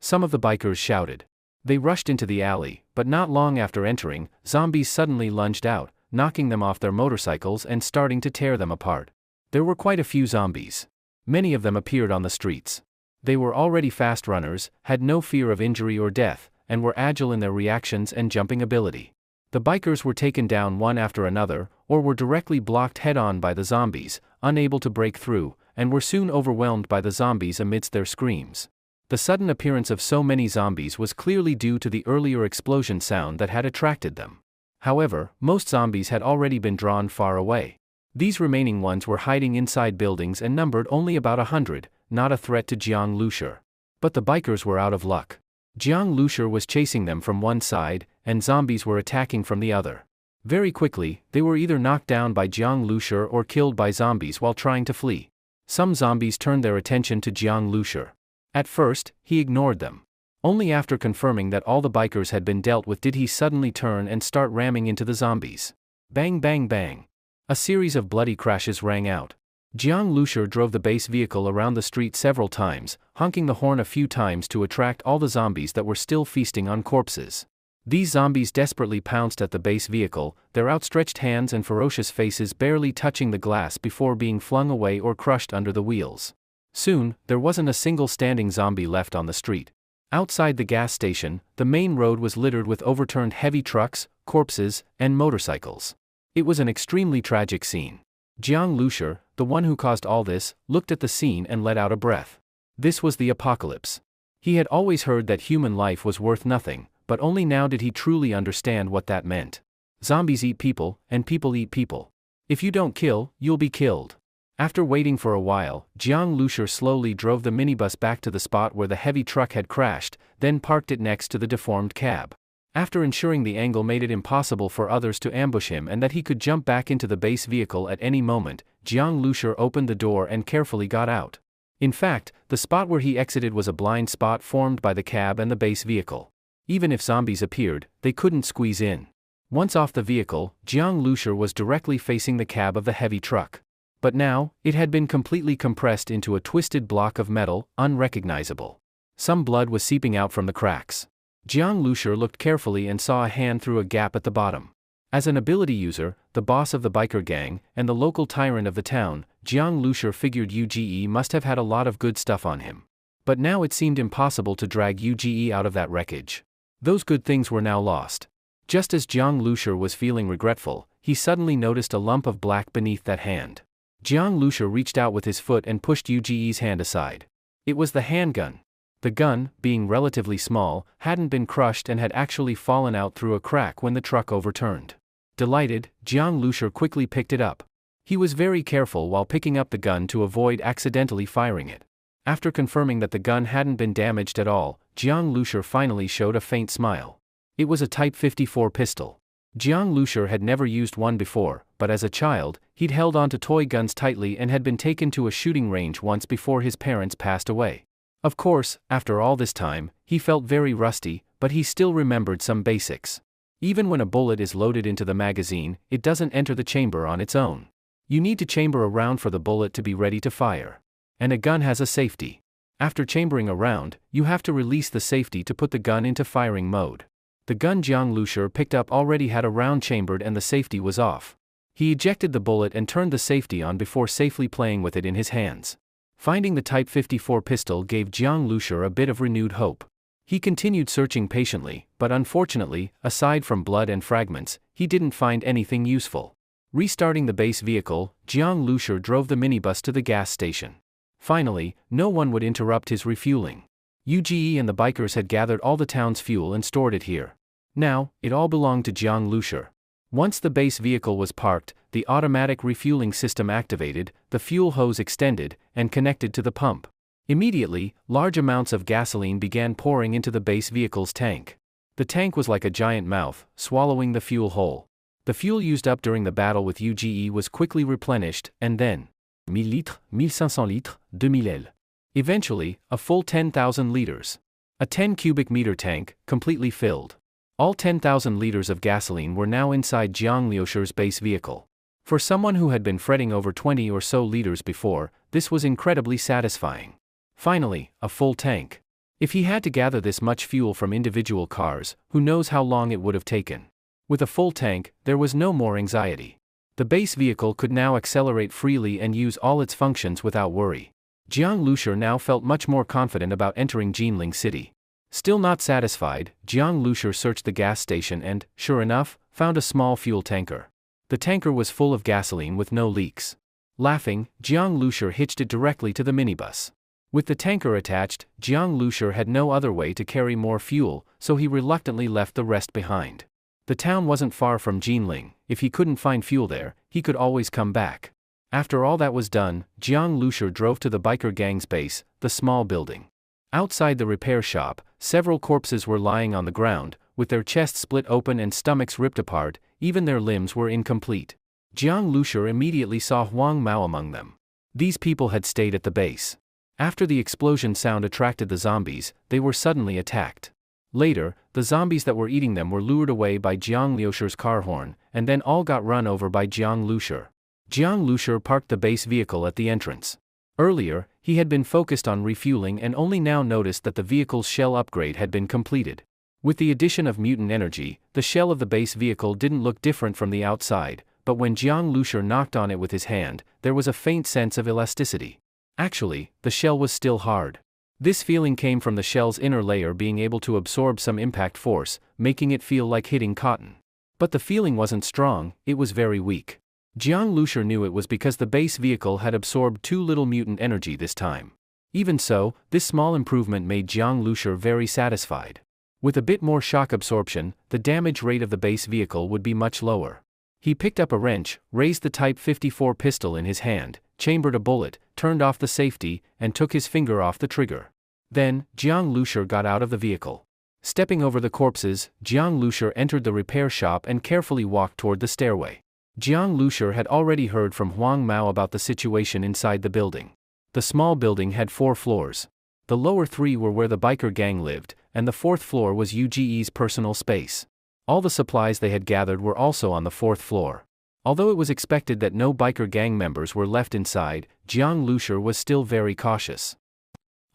some of the bikers shouted. They rushed into the alley, but not long after entering, zombies suddenly lunged out, knocking them off their motorcycles and starting to tear them apart. There were quite a few zombies. Many of them appeared on the streets. They were already fast runners, had no fear of injury or death, and were agile in their reactions and jumping ability. The bikers were taken down one after another, or were directly blocked head-on by the zombies, unable to break through, and were soon overwhelmed by the zombies amidst their screams. The sudden appearance of so many zombies was clearly due to the earlier explosion sound that had attracted them. However, most zombies had already been drawn far away. These remaining ones were hiding inside buildings and numbered only about 100, not a threat to Jiang Lushur. But the bikers were out of luck. Jiang Lushur was chasing them from one side, and zombies were attacking from the other. Very quickly, they were either knocked down by Jiang Lushur or killed by zombies while trying to flee. Some zombies turned their attention to Jiang Lushur. At first, he ignored them. Only after confirming that all the bikers had been dealt with did he suddenly turn and start ramming into the zombies. Bang bang bang. A series of bloody crashes rang out. Jiang Lushur drove the base vehicle around the street several times, honking the horn a few times to attract all the zombies that were still feasting on corpses. These zombies desperately pounced at the base vehicle, their outstretched hands and ferocious faces barely touching the glass before being flung away or crushed under the wheels. Soon, there wasn't a single standing zombie left on the street. Outside the gas station, the main road was littered with overturned heavy trucks, corpses, and motorcycles. It was an extremely tragic scene. Jiang Lushi, the one who caused all this, looked at the scene and let out a breath. This was the apocalypse. He had always heard that human life was worth nothing, but only now did he truly understand what that meant. Zombies eat people, and people eat people. If you don't kill, you'll be killed. After waiting for a while, Jiang Lushi slowly drove the minibus back to the spot where the heavy truck had crashed, then parked it next to the deformed cab. After ensuring the angle made it impossible for others to ambush him and that he could jump back into the base vehicle at any moment, Jiang Lushi opened the door and carefully got out. In fact, the spot where he exited was a blind spot formed by the cab and the base vehicle. Even if zombies appeared, they couldn't squeeze in. Once off the vehicle, Jiang Lushi was directly facing the cab of the heavy truck. But now, it had been completely compressed into a twisted block of metal, unrecognizable. Some blood was seeping out from the cracks. Jiang Lushi looked carefully and saw a hand through a gap at the bottom. As an ability user, the boss of the biker gang, and the local tyrant of the town, Jiang Lushi figured Uge must have had a lot of good stuff on him. But now it seemed impossible to drag Uge out of that wreckage. Those good things were now lost. Just as Jiang Lushi was feeling regretful, he suddenly noticed a lump of black beneath that hand. Jiang Lushi reached out with his foot and pushed Uge's hand aside. It was the handgun. The gun, being relatively small, hadn't been crushed and had actually fallen out through a crack when the truck overturned. Delighted, Jiang Lushi quickly picked it up. He was very careful while picking up the gun to avoid accidentally firing it. After confirming that the gun hadn't been damaged at all, Jiang Lushi finally showed a faint smile. It was a Type 54 pistol. Jiang Lushi had never used one before, but as a child, he'd held onto toy guns tightly and had been taken to a shooting range once before his parents passed away. Of course, after all this time, he felt very rusty, but he still remembered some basics. Even when a bullet is loaded into the magazine, it doesn't enter the chamber on its own. You need to chamber a round for the bullet to be ready to fire. And a gun has a safety. After chambering a round, you have to release the safety to put the gun into firing mode. The gun Jiang Lushi picked up already had a round chambered and the safety was off. He ejected the bullet and turned the safety on before safely playing with it in his hands. Finding the Type 54 pistol gave Jiang Lushi a bit of renewed hope. He continued searching patiently, but unfortunately, aside from blood and fragments, he didn't find anything useful. Restarting the base vehicle, Jiang Lushi drove the minibus to the gas station. Finally, no one would interrupt his refueling. Uge and the bikers had gathered all the town's fuel and stored it here. Now, it all belonged to Jiang Lushi. Once the base vehicle was parked, the automatic refueling system activated, the fuel hose extended, and connected to the pump. Immediately, large amounts of gasoline began pouring into the base vehicle's tank. The tank was like a giant mouth, swallowing the fuel whole. The fuel used up during the battle with Uge was quickly replenished, and then 1000 litres, 1500 litres, 2000 L. Eventually, a full 10,000 liters. A 10 cubic meter tank, completely filled. All 10,000 liters of gasoline were now inside Jiang Lushi's base vehicle. For someone who had been fretting over 20 or so liters before, this was incredibly satisfying. Finally, a full tank. If he had to gather this much fuel from individual cars, who knows how long it would have taken. With a full tank, there was no more anxiety. The base vehicle could now accelerate freely and use all its functions without worry. Jiang Lushi now felt much more confident about entering Jinling City. Still not satisfied, Jiang Lushi searched the gas station and, sure enough, found a small fuel tanker. The tanker was full of gasoline with no leaks. Laughing, Jiang Lushi hitched it directly to the minibus. With the tanker attached, Jiang Lushi had no other way to carry more fuel, so he reluctantly left the rest behind. The town wasn't far from Jinling. If he couldn't find fuel there, he could always come back. After all that was done, Jiang Lushi drove to the biker gang's base, the small building. Outside the repair shop, several corpses were lying on the ground, with their chests split open and stomachs ripped apart, even their limbs were incomplete. Jiang Lushi immediately saw Huang Mao among them. These people had stayed at the base. After the explosion sound attracted the zombies, they were suddenly attacked. Later, the zombies that were eating them were lured away by Jiang Lushi's car horn, and then all got run over by Jiang Lushi. Jiang Lushi parked the base vehicle at the entrance. Earlier, he had been focused on refueling and only now noticed that the vehicle's shell upgrade had been completed. With the addition of mutant energy, the shell of the base vehicle didn't look different from the outside, but when Jiang Lushur knocked on it with his hand, there was a faint sense of elasticity. Actually, the shell was still hard. This feeling came from the shell's inner layer being able to absorb some impact force, making it feel like hitting cotton. But the feeling wasn't strong, it was very weak. Jiang Lushur knew it was because the base vehicle had absorbed too little mutant energy this time. Even so, this small improvement made Jiang Lushur very satisfied. With a bit more shock absorption, the damage rate of the base vehicle would be much lower. He picked up a wrench, raised the Type 54 pistol in his hand, chambered a bullet, turned off the safety, and took his finger off the trigger. Then, Jiang Lushur got out of the vehicle. Stepping over the corpses, Jiang Lushur entered the repair shop and carefully walked toward the stairway. Jiang Lushur had already heard from Huang Mao about the situation inside the building. The small building had 4 floors. The lower 3 were where the biker gang lived, and the 4th floor was UGE's personal space. All the supplies they had gathered were also on the 4th floor. Although it was expected that no biker gang members were left inside, Jiang Lushur was still very cautious.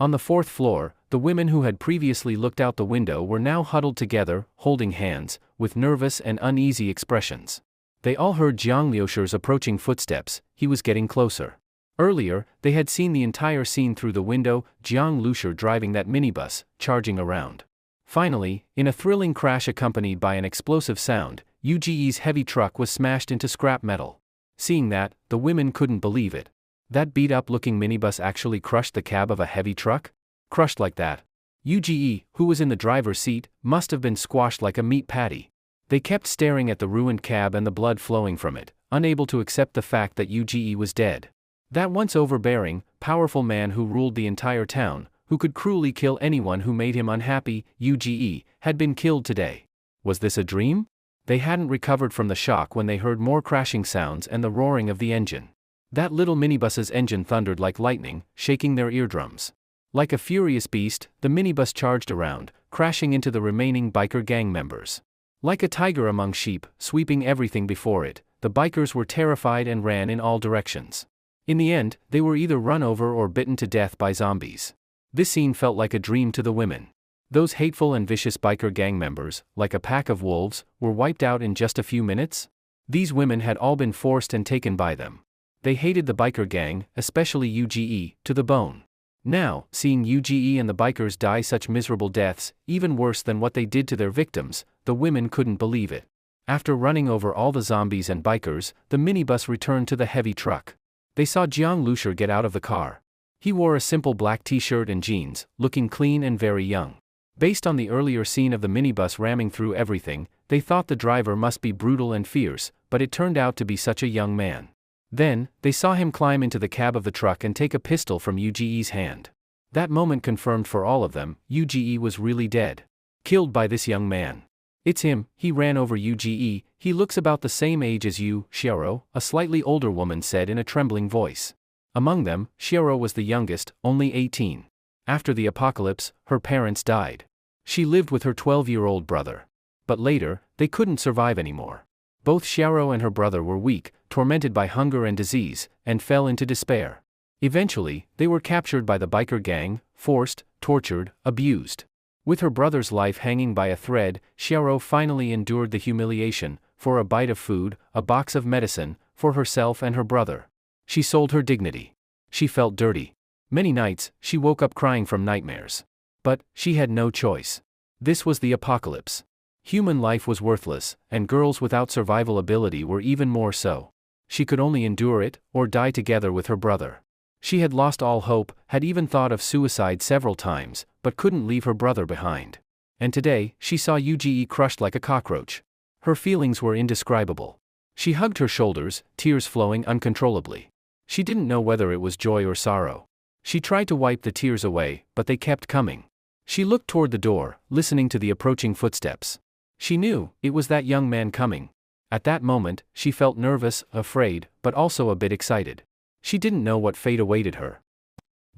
On the 4th floor, the women who had previously looked out the window were now huddled together, holding hands, with nervous and uneasy expressions. They all heard Jiang Lushur's approaching footsteps. He was getting closer. Earlier, they had seen the entire scene through the window, Jiang Lushur driving that minibus, charging around. Finally, in a thrilling crash accompanied by an explosive sound, UGE's heavy truck was smashed into scrap metal. Seeing that, the women couldn't believe it. That beat-up-looking minibus actually crushed the cab of a heavy truck? Crushed like that. UGE, who was in the driver's seat, must have been squashed like a meat patty. They kept staring at the ruined cab and the blood flowing from it, unable to accept the fact that UGE was dead. That once overbearing, powerful man who ruled the entire town, who could cruelly kill anyone who made him unhappy, UGE, had been killed today. Was this a dream? They hadn't recovered from the shock when they heard more crashing sounds and the roaring of the engine. That little minibus's engine thundered like lightning, shaking their eardrums. Like a furious beast, the minibus charged around, crashing into the remaining biker gang members. Like a tiger among sheep, sweeping everything before it, the bikers were terrified and ran in all directions. In the end, they were either run over or bitten to death by zombies. This scene felt like a dream to the women. Those hateful and vicious biker gang members, like a pack of wolves, were wiped out in just a few minutes? These women had all been forced and taken by them. They hated the biker gang, especially UGE, to the bone. Now, seeing UGE and the bikers die such miserable deaths, even worse than what they did to their victims, the women couldn't believe it. After running over all the zombies and bikers, the minibus returned to the heavy truck. They saw Jiang Lushur get out of the car. He wore a simple black t-shirt and jeans, looking clean and very young. Based on the earlier scene of the minibus ramming through everything, they thought the driver must be brutal and fierce, but it turned out to be such a young man. Then, they saw him climb into the cab of the truck and take a pistol from UGE's hand. That moment confirmed for all of them, UGE was really dead. Killed by this young man. It's him, he ran over UGE, he looks about the same age as you, Xiaoro, a slightly older woman said in a trembling voice. Among them, Xiaoro was the youngest, only 18. After the apocalypse, her parents died. She lived with her 12-year-old brother. But later, they couldn't survive anymore. Both Xiaoro and her brother were weak, tormented by hunger and disease, and fell into despair. Eventually, they were captured by the biker gang, forced, tortured, abused. With her brother's life hanging by a thread, Xiaoro finally endured the humiliation, for a bite of food, a box of medicine, for herself and her brother. She sold her dignity. She felt dirty. Many nights, she woke up crying from nightmares. But, she had no choice. This was the apocalypse. Human life was worthless, and girls without survival ability were even more so. She could only endure it, or die together with her brother. She had lost all hope, had even thought of suicide several times, but couldn't leave her brother behind. And today, she saw UGE crushed like a cockroach. Her feelings were indescribable. She hugged her shoulders, tears flowing uncontrollably. She didn't know whether it was joy or sorrow. She tried to wipe the tears away, but they kept coming. She looked toward the door, listening to the approaching footsteps. She knew, it was that young man coming. At that moment, she felt nervous, afraid, but also a bit excited. She didn't know what fate awaited her.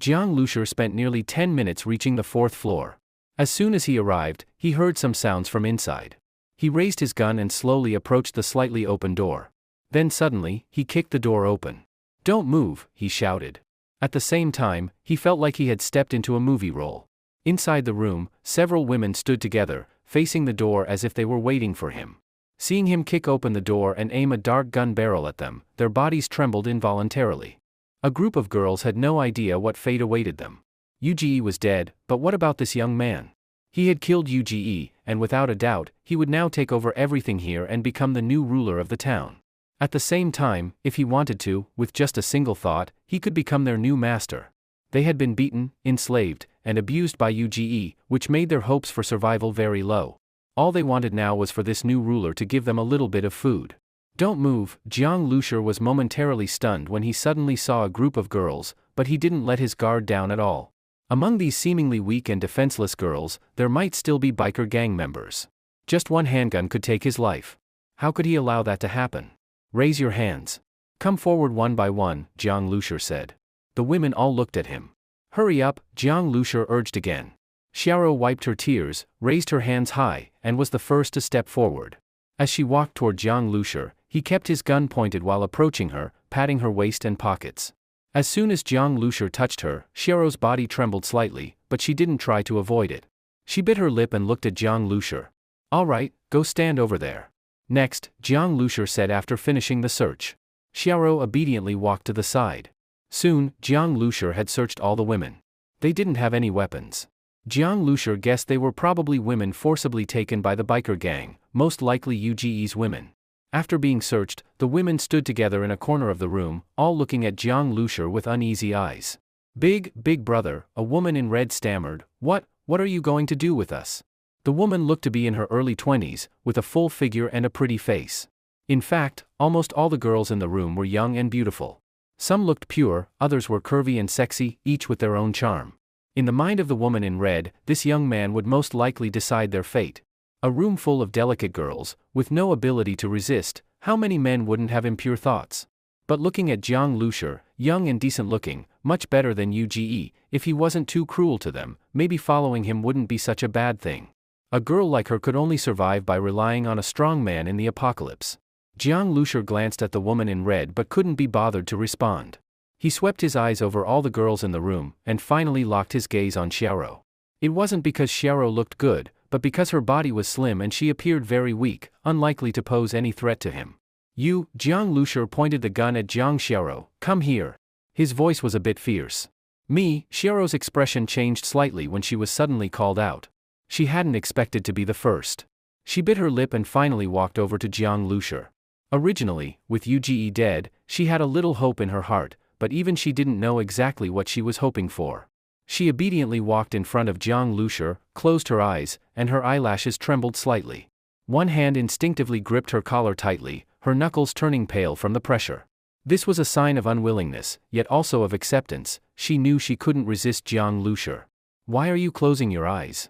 Jiang Lushur spent nearly 10 minutes reaching the 4th floor. As soon as he arrived, he heard some sounds from inside. He raised his gun and slowly approached the slightly open door. Then suddenly, he kicked the door open. "Don't move," he shouted. At the same time, he felt like he had stepped into a movie role. Inside the room, several women stood together, facing the door as if they were waiting for him. Seeing him kick open the door and aim a dark gun barrel at them, their bodies trembled involuntarily. A group of girls had no idea what fate awaited them. Uge was dead, but what about this young man? He had killed Uge, and without a doubt, he would now take over everything here and become the new ruler of the town. At the same time, if he wanted to, with just a single thought, he could become their new master. They had been beaten, enslaved, and abused by Uge, which made their hopes for survival very low. All they wanted now was for this new ruler to give them a little bit of food. Don't move. Jiang Lushur was momentarily stunned when he suddenly saw a group of girls, but he didn't let his guard down at all. Among these seemingly weak and defenseless girls, there might still be biker gang members. Just one handgun could take his life. How could he allow that to happen? Raise your hands. Come forward one by one, Jiang Lushur said. The women all looked at him. Hurry up, Jiang Lushur urged again. Xiaoro wiped her tears, raised her hands high, and was the first to step forward. As she walked toward Jiang Lushur, he kept his gun pointed while approaching her, patting her waist and pockets. As soon as Jiang Lushur touched her, Xiaoro's body trembled slightly, but she didn't try to avoid it. She bit her lip and looked at Jiang Lushur. All right, go stand over there. Next, Jiang Lushur said after finishing the search. Xiaoro obediently walked to the side. Soon, Jiang Lushur had searched all the women. They didn't have any weapons. Jiang Lushur guessed they were probably women forcibly taken by the biker gang, most likely Uge's women. After being searched, the women stood together in a corner of the room, all looking at Jiang Lushur with uneasy eyes. Big brother, a woman in red stammered, What are you going to do with us? The woman looked to be in her early 20s, with a full figure and a pretty face. In fact, almost all the girls in the room were young and beautiful. Some looked pure, others were curvy and sexy, each with their own charm. In the mind of the woman in red, this young man would most likely decide their fate. A room full of delicate girls, with no ability to resist, how many men wouldn't have impure thoughts? But looking at Jiang Lushur, young and decent looking, much better than Uge, if he wasn't too cruel to them, maybe following him wouldn't be such a bad thing. A girl like her could only survive by relying on a strong man in the apocalypse. Jiang Lushur glanced at the woman in red but couldn't be bothered to respond. He swept his eyes over all the girls in the room, and finally locked his gaze on Xiaoro. It wasn't because Xiaoro looked good, but because her body was slim and she appeared very weak, unlikely to pose any threat to him. You, Jiang Lushur pointed the gun at Jiang Xiaoro, come here. His voice was a bit fierce. Me, Xiaoro's expression changed slightly when she was suddenly called out. She hadn't expected to be the first. She bit her lip and finally walked over to Jiang Lushur. Originally, with Uge dead, she had a little hope in her heart, but even she didn't know exactly what she was hoping for. She obediently walked in front of Jiang Lushur, closed her eyes, and her eyelashes trembled slightly. One hand instinctively gripped her collar tightly, her knuckles turning pale from the pressure. This was a sign of unwillingness, yet also of acceptance. She knew she couldn't resist Jiang Lushur. Why are you closing your eyes?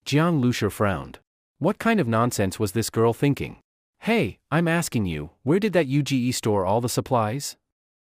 Jiang Lushur frowned. What kind of nonsense was this girl thinking? Hey, I'm asking you, where did that Uge store all the supplies?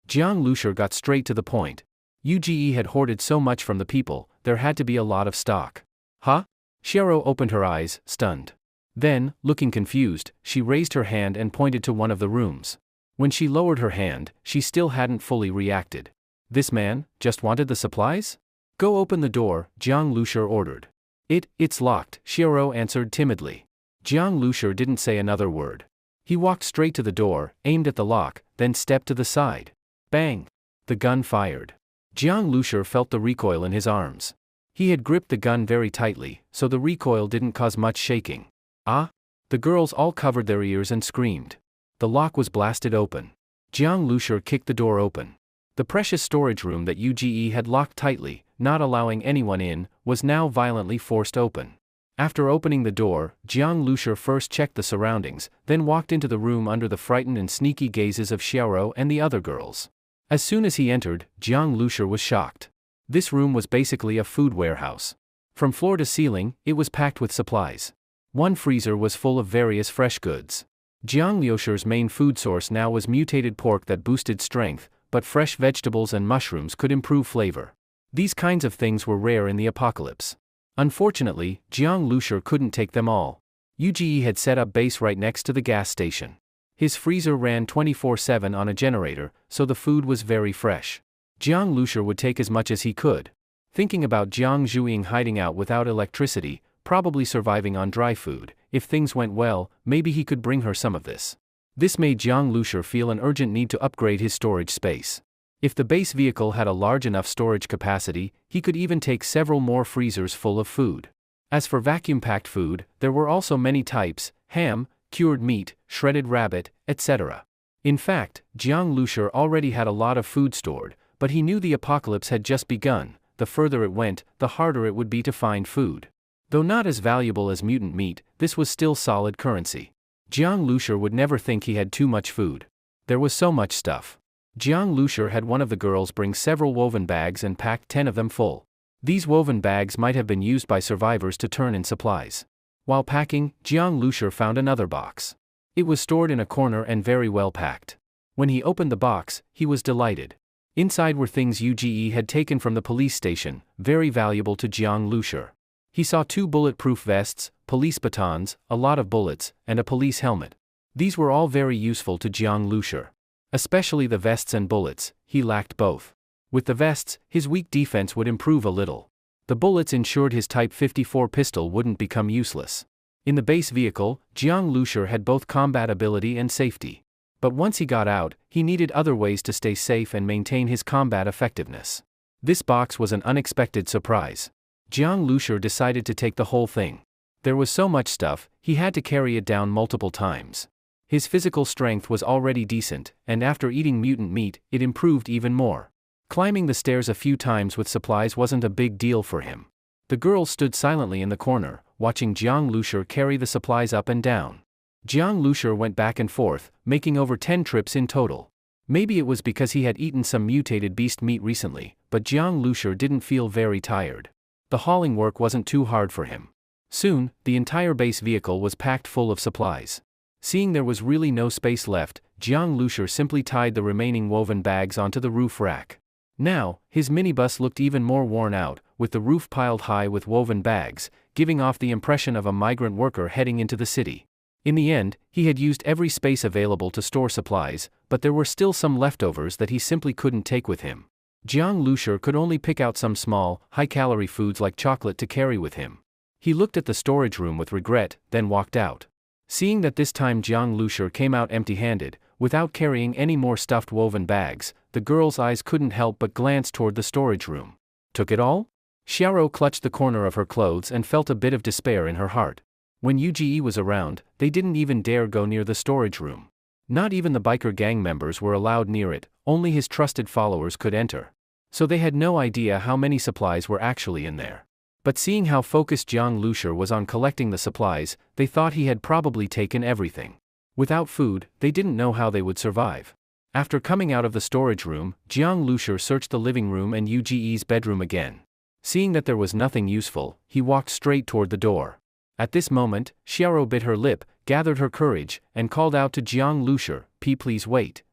Jiang Lushur got straight to the point. Uge had hoarded so much from the people, there had to be a lot of stock. Huh? Xiaoro opened her eyes, stunned. Then, looking confused, she raised her hand and pointed to one of the rooms. When she lowered her hand, she still hadn't fully reacted. This man just wanted the supplies? Go open the door, Jiang Lushur ordered. It's locked, Xiaoro answered timidly. Jiang Lushur didn't say another word. He walked straight to the door, aimed at the lock, then stepped to the side. Bang! The gun fired. Jiang Lushur felt the recoil in his arms. He had gripped the gun very tightly, so the recoil didn't cause much shaking. Ah! The girls all covered their ears and screamed. The lock was blasted open. Jiang Lushur kicked the door open. The precious storage room that Uge had locked tightly, not allowing anyone in, was now violently forced open. After opening the door, Jiang Lushur first checked the surroundings, then walked into the room under the frightened and sneaky gazes of Xiaoro and the other girls. As soon as he entered, Jiang Lushur was shocked. This room was basically a food warehouse. From floor to ceiling, it was packed with supplies. One freezer was full of various fresh goods. Jiang Lushur's main food source now was mutated pork that boosted strength, but fresh vegetables and mushrooms could improve flavor. These kinds of things were rare in the apocalypse. Unfortunately, Jiang Lushur couldn't take them all. Uge had set up base right next to the gas station. His freezer ran 24/7 on a generator, so the food was very fresh. Jiang Lushur would take as much as he could. Thinking about Jiang Zhuiying hiding out without electricity, probably surviving on dry food. If things went well, maybe he could bring her some of this. This made Jiang Lushur feel an urgent need to upgrade his storage space. If the base vehicle had a large enough storage capacity, he could even take several more freezers full of food. As for vacuum-packed food, there were also many types: ham, cured meat, shredded rabbit, etc. In fact, Jiang Lushur already had a lot of food stored, but he knew the apocalypse had just begun. The further it went, the harder it would be to find food. Though not as valuable as mutant meat, this was still solid currency. Jiang Lushur would never think he had too much food. There was so much stuff. Jiang Lushur had one of the girls bring several woven bags and packed 10 of them full. These woven bags might have been used by survivors to turn in supplies. While packing, Jiang Lushur found another box. It was stored in a corner and very well packed. When he opened the box, he was delighted. Inside were things UGE had taken from the police station, very valuable to Jiang Lushur. He saw 2 bulletproof vests, police batons, a lot of bullets, and a police helmet. These were all very useful to Jiang Lushur. Especially the vests and bullets, he lacked both. With the vests, his weak defense would improve a little. The bullets ensured his Type 54 pistol wouldn't become useless. In the base vehicle, Jiang Lushur had both combat ability and safety. But once he got out, he needed other ways to stay safe and maintain his combat effectiveness. This box was an unexpected surprise. Jiang Lushur decided to take the whole thing. There was so much stuff, he had to carry it down multiple times. His physical strength was already decent, and after eating mutant meat, it improved even more. Climbing the stairs a few times with supplies wasn't a big deal for him. The girl stood silently in the corner, watching Jiang Lushur carry the supplies up and down. Jiang Lushur went back and forth, making over 10 trips in total. Maybe it was because he had eaten some mutated beast meat recently, but Jiang Lushur didn't feel very tired. The hauling work wasn't too hard for him. Soon, the entire base vehicle was packed full of supplies. Seeing there was really no space left, Jiang Lushur simply tied the remaining woven bags onto the roof rack. Now, his minibus looked even more worn out, with the roof piled high with woven bags, giving off the impression of a migrant worker heading into the city. In the end, he had used every space available to store supplies, but there were still some leftovers that he simply couldn't take with him. Jiang Lushur could only pick out some small, high-calorie foods like chocolate to carry with him. He looked at the storage room with regret, then walked out. Seeing that this time Jiang Lushur came out empty-handed, without carrying any more stuffed woven bags, the girl's eyes couldn't help but glance toward the storage room. Took it all? Xiaoro clutched the corner of her clothes and felt a bit of despair in her heart. When UGE was around, they didn't even dare go near the storage room. Not even the biker gang members were allowed near it, only his trusted followers could enter. So they had no idea how many supplies were actually in there. But seeing how focused Jiang Lushur was on collecting the supplies, they thought he had probably taken everything. Without food, they didn't know how they would survive. After coming out of the storage room, Jiang Lushur searched the living room and UGE's bedroom again. Seeing that there was nothing useful, he walked straight toward the door. At this moment, Xiaoro bit her lip, gathered her courage, and called out to Jiang Lushur, Please wait."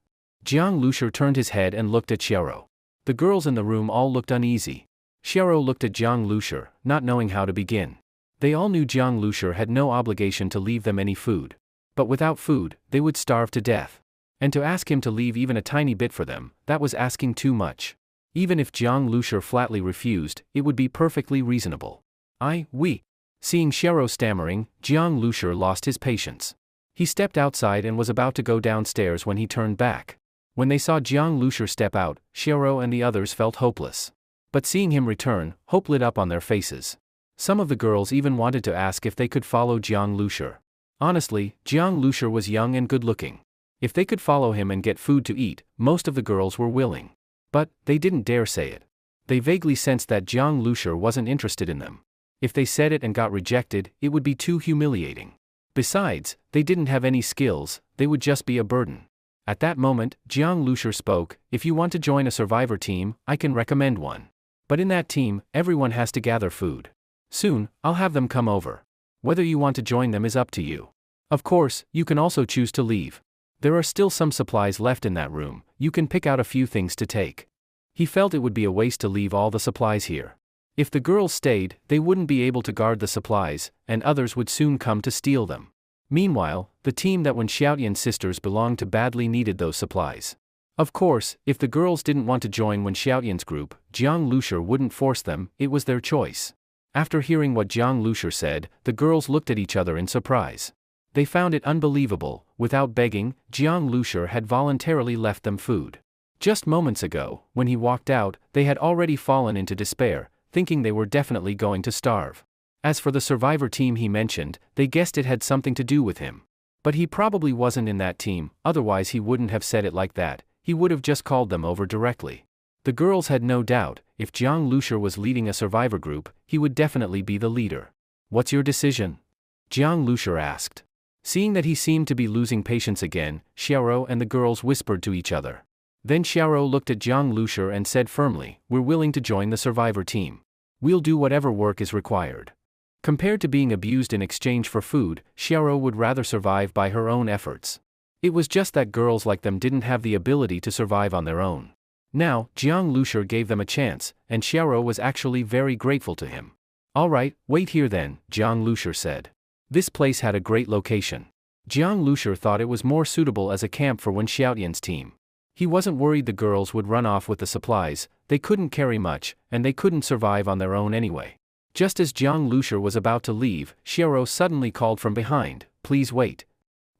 Jiang Lushur turned his head and looked at Xiaoro. The girls in the room all looked uneasy. Xiaoro looked at Jiang Lushur, not knowing how to begin. They all knew Jiang Lushur had no obligation to leave them any food. But without food, they would starve to death. And to ask him to leave even a tiny bit for them, that was asking too much. Even if Jiang Lushur flatly refused, it would be perfectly reasonable. We. Seeing Xiaoro stammering, Jiang Lushur lost his patience. He stepped outside and was about to go downstairs when he turned back. When they saw Jiang Lushur step out, Xiaoro and the others felt hopeless. But seeing him return, hope lit up on their faces. Some of the girls even wanted to ask if they could follow Jiang Lushur. Honestly, Jiang Lushur was young and good-looking. If they could follow him and get food to eat, most of the girls were willing. But they didn't dare say it. They vaguely sensed that Jiang Lushur wasn't interested in them. If they said it and got rejected, it would be too humiliating. Besides, they didn't have any skills, they would just be a burden. At that moment, Jiang Lushur spoke, "If you want to join a survivor team, I can recommend one. But in that team, everyone has to gather food. Soon, I'll have them come over. Whether you want to join them is up to you. Of course, you can also choose to leave. There are still some supplies left in that room, you can pick out a few things to take." He felt it would be a waste to leave all the supplies here. If the girls stayed, they wouldn't be able to guard the supplies, and others would soon come to steal them. Meanwhile, the team that Wen Xiaotian's sisters belonged to badly needed those supplies. Of course, if the girls didn't want to join Wen Xiaotian's group, Jiang Lushur wouldn't force them, it was their choice. After hearing what Jiang Lushi said, the girls looked at each other in surprise. They found it unbelievable. Without begging, Jiang Lushi had voluntarily left them food. Just moments ago, when he walked out, they had already fallen into despair, thinking they were definitely going to starve. As for the survivor team he mentioned, they guessed it had something to do with him. But he probably wasn't in that team, otherwise he wouldn't have said it like that, he would have just called them over directly. The girls had no doubt, if Jiang Lushi was leading a survivor group, he would definitely be the leader. "What's your decision?" Jiang Lushi asked. Seeing that he seemed to be losing patience again, Xiaoro and the girls whispered to each other. Then Xiaoro looked at Jiang Lushi and said firmly, "We're willing to join the survivor team. We'll do whatever work is required." Compared to being abused in exchange for food, Xiaoro would rather survive by her own efforts. It was just that girls like them didn't have the ability to survive on their own. Now, Jiang Lushi gave them a chance, and Xiaoro was actually very grateful to him. "All right, wait here then," Jiang Lushi said. This place had a great location. Jiang Lushi thought it was more suitable as a camp for Wen Xiaotian's team. He wasn't worried the girls would run off with the supplies, they couldn't carry much, and they couldn't survive on their own anyway. Just as Jiang Lushi was about to leave, Xiaoro suddenly called from behind, "Please wait."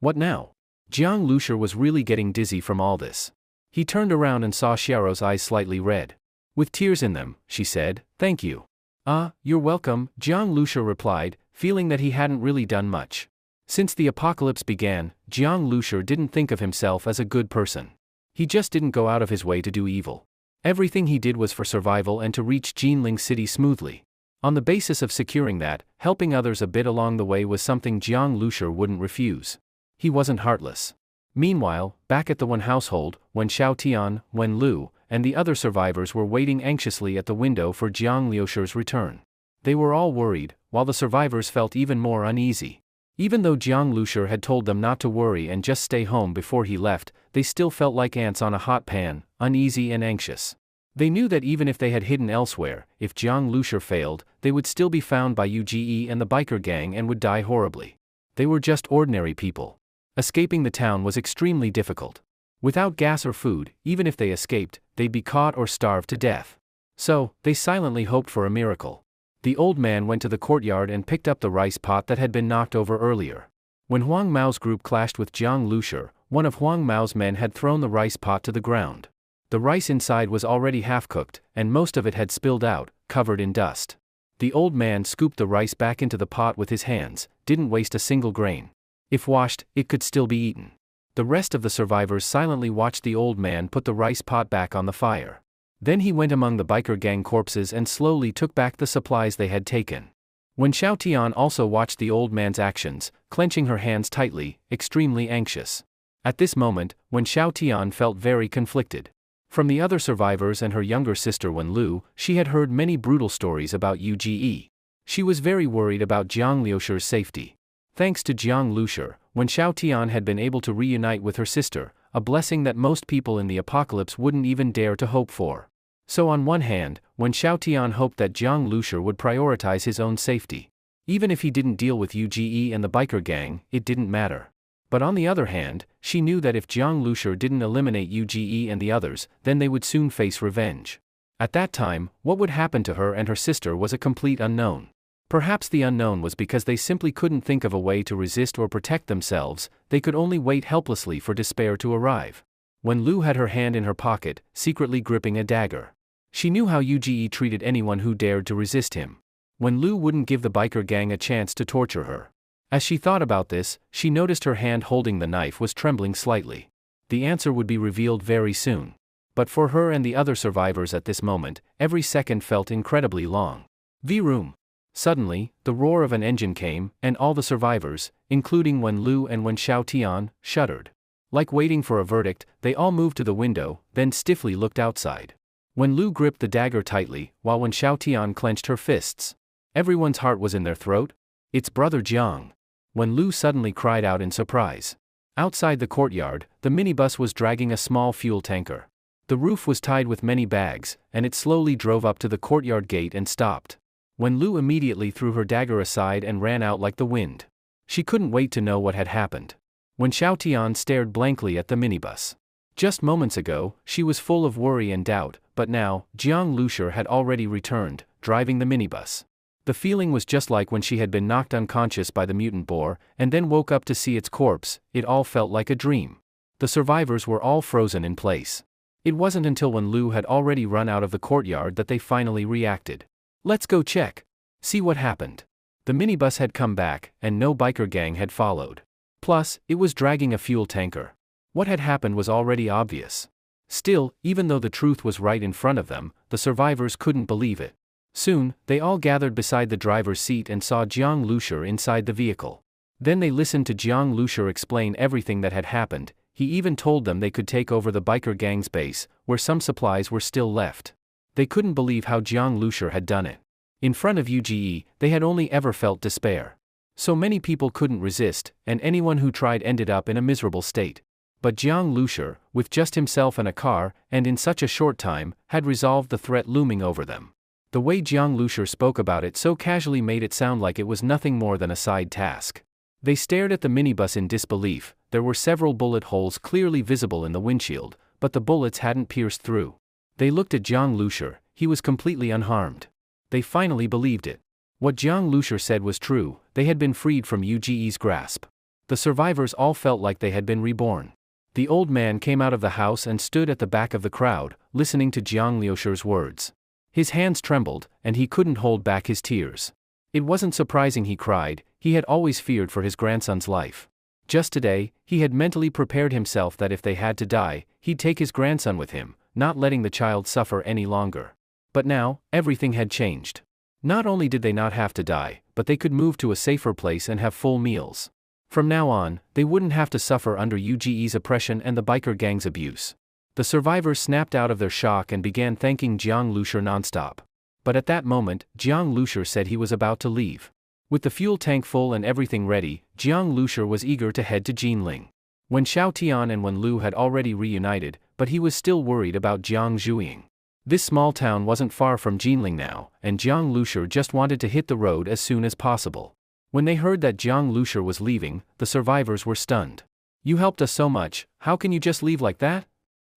"What now?" Jiang Lushi was really getting dizzy from all this. He turned around and saw Xiaoro's eyes slightly red. With tears in them, she said, "Thank you." "Ah, you're welcome," Jiang Lushi replied, feeling that he hadn't really done much. Since the apocalypse began, Jiang Lushi didn't think of himself as a good person. He just didn't go out of his way to do evil. Everything he did was for survival and to reach Jinling City smoothly. On the basis of securing that, helping others a bit along the way was something Jiang Lushi wouldn't refuse. He wasn't heartless. Meanwhile, back at the Wen household, Wen Xiaotian, Wen Lu, and the other survivors were waiting anxiously at the window for Jiang Liushi's return. They were all worried, while the survivors felt even more uneasy. Even though Jiang Lushi had told them not to worry and just stay home before he left, they still felt like ants on a hot pan, uneasy and anxious. They knew that even if they had hidden elsewhere, if Jiang Lushi failed, they would still be found by Uge and the biker gang and would die horribly. They were just ordinary people. Escaping the town was extremely difficult. Without gas or food, even if they escaped, they'd be caught or starved to death. So, they silently hoped for a miracle. The old man went to the courtyard and picked up the rice pot that had been knocked over earlier. When Huang Mao's group clashed with Jiang Lushi, one of Huang Mao's men had thrown the rice pot to the ground. The rice inside was already half-cooked, and most of it had spilled out, covered in dust. The old man scooped the rice back into the pot with his hands, didn't waste a single grain. If washed, it could still be eaten. The rest of the survivors silently watched the old man put the rice pot back on the fire. Then he went among the biker gang corpses and slowly took back the supplies they had taken. Wen Xiaotian also watched the old man's actions, clenching her hands tightly, extremely anxious. At this moment, Wen Xiaotian felt very conflicted. From the other survivors and her younger sister Wen Lu, she had heard many brutal stories about Uge. She was very worried about Jiang Liushi's safety. Thanks to Jiang Lushi, Wen Xiaotian had been able to reunite with her sister, a blessing that most people in the apocalypse wouldn't even dare to hope for. So on one hand, Wen Xiaotian hoped that Jiang Lushi would prioritize his own safety. Even if he didn't deal with Uge and the biker gang, it didn't matter. But on the other hand, she knew that if Jiang Lushi didn't eliminate Uge and the others, then they would soon face revenge. At that time, what would happen to her and her sister was a complete unknown. Perhaps the unknown was because they simply couldn't think of a way to resist or protect themselves, they could only wait helplessly for despair to arrive. When Lu had her hand in her pocket, secretly gripping a dagger. She knew how Uge treated anyone who dared to resist him. When Lu wouldn't give the biker gang a chance to torture her. As she thought about this, she noticed her hand holding the knife was trembling slightly. The answer would be revealed very soon. But for her and the other survivors at this moment, every second felt incredibly long. V-room. Suddenly, the roar of an engine came, and all the survivors, including Wen Lu and Wen Xiaotian, shuddered. Like waiting for a verdict, they all moved to the window, then stiffly looked outside. Wen Lu gripped the dagger tightly, while Wen Xiaotian clenched her fists. Everyone's heart was in their throat. It's brother Jiang. Wen Lu suddenly cried out in surprise. Outside the courtyard, the minibus was dragging a small fuel tanker. The roof was tied with many bags, and it slowly drove up to the courtyard gate and stopped. Wen Lu immediately threw her dagger aside and ran out like the wind. She couldn't wait to know what had happened. Wen Xiaotian stared blankly at the minibus. Just moments ago, she was full of worry and doubt, but now, Jiang Lushi had already returned, driving the minibus. The feeling was just like when she had been knocked unconscious by the mutant boar, and then woke up to see its corpse. It all felt like a dream. The survivors were all frozen in place. It wasn't until when Lou had already run out of the courtyard that they finally reacted. Let's go check. See what happened. The minibus had come back, and no biker gang had followed. Plus, it was dragging a fuel tanker. What had happened was already obvious. Still, even though the truth was right in front of them, the survivors couldn't believe it. Soon, they all gathered beside the driver's seat and saw Jiang Lushur inside the vehicle. Then they listened to Jiang Lushur explain everything that had happened. He even told them they could take over the biker gang's base, where some supplies were still left. They couldn't believe how Jiang Lushur had done it. In front of UGE, they had only ever felt despair. So many people couldn't resist, and anyone who tried ended up in a miserable state. But Jiang Lushur, with just himself and a car, and in such a short time, had resolved the threat looming over them. The way Jiang Lushur spoke about it so casually made it sound like it was nothing more than a side task. They stared at the minibus in disbelief. There were several bullet holes clearly visible in the windshield, but the bullets hadn't pierced through. They looked at Jiang Lushur. He was completely unharmed. They finally believed it. What Jiang Lushur said was true. They had been freed from UGE's grasp. The survivors all felt like they had been reborn. The old man came out of the house and stood at the back of the crowd, listening to Jiang Lushur's words. His hands trembled, and he couldn't hold back his tears. It wasn't surprising he cried. He had always feared for his grandson's life. Just today, he had mentally prepared himself that if they had to die, he'd take his grandson with him, not letting the child suffer any longer. But now, everything had changed. Not only did they not have to die, but they could move to a safer place and have full meals. From now on, they wouldn't have to suffer under UGE's oppression and the biker gang's abuse. The survivors snapped out of their shock and began thanking Jiang Lushur nonstop. But at that moment, Jiang Lushur said he was about to leave. With the fuel tank full and everything ready, Jiang Lushur was eager to head to Jinling. When Xiao Tian and Wen Lu had already reunited, but he was still worried about Jiang Zhuiying. This small town wasn't far from Jinling now, and Jiang Lushur just wanted to hit the road as soon as possible. When they heard that Jiang Lushur was leaving, the survivors were stunned. "You helped us so much, how can you just leave like that?"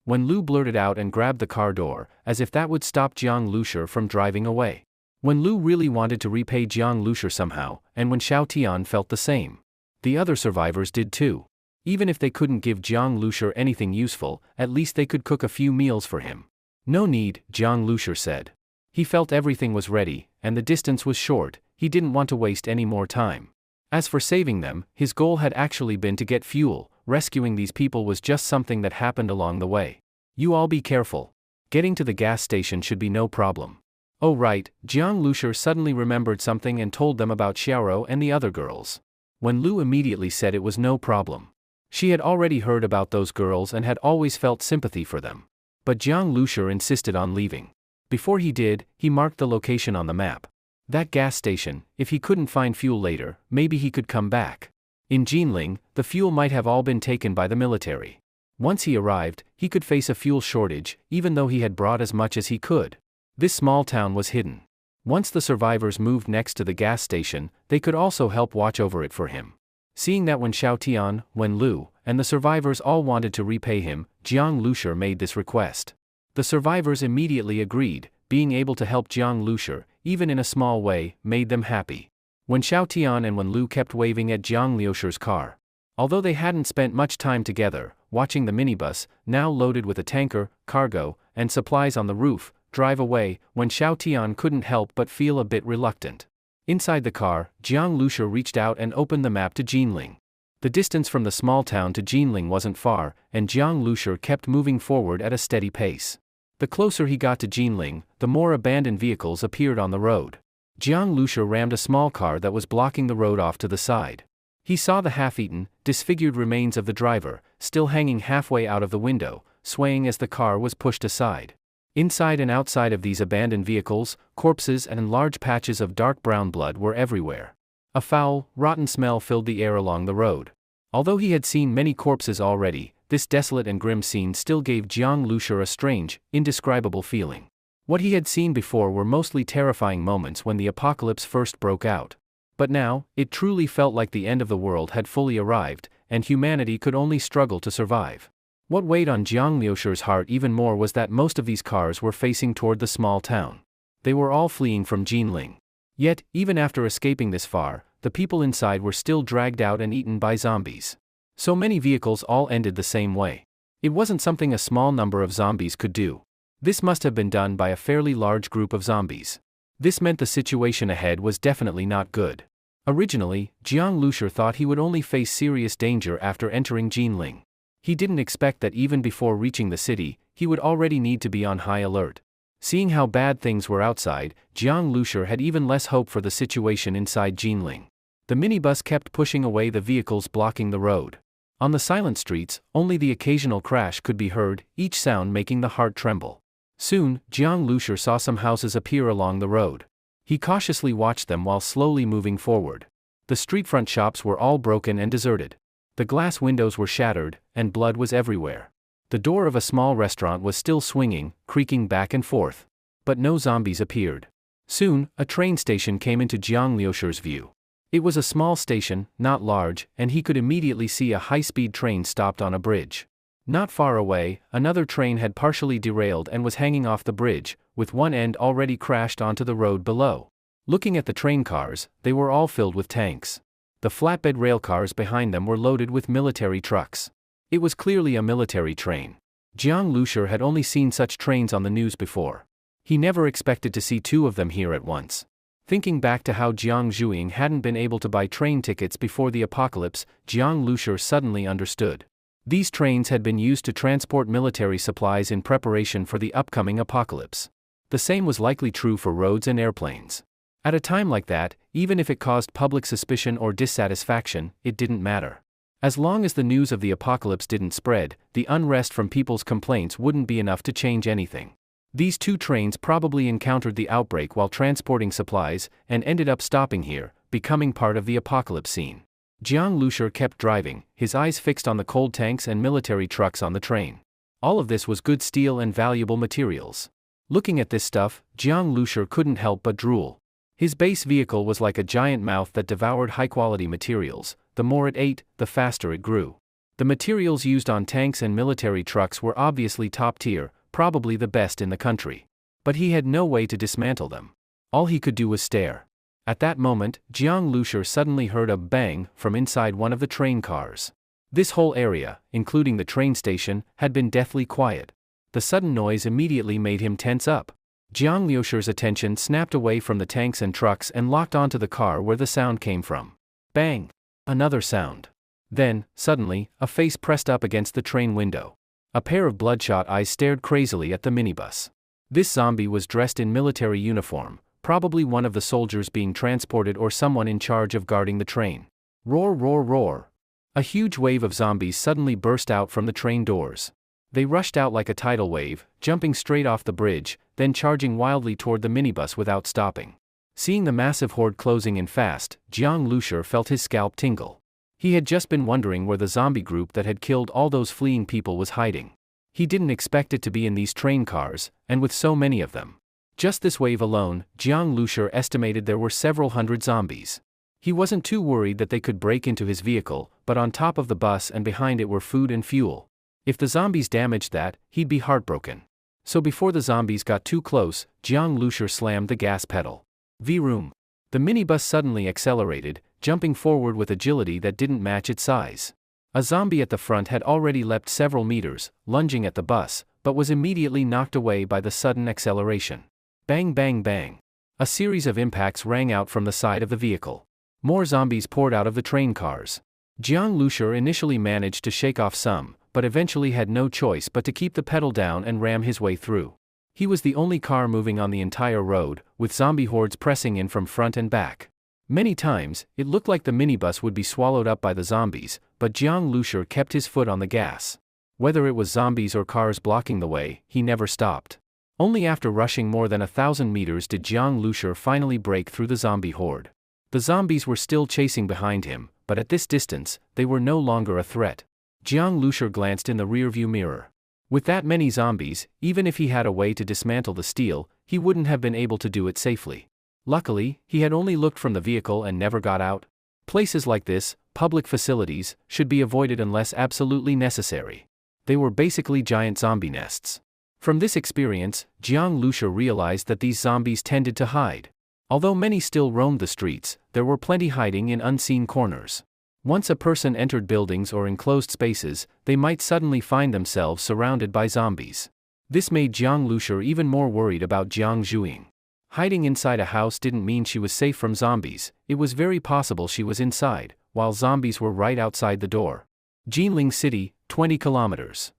Wen Lu blurted out and grabbed the car door, as if that would stop Jiang Lushur from driving away. Wen Lu really wanted to repay Jiang Lushur somehow, and when Xiao Tian felt the same. The other survivors did too. Even if they couldn't give Jiang Lushur anything useful, at least they could cook a few meals for him. "No need," Jiang Lushur said. He felt everything was ready, and the distance was short. He didn't want to waste any more time. As for saving them, his goal had actually been to get fuel. Rescuing these people was just something that happened along the way. "You all be careful. Getting to the gas station should be no problem." "Oh right," Jiang Lushur suddenly remembered something and told them about Xiaoro and the other girls. Wen Lu immediately said it was no problem. She had already heard about those girls and had always felt sympathy for them. But Jiang Lushur insisted on leaving. Before he did, he marked the location on the map. That gas station. If he couldn't find fuel later, maybe he could come back. In Jinling, the fuel might have all been taken by the military. Once he arrived, he could face a fuel shortage, even though he had brought as much as he could. This small town was hidden. Once the survivors moved next to the gas station, they could also help watch over it for him. Seeing that when Xiao Tian, Wen Lu, and the survivors all wanted to repay him, Jiang Lushur made this request. The survivors immediately agreed. Being able to help Jiang Lushur, even in a small way, made them happy. When Xiao Tian and Wen Lu kept waving at Jiang Lushur's car. Although they hadn't spent much time together, watching the minibus, now loaded with a tanker, cargo, and supplies on the roof, drive away, when Xiao Tian couldn't help but feel a bit reluctant. Inside the car, Jiang Lushur reached out and opened the map to Jinling. The distance from the small town to Jinling wasn't far, and Jiang Lushur kept moving forward at a steady pace. The closer he got to Jinling, the more abandoned vehicles appeared on the road. Jiang Lushur rammed a small car that was blocking the road off to the side. He saw the half-eaten, disfigured remains of the driver, still hanging halfway out of the window, swaying as the car was pushed aside. Inside and outside of these abandoned vehicles, corpses and large patches of dark brown blood were everywhere. A foul, rotten smell filled the air along the road. Although he had seen many corpses already, this desolate and grim scene still gave Jiang Lushur a strange, indescribable feeling. What he had seen before were mostly terrifying moments when the apocalypse first broke out. But now, it truly felt like the end of the world had fully arrived, and humanity could only struggle to survive. What weighed on Jiang Lushur's heart even more was that most of these cars were facing toward the small town. They were all fleeing from Jinling. Yet, even after escaping this far, the people inside were still dragged out and eaten by zombies. So many vehicles all ended the same way. It wasn't something a small number of zombies could do. This must have been done by a fairly large group of zombies. This meant the situation ahead was definitely not good. Originally, Jiang Lushur thought he would only face serious danger after entering Jinling. He didn't expect that even before reaching the city, he would already need to be on high alert. Seeing how bad things were outside, Jiang Lushur had even less hope for the situation inside Jinling. The minibus kept pushing away the vehicles blocking the road. On the silent streets, only the occasional crash could be heard, each sound making the heart tremble. Soon, Jiang Lushur saw some houses appear along the road. He cautiously watched them while slowly moving forward. The streetfront shops were all broken and deserted. The glass windows were shattered, and blood was everywhere. The door of a small restaurant was still swinging, creaking back and forth. But no zombies appeared. Soon, a train station came into Jiang Lushur's view. It was a small station, not large, and he could immediately see a high-speed train stopped on a bridge. Not far away, another train had partially derailed and was hanging off the bridge, with one end already crashed onto the road below. Looking at the train cars, they were all filled with tanks. The flatbed rail cars behind them were loaded with military trucks. It was clearly a military train. Jiang Lushur had only seen such trains on the news before. He never expected to see two of them here at once. Thinking back to how Jiang Zhuiying hadn't been able to buy train tickets before the apocalypse, Jiang Lushur suddenly understood. These trains had been used to transport military supplies in preparation for the upcoming apocalypse. The same was likely true for roads and airplanes. At a time like that, even if it caused public suspicion or dissatisfaction, it didn't matter. As long as the news of the apocalypse didn't spread, the unrest from people's complaints wouldn't be enough to change anything. These two trains probably encountered the outbreak while transporting supplies, and ended up stopping here, becoming part of the apocalypse scene. Jiang Lushur kept driving, his eyes fixed on the cold tanks and military trucks on the train. All of this was good steel and valuable materials. Looking at this stuff, Jiang Lushur couldn't help but drool. His base vehicle was like a giant mouth that devoured high-quality materials. The more it ate, the faster it grew. The materials used on tanks and military trucks were obviously top-tier, probably the best in the country. But he had no way to dismantle them. All he could do was stare. At that moment, Jiang Lushur suddenly heard a bang from inside one of the train cars. This whole area, including the train station, had been deathly quiet. The sudden noise immediately made him tense up. Jiang Lushur's attention snapped away from the tanks and trucks and locked onto the car where the sound came from. Bang! Another sound. Then, suddenly, a face pressed up against the train window. A pair of bloodshot eyes stared crazily at the minibus. This zombie was dressed in military uniform, probably one of the soldiers being transported or someone in charge of guarding the train. Roar, roar, roar. A huge wave of zombies suddenly burst out from the train doors. They rushed out like a tidal wave, jumping straight off the bridge, then charging wildly toward the minibus without stopping. Seeing the massive horde closing in fast, Jiang Lushur felt his scalp tingle. He had just been wondering where the zombie group that had killed all those fleeing people was hiding. He didn't expect it to be in these train cars, and with so many of them. Just this wave alone, Jiang Lushur estimated there were several hundred zombies. He wasn't too worried that they could break into his vehicle, but on top of the bus and behind it were food and fuel. If the zombies damaged that, he'd be heartbroken. So before the zombies got too close, Jiang Lushur slammed the gas pedal. Vroom. The minibus suddenly accelerated, jumping forward with agility that didn't match its size. A zombie at the front had already leapt several meters, lunging at the bus, but was immediately knocked away by the sudden acceleration. Bang, bang, bang. A series of impacts rang out from the side of the vehicle. More zombies poured out of the train cars. Jiang Lushur initially managed to shake off some, but eventually had no choice but to keep the pedal down and ram his way through. He was the only car moving on the entire road, with zombie hordes pressing in from front and back. Many times, it looked like the minibus would be swallowed up by the zombies, but Jiang Lushur kept his foot on the gas. Whether it was zombies or cars blocking the way, he never stopped. Only after rushing more than 1,000 meters did Jiang Lushur finally break through the zombie horde. The zombies were still chasing behind him, but at this distance, they were no longer a threat. Jiang Lushur glanced in the rearview mirror. With that many zombies, even if he had a way to dismantle the steel, he wouldn't have been able to do it safely. Luckily, he had only looked from the vehicle and never got out. Places like this, public facilities, should be avoided unless absolutely necessary. They were basically giant zombie nests. From this experience, Jiang Lushur realized that these zombies tended to hide. Although many still roamed the streets, there were plenty hiding in unseen corners. Once a person entered buildings or enclosed spaces, they might suddenly find themselves surrounded by zombies. This made Jiang Lushi even more worried about Jiang Zhuing. Hiding inside a house didn't mean she was safe from zombies. It was very possible she was inside, while zombies were right outside the door. Jinling City, 20 kilometers.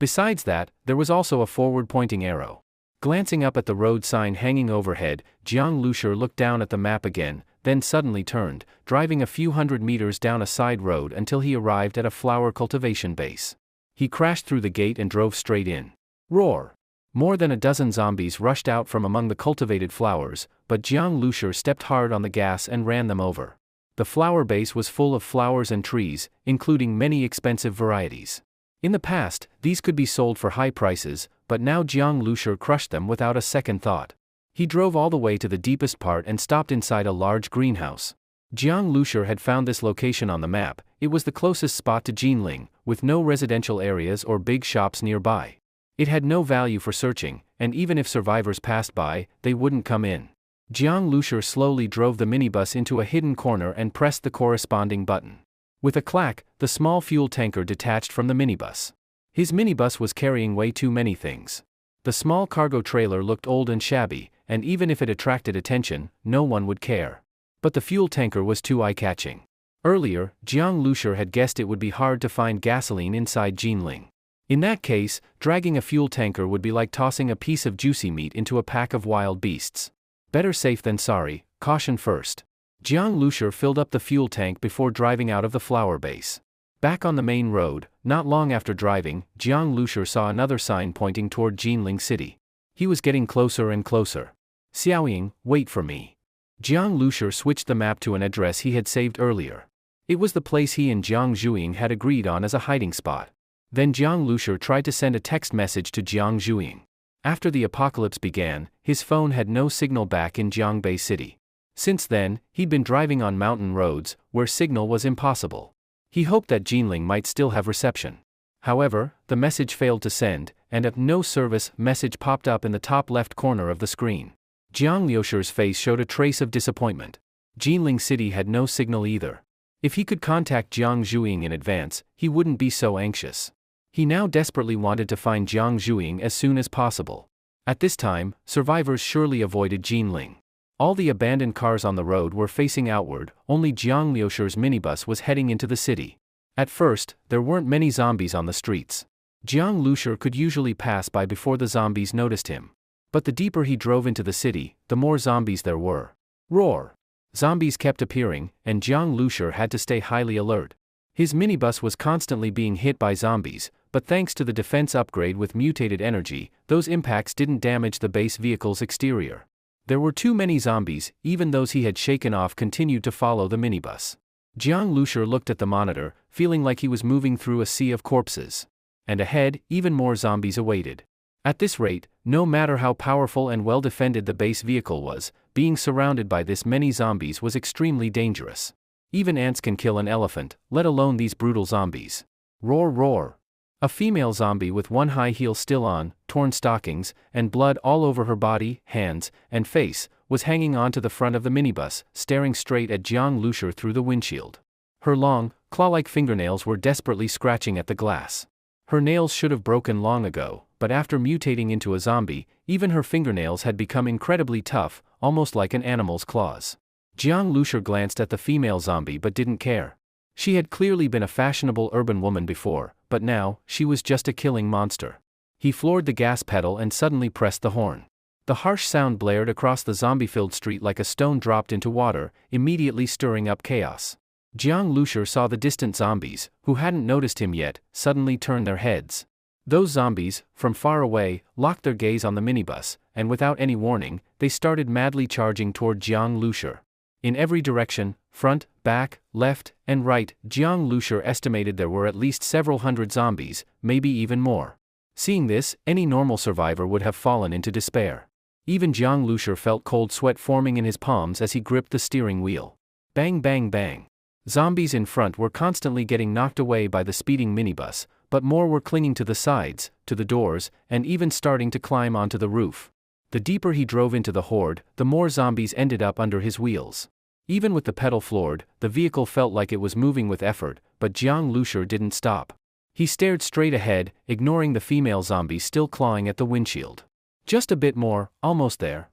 Besides that, there was also a forward-pointing arrow. Glancing up at the road sign hanging overhead, Jiang Lushi looked down at the map again, then suddenly turned, driving a few hundred meters down a side road until he arrived at a flower cultivation base. He crashed through the gate and drove straight in. Roar! More than a dozen zombies rushed out from among the cultivated flowers, but Jiang Lushi stepped hard on the gas and ran them over. The flower base was full of flowers and trees, including many expensive varieties. In the past, these could be sold for high prices, but now Jiang Lushi crushed them without a second thought. He drove all the way to the deepest part and stopped inside a large greenhouse. Jiang Lushi had found this location on the map. It was the closest spot to Jinling, with no residential areas or big shops nearby. It had no value for searching, and even if survivors passed by, they wouldn't come in. Jiang Lushi slowly drove the minibus into a hidden corner and pressed the corresponding button. With a clack, the small fuel tanker detached from the minibus. His minibus was carrying way too many things. The small cargo trailer looked old and shabby, and even if it attracted attention, no one would care. But the fuel tanker was too eye-catching. Earlier, Jiang Lushi had guessed it would be hard to find gasoline inside Jinling. In that case, dragging a fuel tanker would be like tossing a piece of juicy meat into a pack of wild beasts. Better safe than sorry, caution first. Jiang Lushi filled up the fuel tank before driving out of the flower base. Back on the main road, not long after driving, Jiang Lushi saw another sign pointing toward Jinling City. He was getting closer and closer. Xiaoying, wait for me. Jiang Lushi switched the map to an address he had saved earlier. It was the place he and Jiang Zhuing had agreed on as a hiding spot. Then Jiang Lushi tried to send a text message to Jiang Zhuing. After the apocalypse began, his phone had no signal back in Jiangbei City. Since then, he'd been driving on mountain roads, where signal was impossible. He hoped that Jinling might still have reception. However, the message failed to send, and a "no service" message popped up in the top left corner of the screen. Jiang Liushi's face showed a trace of disappointment. Jinling City had no signal either. If he could contact Jiang Zhuing in advance, he wouldn't be so anxious. He now desperately wanted to find Jiang Zhuing as soon as possible. At this time, survivors surely avoided Jinling. All the abandoned cars on the road were facing outward, only Jiang Liushi's minibus was heading into the city. At first, there weren't many zombies on the streets. Jiang Lushi could usually pass by before the zombies noticed him. But the deeper he drove into the city, the more zombies there were. Roar! Zombies kept appearing, and Jiang Lushi had to stay highly alert. His minibus was constantly being hit by zombies, but thanks to the defense upgrade with mutated energy, those impacts didn't damage the base vehicle's exterior. There were too many zombies, even those he had shaken off continued to follow the minibus. Jiang Lushi looked at the monitor, feeling like he was moving through a sea of corpses. And ahead, even more zombies awaited. At this rate, no matter how powerful and well-defended the base vehicle was, being surrounded by this many zombies was extremely dangerous. Even ants can kill an elephant, let alone these brutal zombies. Roar roar! A female zombie with one high heel still on, torn stockings, and blood all over her body, hands, and face, was hanging onto the front of the minibus, staring straight at Jiang Lushi through the windshield. Her long, claw-like fingernails were desperately scratching at the glass. Her nails should have broken long ago, but after mutating into a zombie, even her fingernails had become incredibly tough, almost like an animal's claws. Jiang Lushi glanced at the female zombie but didn't care. She had clearly been a fashionable urban woman before, but now, she was just a killing monster. He floored the gas pedal and suddenly pressed the horn. The harsh sound blared across the zombie-filled street like a stone dropped into water, immediately stirring up chaos. Jiang Lushi saw the distant zombies, who hadn't noticed him yet, suddenly turn their heads. Those zombies, from far away, locked their gaze on the minibus, and without any warning, they started madly charging toward Jiang Lushi. In every direction, front, back, left, and right, Jiang Lushi estimated there were at least several hundred zombies, maybe even more. Seeing this, any normal survivor would have fallen into despair. Even Jiang Lushi felt cold sweat forming in his palms as he gripped the steering wheel. Bang bang bang. Zombies in front were constantly getting knocked away by the speeding minibus, but more were clinging to the sides, to the doors, and even starting to climb onto the roof. The deeper he drove into the horde, the more zombies ended up under his wheels. Even with the pedal floored, the vehicle felt like it was moving with effort, but Jiang Lushur didn't stop. He stared straight ahead, ignoring the female zombies still clawing at the windshield. Just a bit more, almost there.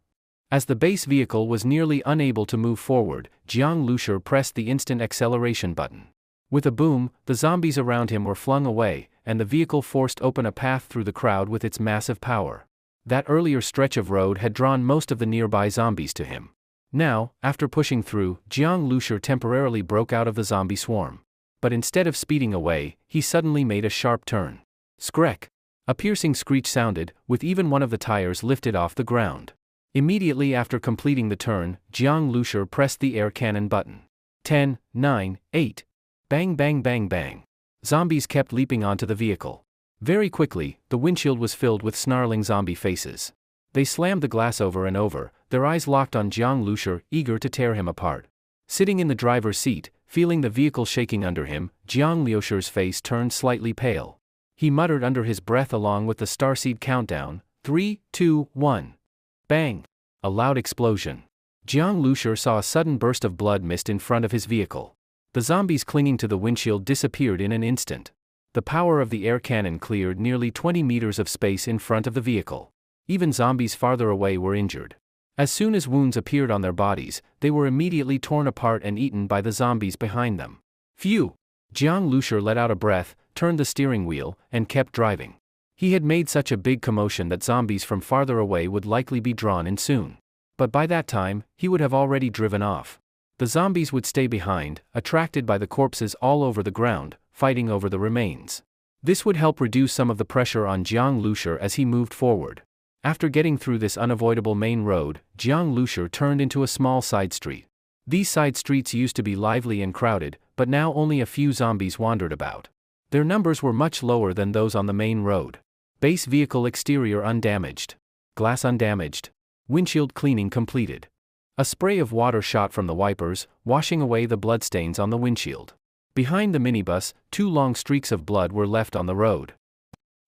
As the base vehicle was nearly unable to move forward, Jiang Lushur pressed the instant acceleration button. With a boom, the zombies around him were flung away, and the vehicle forced open a path through the crowd with its massive power. That earlier stretch of road had drawn most of the nearby zombies to him. Now, after pushing through, Jiang Lushur temporarily broke out of the zombie swarm. But instead of speeding away, he suddenly made a sharp turn. Skrek! A piercing screech sounded, with even one of the tires lifted off the ground. Immediately after completing the turn, Jiang Lushur pressed the air cannon button. 10, 9, 8. Bang bang bang bang. Zombies kept leaping onto the vehicle. Very quickly, the windshield was filled with snarling zombie faces. They slammed the glass over and over, their eyes locked on Jiang Lushur, eager to tear him apart. Sitting in the driver's seat, feeling the vehicle shaking under him, Jiang Lushur's face turned slightly pale. He muttered under his breath along with the starseed countdown, 3, 2, 1. Bang! A loud explosion. Jiang Lushur saw a sudden burst of blood mist in front of his vehicle. The zombies clinging to the windshield disappeared in an instant. The power of the air cannon cleared nearly 20 meters of space in front of the vehicle. Even zombies farther away were injured. As soon as wounds appeared on their bodies, they were immediately torn apart and eaten by the zombies behind them. Phew! Jiang Lushur let out a breath, turned the steering wheel, and kept driving. He had made such a big commotion that zombies from farther away would likely be drawn in soon. But by that time, he would have already driven off. The zombies would stay behind, attracted by the corpses all over the ground, fighting over the remains. This would help reduce some of the pressure on Jiang Lushur as he moved forward. After getting through this unavoidable main road, Jiang Lushur turned into a small side street. These side streets used to be lively and crowded, but now only a few zombies wandered about. Their numbers were much lower than those on the main road. Base vehicle exterior undamaged. Glass undamaged. Windshield cleaning completed. A spray of water shot from the wipers, washing away the bloodstains on the windshield. Behind the minibus, 2 long streaks of blood were left on the road.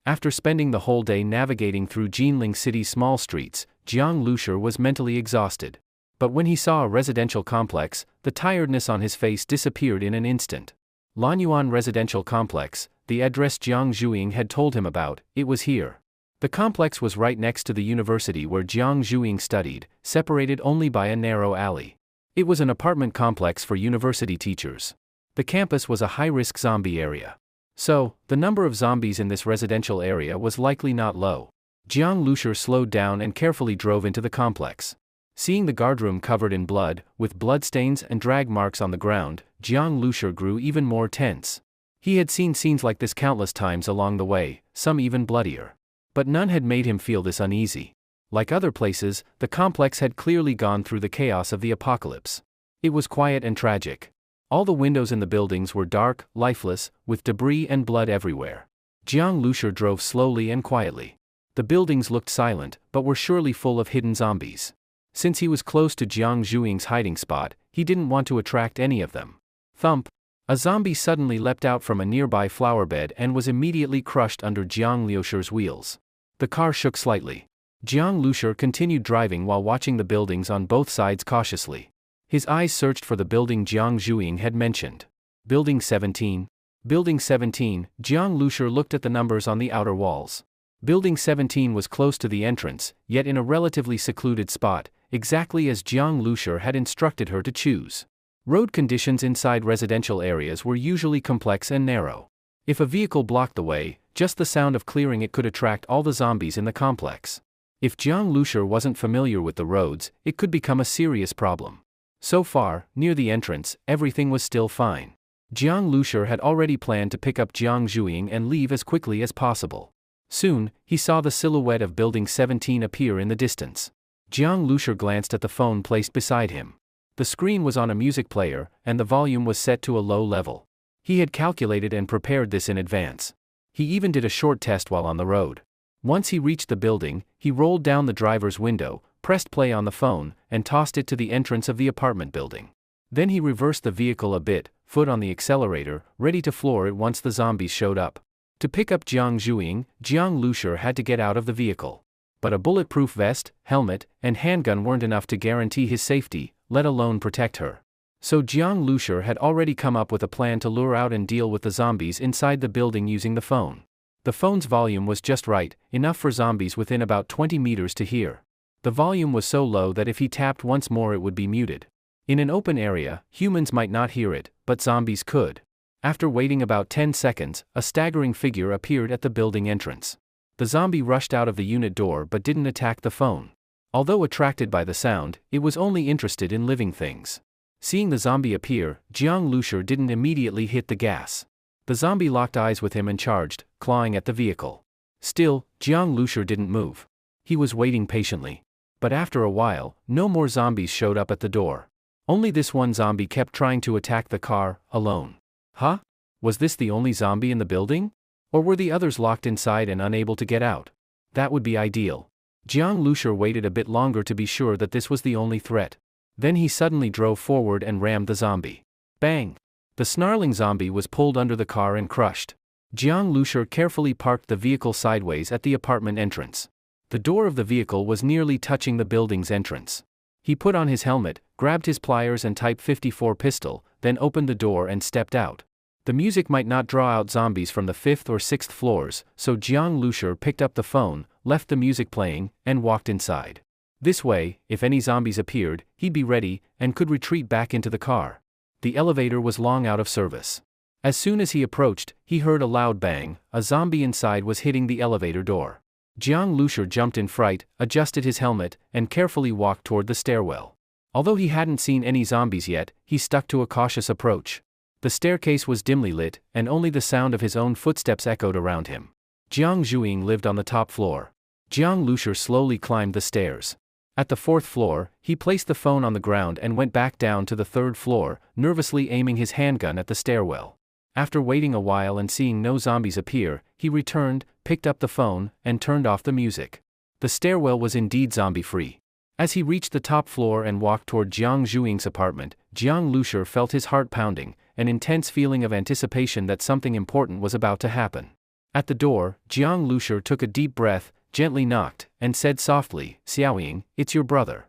After spending the whole day navigating through Jinling City's small streets, Jiang Lushur was mentally exhausted. But when he saw a residential complex, the tiredness on his face disappeared in an instant. Lanyuan Residential Complex, the address Jiang Zhuiying had told him about, it was here. The complex was right next to the university where Jiang Zhuiying studied, separated only by a narrow alley. It was an apartment complex for university teachers. The campus was a high-risk zombie area. So, the number of zombies in this residential area was likely not low. Jiang Lushur slowed down and carefully drove into the complex. Seeing the guardroom covered in blood, with bloodstains and drag marks on the ground, Jiang Lushur grew even more tense. He had seen scenes like this countless times along the way, some even bloodier. But none had made him feel this uneasy. Like other places, the complex had clearly gone through the chaos of the apocalypse. It was quiet and tragic. All the windows in the buildings were dark, lifeless, with debris and blood everywhere. Jiang Lushur drove slowly and quietly. The buildings looked silent, but were surely full of hidden zombies. Since he was close to Jiang Zhuiying's hiding spot, he didn't want to attract any of them. Thump! A zombie suddenly leapt out from a nearby flower bed and was immediately crushed under Jiang Lushur's wheels. The car shook slightly. Jiang Lushur continued driving while watching the buildings on both sides cautiously. His eyes searched for the building Jiang Zhuiying had mentioned. Building 17. Building 17, Jiang Lushur looked at the numbers on the outer walls. Building 17 was close to the entrance, yet in a relatively secluded spot, exactly as Jiang Lushur had instructed her to choose. Road conditions inside residential areas were usually complex and narrow. If a vehicle blocked the way, just the sound of clearing it could attract all the zombies in the complex. If Jiang Lushur wasn't familiar with the roads, it could become a serious problem. So far, near the entrance, everything was still fine. Jiang Lushur had already planned to pick up Jiang Zhuiying and leave as quickly as possible. Soon, he saw the silhouette of Building 17 appear in the distance. Jiang Lushur glanced at the phone placed beside him. The screen was on a music player, and the volume was set to a low level. He had calculated and prepared this in advance. He even did a short test while on the road. Once he reached the building, he rolled down the driver's window, pressed play on the phone, and tossed it to the entrance of the apartment building. Then he reversed the vehicle a bit, foot on the accelerator, ready to floor it once the zombies showed up. To pick up Jiang Zhuiying, Jiang Lushur had to get out of the vehicle. But a bulletproof vest, helmet, and handgun weren't enough to guarantee his safety, let alone protect her. So Jiang Lushur had already come up with a plan to lure out and deal with the zombies inside the building using the phone. The phone's volume was just right, enough for zombies within about 20 meters to hear. The volume was so low that if he tapped once more it would be muted. In an open area, humans might not hear it, but zombies could. After waiting about 10 seconds, a staggering figure appeared at the building entrance. The zombie rushed out of the unit door but didn't attack the phone. Although attracted by the sound, it was only interested in living things. Seeing the zombie appear, Jiang Lushur didn't immediately hit the gas. The zombie locked eyes with him and charged, clawing at the vehicle. Still, Jiang Lushur didn't move. He was waiting patiently. But after a while, no more zombies showed up at the door. Only this one zombie kept trying to attack the car, alone. Huh? Was this the only zombie in the building? Or were the others locked inside and unable to get out? That would be ideal. Jiang Lushur waited a bit longer to be sure that this was the only threat. Then he suddenly drove forward and rammed the zombie. Bang! The snarling zombie was pulled under the car and crushed. Jiang Lushur carefully parked the vehicle sideways at the apartment entrance. The door of the vehicle was nearly touching the building's entrance. He put on his helmet, grabbed his pliers and Type 54 pistol, then opened the door and stepped out. The music might not draw out zombies from the 5th or 6th floors, so Jiang Lushur picked up the phone, left the music playing, and walked inside. This way, if any zombies appeared, he'd be ready, and could retreat back into the car. The elevator was long out of service. As soon as he approached, he heard a loud bang. A zombie inside was hitting the elevator door. Jiang Lushur jumped in fright, adjusted his helmet, and carefully walked toward the stairwell. Although he hadn't seen any zombies yet, he stuck to a cautious approach. The staircase was dimly lit, and only the sound of his own footsteps echoed around him. Jiang Zhuing lived on the top floor. Jiang Lushur slowly climbed the stairs. At the 4th floor, he placed the phone on the ground and went back down to the 3rd floor, nervously aiming his handgun at the stairwell. After waiting a while and seeing no zombies appear, he returned, picked up the phone, and turned off the music. The stairwell was indeed zombie-free. As he reached the top floor and walked toward Jiang Zhuing's apartment, Jiang Lushur felt his heart pounding, an intense feeling of anticipation that something important was about to happen. At the door, Jiang Lushur took a deep breath, gently knocked, and said softly, "Xiaoying, it's your brother."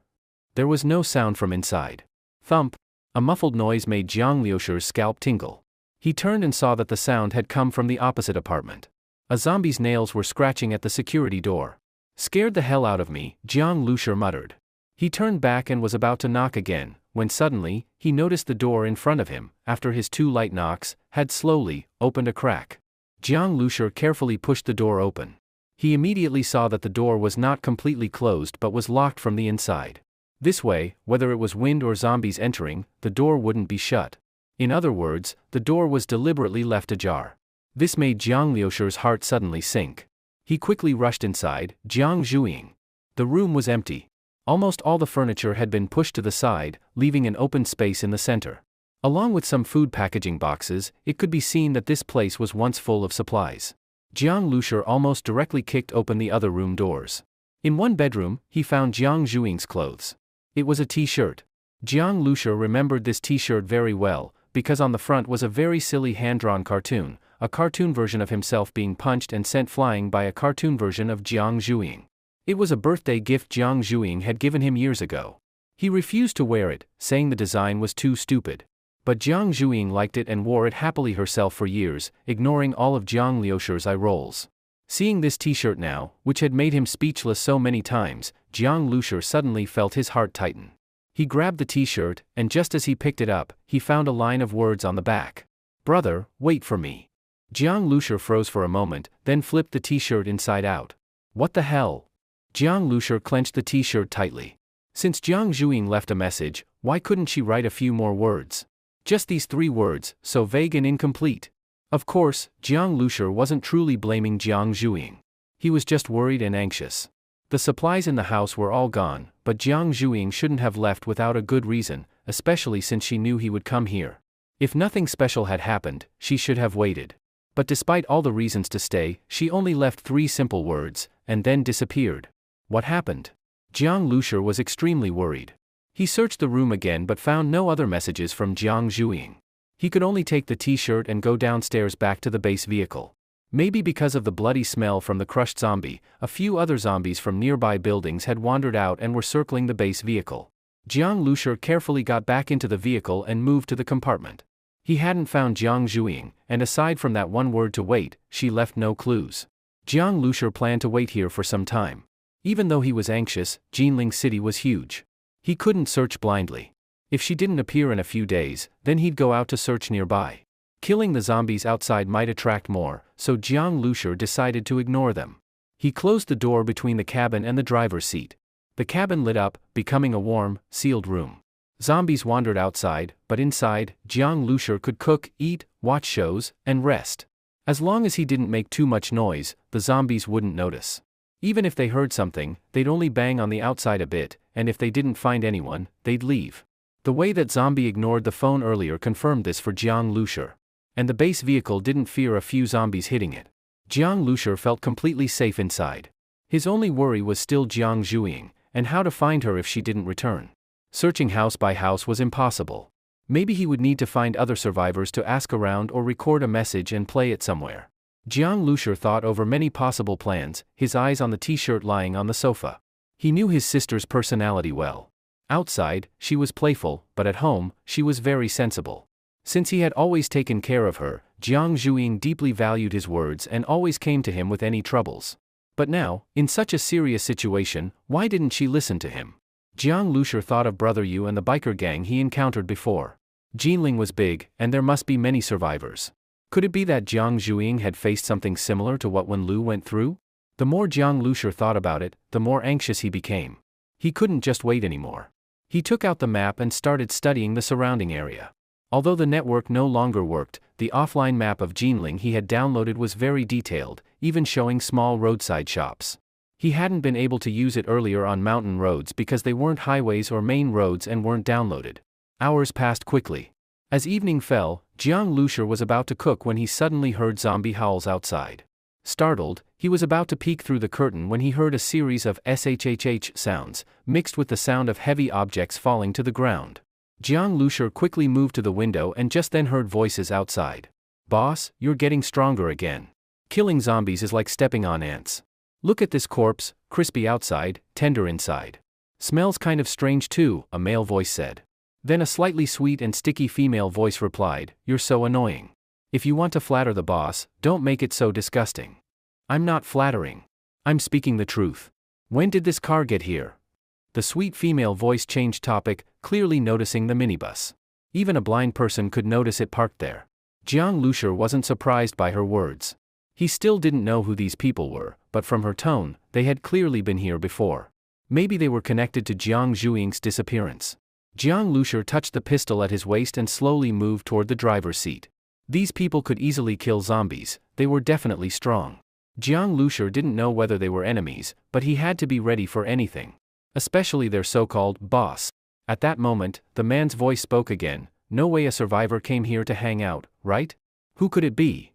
There was no sound from inside. Thump! A muffled noise made Jiang Lushur's scalp tingle. He turned and saw that the sound had come from the opposite apartment. A zombie's nails were scratching at the security door. "Scared the hell out of me," Jiang Lushur muttered. He turned back and was about to knock again, when suddenly, he noticed the door in front of him, after his 2 light knocks, had slowly opened a crack. Jiang Lushur carefully pushed the door open. He immediately saw that the door was not completely closed but was locked from the inside. This way, whether it was wind or zombies entering, the door wouldn't be shut. In other words, the door was deliberately left ajar. This made Jiang Lushur's heart suddenly sink. He quickly rushed inside. Jiang Zhuing. The room was empty. Almost all the furniture had been pushed to the side, leaving an open space in the center. Along with some food packaging boxes, it could be seen that this place was once full of supplies. Jiang Lushur almost directly kicked open the other room doors. In one bedroom, he found Jiang Zhuing's clothes. It was a t-shirt. Jiang Lushur remembered this t-shirt very well, because on the front was a very silly hand-drawn cartoon, a cartoon version of himself being punched and sent flying by a cartoon version of Jiang Zhuing. It was a birthday gift Jiang Zhuing had given him years ago. He refused to wear it, saying the design was too stupid. But Jiang Zhuing liked it and wore it happily herself for years, ignoring all of Jiang Lushur's eye rolls. Seeing this t-shirt now, which had made him speechless so many times, Jiang Lushur suddenly felt his heart tighten. He grabbed the t-shirt, and just as he picked it up, he found a line of words on the back. "Brother, wait for me." Jiang Lushur froze for a moment, then flipped the t-shirt inside out. What the hell? Jiang Lushur clenched the t-shirt tightly. Since Jiang Zhuing left a message, why couldn't she write a few more words? Just these 3 words, so vague and incomplete. Of course, Jiang Lushur wasn't truly blaming Jiang Zhuing. He was just worried and anxious. The supplies in the house were all gone, but Jiang Zhuing shouldn't have left without a good reason, especially since she knew he would come here. If nothing special had happened, she should have waited. But despite all the reasons to stay, she only left 3 simple words, and then disappeared. What happened? Jiang Lushur was extremely worried. He searched the room again but found no other messages from Jiang Zhuing. He could only take the t-shirt and go downstairs back to the base vehicle. Maybe because of the bloody smell from the crushed zombie, a few other zombies from nearby buildings had wandered out and were circling the base vehicle. Jiang Lushur carefully got back into the vehicle and moved to the compartment. He hadn't found Jiang Zhuiying, and aside from that one word to wait, she left no clues. Jiang Lushur planned to wait here for some time. Even though he was anxious, Jinling City was huge. He couldn't search blindly. If she didn't appear in a few days, then he'd go out to search nearby. Killing the zombies outside might attract more, so Jiang Lushur decided to ignore them. He closed the door between the cabin and the driver's seat. The cabin lit up, becoming a warm, sealed room. Zombies wandered outside, but inside, Jiang Lushur could cook, eat, watch shows, and rest. As long as he didn't make too much noise, the zombies wouldn't notice. Even if they heard something, they'd only bang on the outside a bit, and if they didn't find anyone, they'd leave. The way that zombie ignored the phone earlier confirmed this for Jiang Lushur. And the base vehicle didn't fear a few zombies hitting it. Jiang Lushur felt completely safe inside. His only worry was still Jiang Zhuiying, and how to find her if she didn't return. Searching house by house was impossible. Maybe he would need to find other survivors to ask around or record a message and play it somewhere. Jiang Lushur thought over many possible plans, his eyes on the t-shirt lying on the sofa. He knew his sister's personality well. Outside, she was playful, but at home, she was very sensible. Since he had always taken care of her, Jiang Zhuiying deeply valued his words and always came to him with any troubles. But now, in such a serious situation, why didn't she listen to him? Jiang Lushur thought of Brother Yu and the biker gang he encountered before. Jinling was big, and there must be many survivors. Could it be that Jiang Zhuiying had faced something similar to what Wen Lu went through? The more Jiang Lushur thought about it, the more anxious he became. He couldn't just wait anymore. He took out the map and started studying the surrounding area. Although the network no longer worked, the offline map of Jinling he had downloaded was very detailed, even showing small roadside shops. He hadn't been able to use it earlier on mountain roads because they weren't highways or main roads and weren't downloaded. Hours passed quickly. As evening fell, Jiang Lushur was about to cook when he suddenly heard zombie howls outside. Startled, he was about to peek through the curtain when he heard a series of shhh sounds, mixed with the sound of heavy objects falling to the ground. Jiang Lushur quickly moved to the window and just then heard voices outside. "Boss, you're getting stronger again. Killing zombies is like stepping on ants. Look at this corpse, crispy outside, tender inside. Smells kind of strange too," a male voice said. Then a slightly sweet and sticky female voice replied, "You're so annoying. If you want to flatter the boss, don't make it so disgusting." "I'm not flattering. I'm speaking the truth. When did this car get here?" The sweet female voice changed topic, clearly noticing the minibus. Even a blind person could notice it parked there. Jiang Lushur wasn't surprised by her words. He still didn't know who these people were, but from her tone, they had clearly been here before. Maybe they were connected to Jiang Zhuiying's disappearance. Jiang Lushur touched the pistol at his waist and slowly moved toward the driver's seat. These people could easily kill zombies, they were definitely strong. Jiang Lushur didn't know whether they were enemies, but he had to be ready for anything. Especially their so-called boss. At that moment, the man's voice spoke again. "No way a survivor came here to hang out, right? Who could it be?"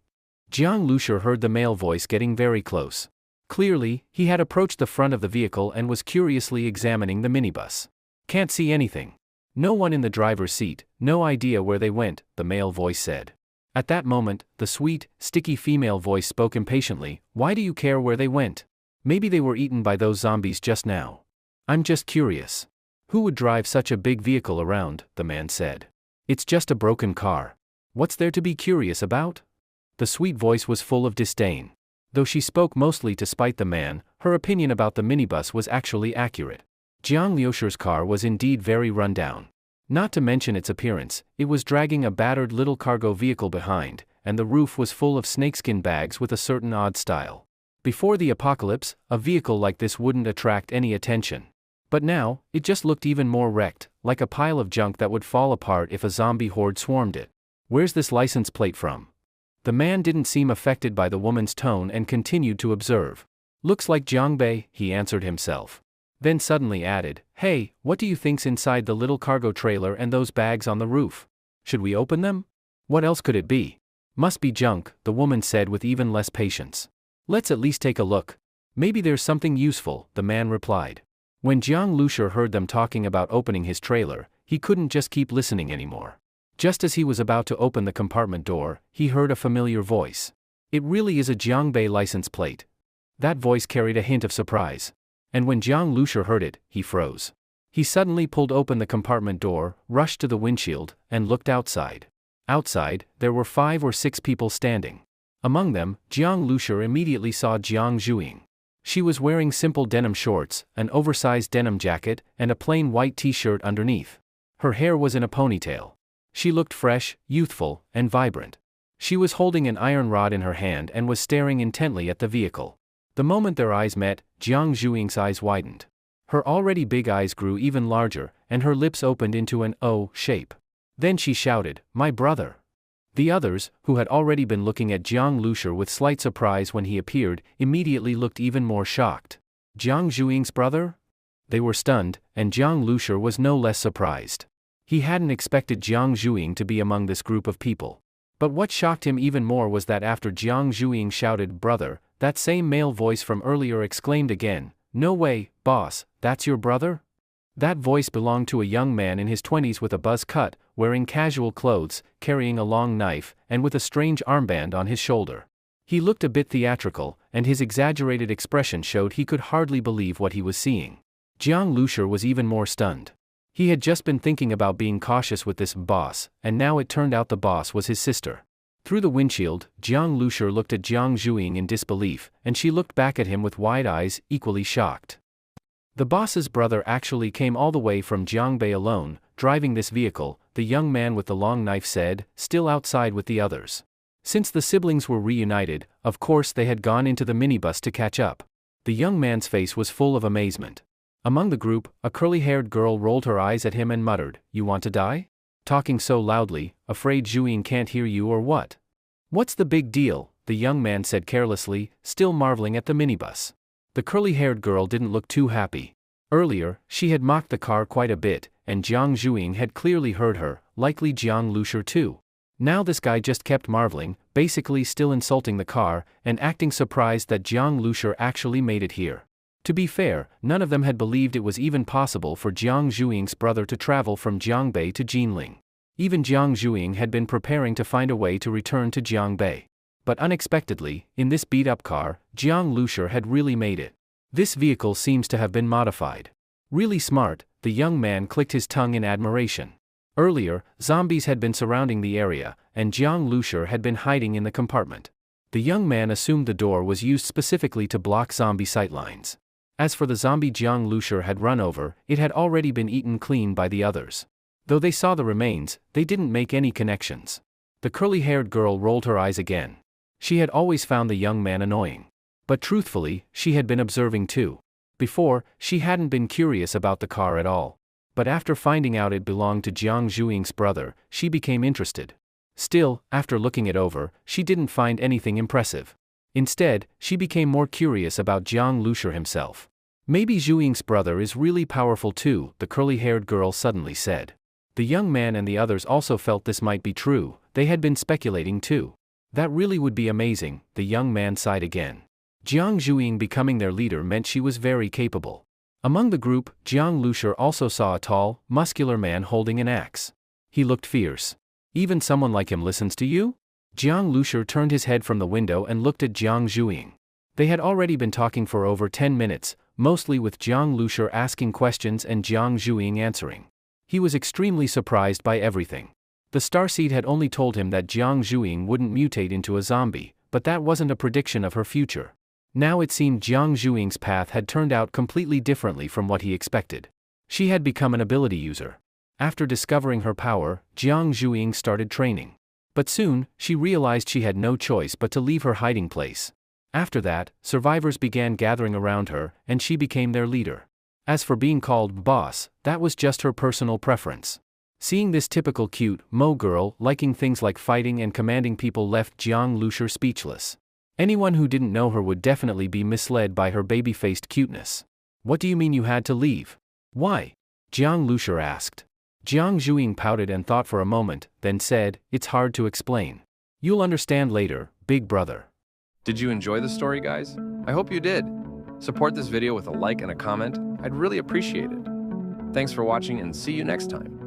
Jiang Lushur heard the male voice getting very close. Clearly, he had approached the front of the vehicle and was curiously examining the minibus. "Can't see anything. No one in the driver's seat, no idea where they went," the male voice said. At that moment, the sweet, sticky female voice spoke impatiently. "Why do you care where they went? Maybe they were eaten by those zombies just now. I'm just curious. Who would drive such a big vehicle around?" the man said. "It's just a broken car. What's there to be curious about?" The sweet voice was full of disdain. Though she spoke mostly to spite the man, her opinion about the minibus was actually accurate. Jiang Lushur's car was indeed very run down. Not to mention its appearance, it was dragging a battered little cargo vehicle behind, and the roof was full of snakeskin bags with a certain odd style. Before the apocalypse, a vehicle like this wouldn't attract any attention. But now, it just looked even more wrecked, like a pile of junk that would fall apart if a zombie horde swarmed it. "Where's this license plate from?" The man didn't seem affected by the woman's tone and continued to observe. "Looks like Jiangbei," he answered himself. Then suddenly added, "Hey, what do you think's inside the little cargo trailer and those bags on the roof? Should we open them? What else could it be?" "Must be junk," the woman said with even less patience. "Let's at least take a look. Maybe there's something useful," the man replied. When Jiang Lushur heard them talking about opening his trailer, he couldn't just keep listening anymore. Just as he was about to open the compartment door, he heard a familiar voice. It really is a Jiangbei license plate. That voice carried a hint of surprise. And when Jiang Lusher heard it, he froze. He suddenly pulled open the compartment door, rushed to the windshield, and looked outside. Outside, there were 5 or 6 people standing. Among them, Jiang Lusher immediately saw Jiang Zhuing. She was wearing simple denim shorts, an oversized denim jacket, and a plain white t-shirt underneath. Her hair was in a ponytail. She looked fresh, youthful, and vibrant. She was holding an iron rod in her hand and was staring intently at the vehicle. The moment their eyes met, Jiang Zhuing's eyes widened. Her already big eyes grew even larger, and her lips opened into an O shape. Then she shouted, "My brother!" The others, who had already been looking at Jiang Lusher with slight surprise when he appeared, immediately looked even more shocked. Jiang Zhuing's brother? They were stunned, and Jiang Lusher was no less surprised. He hadn't expected Jiang Zhuing to be among this group of people. But what shocked him even more was that after Jiang Zhuing shouted, "Brother," that same male voice from earlier exclaimed again, "No way, boss, that's your brother?" That voice belonged to a young man in his 20s with a buzz cut, wearing casual clothes, carrying a long knife, and with a strange armband on his shoulder. He looked a bit theatrical, and his exaggerated expression showed he could hardly believe what he was seeing. Jiang Lusher was even more stunned. He had just been thinking about being cautious with this boss, and now it turned out the boss was his sister. Through the windshield, Jiang Lusher looked at Jiang Zhuing in disbelief, and she looked back at him with wide eyes, equally shocked. The boss's brother actually came all the way from Jiangbei alone, driving this vehicle, the young man with the long knife said, still outside with the others. Since the siblings were reunited, of course they had gone into the minibus to catch up. The young man's face was full of amazement. Among the group, a curly-haired girl rolled her eyes at him and muttered, "You want to die? Talking so loudly, afraid Zhuing can't hear you or what?" "What's the big deal?" the young man said carelessly, still marveling at the minibus. The curly-haired girl didn't look too happy. Earlier, she had mocked the car quite a bit, and Jiang Zhuing had clearly heard her, likely Jiang Lusher too. Now this guy just kept marveling, basically still insulting the car, and acting surprised that Jiang Lusher actually made it here. To be fair, none of them had believed it was even possible for Jiang Zhuing's brother to travel from Jiangbei to Jinling. Even Jiang Zhuing had been preparing to find a way to return to Jiangbei. But unexpectedly, in this beat-up car, Jiang Lusher had really made it. This vehicle seems to have been modified. Really smart, the young man clicked his tongue in admiration. Earlier, zombies had been surrounding the area, and Jiang Lusher had been hiding in the compartment. The young man assumed the door was used specifically to block zombie sightlines. As for the zombie Jiang Lusher had run over, it had already been eaten clean by the others. Though they saw the remains, they didn't make any connections. The curly-haired girl rolled her eyes again. She had always found the young man annoying. But truthfully, she had been observing too. Before, she hadn't been curious about the car at all. But after finding out it belonged to Jiang Zhuing's brother, she became interested. Still, after looking it over, she didn't find anything impressive. Instead, she became more curious about Jiang Lusher himself. "Maybe Zhuing's brother is really powerful too," the curly-haired girl suddenly said. The young man and the others also felt this might be true. They had been speculating too. "That really would be amazing," the young man sighed again. Jiang Zhuing becoming their leader meant she was very capable. Among the group, Jiang Lusher also saw a tall, muscular man holding an axe. He looked fierce. "Even someone like him listens to you?" Jiang Lusher turned his head from the window and looked at Jiang Zhuing. They had already been talking for over 10 minutes, mostly with Jiang Lusher asking questions and Jiang Zhuing answering. He was extremely surprised by everything. The starseed had only told him that Jiang Zhuing wouldn't mutate into a zombie, but that wasn't a prediction of her future. Now it seemed Jiang Zhuing's path had turned out completely differently from what he expected. She had become an ability user. After discovering her power, Jiang Zhuing started training. But soon, she realized she had no choice but to leave her hiding place. After that, survivors began gathering around her, and she became their leader. As for being called boss, that was just her personal preference. Seeing this typical cute, mo girl liking things like fighting and commanding people left Jiang Lusher speechless. Anyone who didn't know her would definitely be misled by her baby-faced cuteness. "What do you mean you had to leave? Why?" Jiang Lusher asked. Jiang Zhuing pouted and thought for a moment, then said, "It's hard to explain. You'll understand later, big brother." Did you enjoy the story, guys? I hope you did. Support this video with a like and a comment. I'd really appreciate it. Thanks for watching and see you next time.